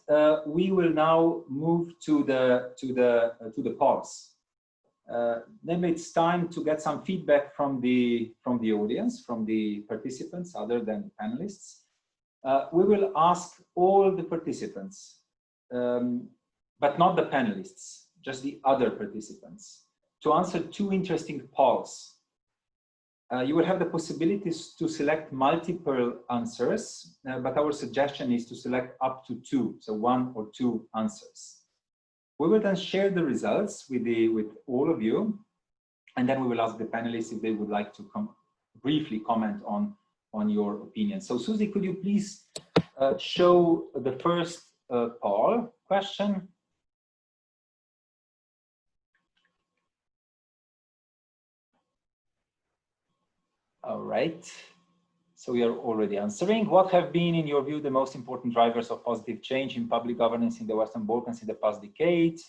we will now move to the pause. Namely, it's time to get some feedback from the audience, from the participants, other than panelists. We will ask all the participants, but not the panelists, just the other participants, to answer two interesting polls. You will have the possibilities to select multiple answers, but our suggestion is to select up to two, so one or two answers. We will then share the results with all of you, and then we will ask the panelists if they would like to briefly comment on your opinion. So Susie, could you please show the first poll question? All right, so we are already answering. What have been, in your view, the most important drivers of positive change in public governance in the Western Balkans in the past decade?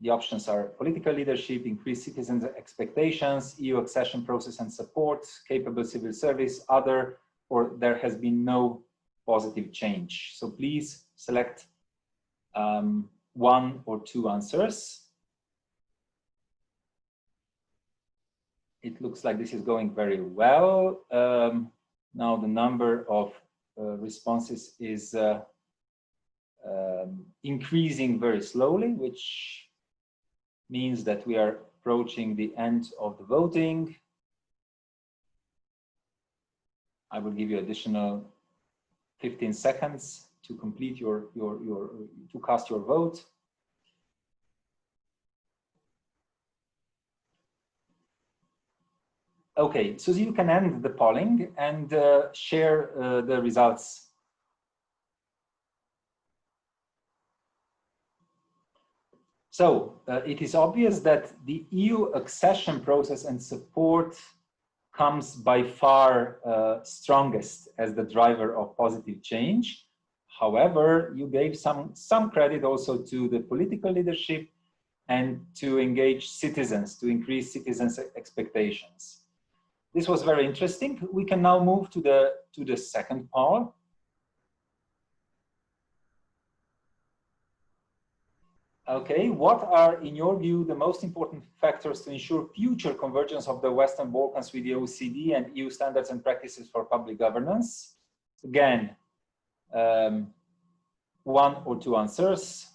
The options are political leadership, increased citizens' expectations, EU accession process and support, capable civil service, other, or there has been no positive change. So please select one or two answers. It looks like this is going very well. Now the number of responses is increasing very slowly, which means that we are approaching the end of the voting. I will give you additional 15 seconds to complete to cast your vote. Okay, Susie, you can end the polling and share the results. So it is obvious that the EU accession process and support comes by far strongest as the driver of positive change. However, you gave some credit also to the political leadership and to engage citizens, to increase citizens' expectations. This was very interesting. We can now move to the second part. Okay, what are, in your view, the most important factors to ensure future convergence of the Western Balkans with the OECD and EU standards and practices for public governance? Again, one or two answers.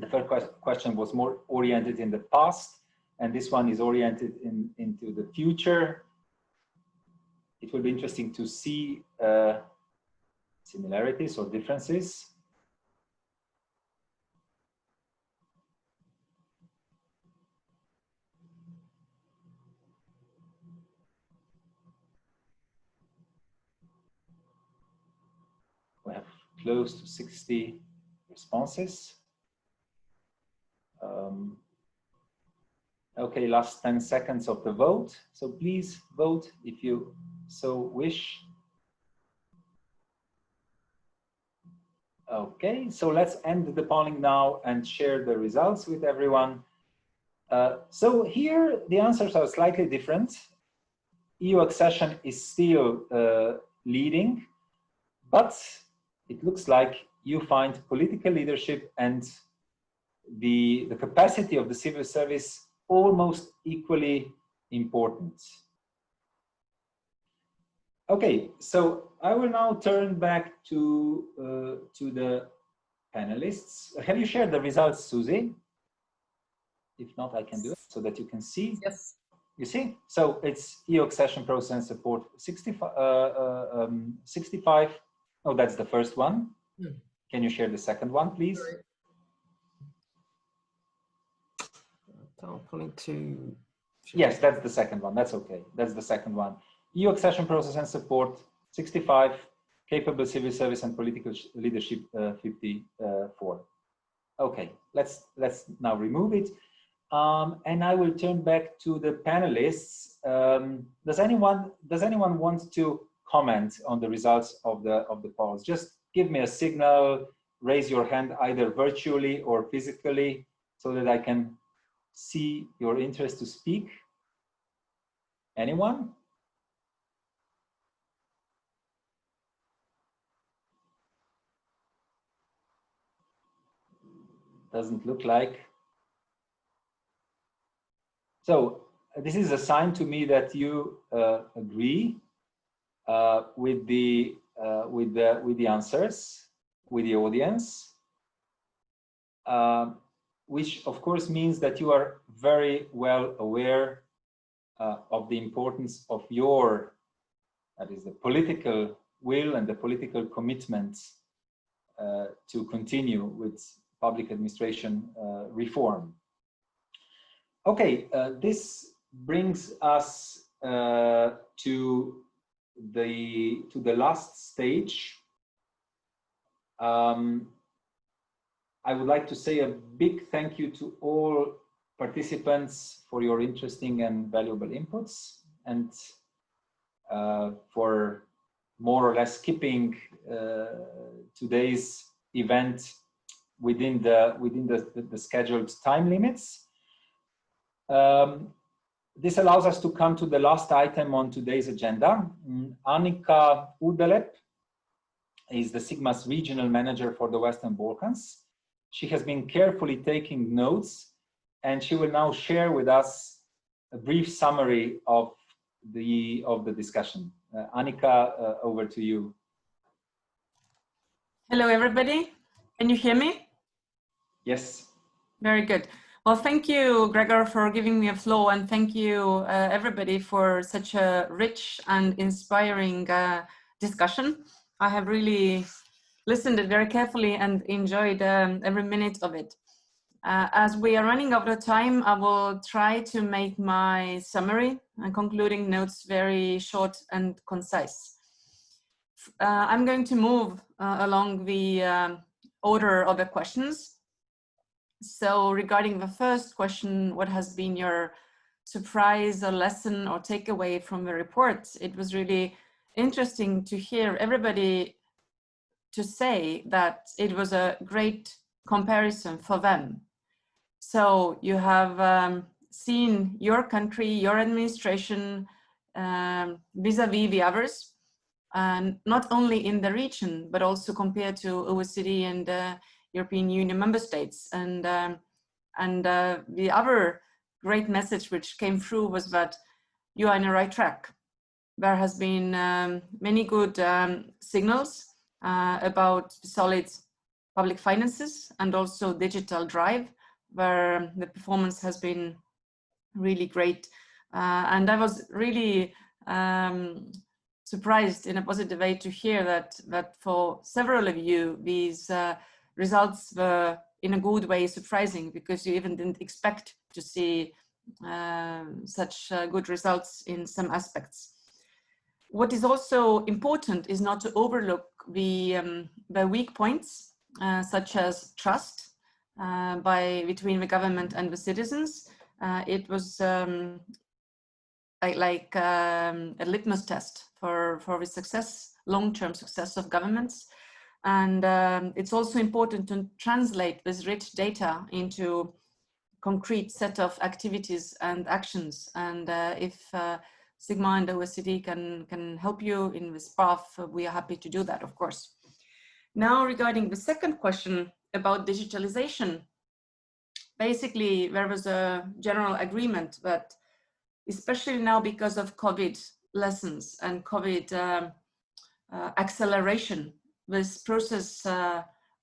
The first question was more oriented in the past, and this one is oriented into the future. It will be interesting to see similarities or differences. We have close to 60 responses. Okay, last 10 seconds of the vote. So please vote if you so wish. Okay, so let's end the polling now and share the results with everyone. So here the answers are slightly different. EU accession is still leading, but it looks like you find political leadership and the capacity of the civil service almost equally important. Okay, so I will now turn back to the panelists. Have you shared the results, Susie? If not, I can do it so that you can see. Yes. You see? So it's EU accession process and support 65. Oh, that's the first one. Hmm. Can you share the second one, please? Right. I'm pulling to. Yes, that's the second one. That's okay. That's the second one. EU accession process and support 65, capable civil service and political leadership 54. Okay, let's now remove it. And I will turn back to the panelists. Does anyone want to comment on the results of the polls? Just give me a signal, raise your hand either virtually or physically so that I can see your interest to speak. Anyone? Doesn't look like. So this is a sign to me that you agree with the answers, with the audience, which of course means that you are very well aware of the importance of your, that is the political will and the political commitment to continue with public administration reform. Okay, this brings us to the last stage. I would like to say a big thank you to all participants for your interesting and valuable inputs, and for more or less keeping today's event within the scheduled time limits. This allows us to come to the last item on today's agenda. Annika Udelep is the Sigma's regional manager for the Western Balkans. She has been carefully taking notes, and she will now share with us a brief summary of the discussion. Annika, over to you. Hello, everybody. Can you hear me? Yes. Very good. Well, thank you, Gregor, for giving me a floor, and thank you, everybody, for such a rich and inspiring discussion. I have really listened very carefully and enjoyed every minute of it. As we are running out of time, I will try to make my summary and concluding notes very short and concise. I'm going to move along the order of the questions. So regarding the first question, what has been your surprise or lesson or takeaway from the report? It was really interesting to hear everybody to say that it was a great comparison for them. So you have seen your country, your administration vis-a-vis the others, and not only in the region, but also compared to OECD and European Union member states. And the other great message which came through was that you are on the right track. There has been many good signals about solid public finances and also digital drive, where the performance has been really great. And I was really surprised in a positive way to hear that for several of you, these results were in a good way surprising, because you even didn't expect to see such good results in some aspects. What is also important is not to overlook the weak points, such as trust between the government and the citizens. It was like a litmus test for the success, long-term success of governments. And it's also important to translate this rich data into concrete set of activities and actions. And if Sigma and OECD can help you in this path, we are happy to do that, of course. Now, regarding the second question about digitalization, basically there was a general agreement that, especially now because of COVID lessons and COVID acceleration, this process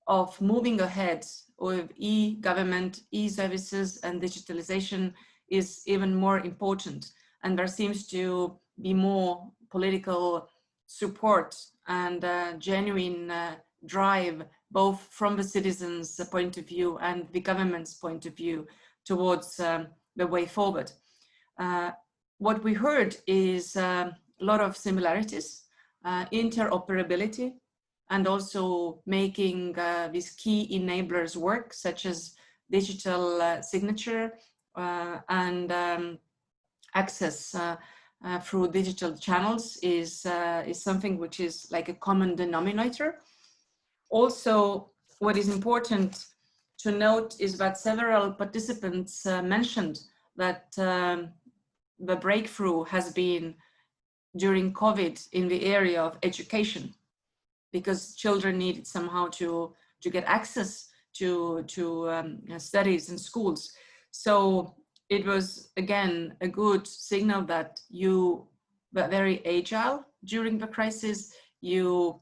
of moving ahead with e-government, e-services and digitalization is even more important. And there seems to be more political support and genuine drive, both from the citizens' point of view and the government's point of view, towards the way forward. What we heard is a lot of similarities, interoperability, and also making these key enablers work, such as digital signature and access through digital channels is something which is like a common denominator. Also, what is important to note is that several participants mentioned that the breakthrough has been during COVID in the area of education, because children needed somehow to get access to studies in schools. So it was, again, a good signal that you were very agile during the crisis. You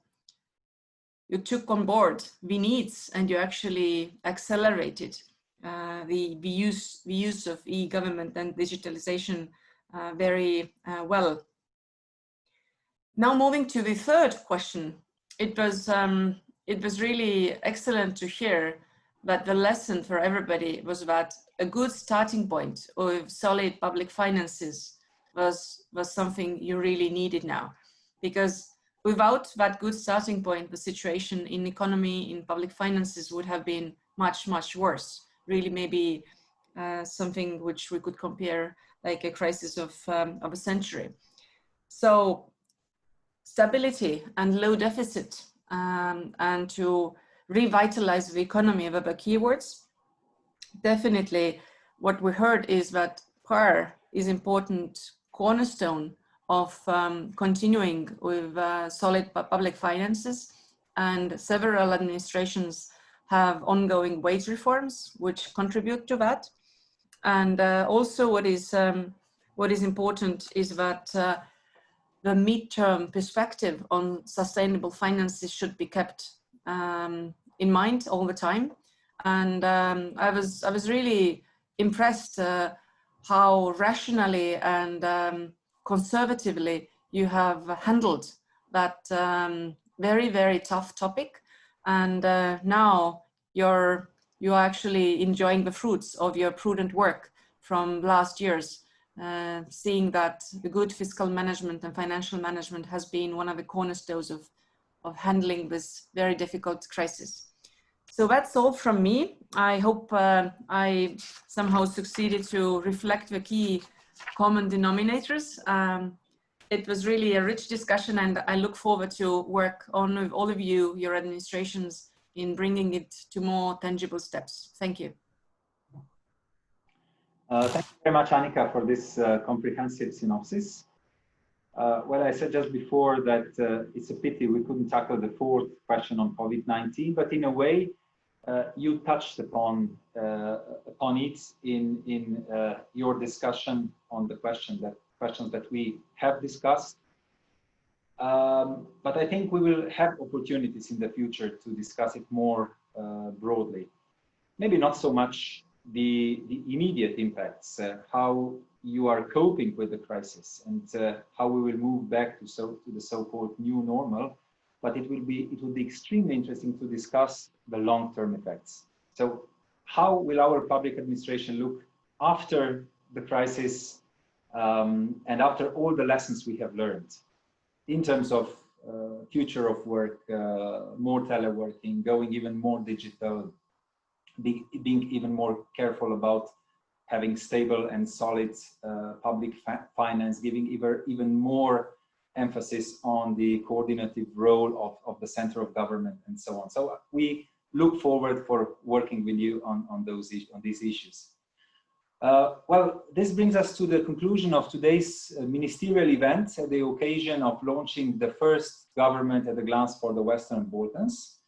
took on board the needs and you actually accelerated the use of e-government and digitalization very well. Now moving to the third question, it was really excellent to hear that the lesson for everybody was that a good starting point of solid public finances was something you really needed now, because without that good starting point, the situation in economy, in public finances would have been much, much worse. Really, maybe something which we could compare like a crisis of a century. So stability and low deficit and to revitalize the economy were the keywords. Definitely what we heard is that PAR is important cornerstone of continuing with solid public finances, and several administrations have ongoing wage reforms which contribute to that. And also what is important is that the midterm perspective on sustainable finances should be kept in mind all the time. And I was really impressed how rationally and conservatively you have handled that very, very tough topic. And now you are actually enjoying the fruits of your prudent work from last years, seeing that the good fiscal management and financial management has been one of the cornerstones of handling this very difficult crisis. So that's all from me. I hope I somehow succeeded to reflect the key common denominators. It was really a rich discussion, and I look forward to work on with all of you, your administrations, in bringing it to more tangible steps. Thank you. Thank you very much, Annika, for this comprehensive synopsis. Well, I said just before that it's a pity we couldn't tackle the fourth question on COVID-19, but in a way, you touched upon it in your discussion on the questions that we have discussed. But I think we will have opportunities in the future to discuss it more broadly. Maybe not so much the immediate impacts, how you are coping with the crisis, and how we will move back to the so-called new normal. But it will be extremely interesting to discuss the long-term effects. So how will our public administration look after the crisis and after all the lessons we have learned in terms of future of work, more teleworking, going even more digital, being even more careful about having stable and solid public finance, giving even more emphasis on the coordinative role of the center of government and so on. So we look forward for working with you on these issues. Well, this brings us to the conclusion of today's ministerial event at the occasion of launching the first government at a glance for the Western Balkans.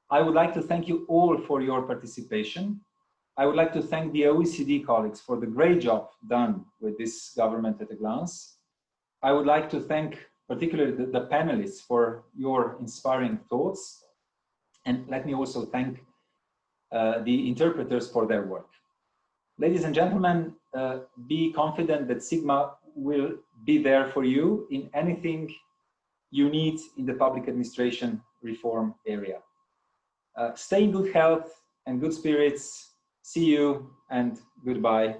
I would like to thank you all for your participation. I would like to thank the OECD colleagues for the great job done with this government at a glance. I would like to thank particularly the panelists for your inspiring thoughts. And let me also thank the interpreters for their work. Ladies and gentlemen, be confident that Sigma will be there for you in anything you need in the public administration reform area. Stay in good health and good spirits. See you and goodbye.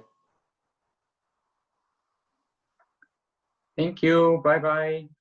Thank you. Bye-bye.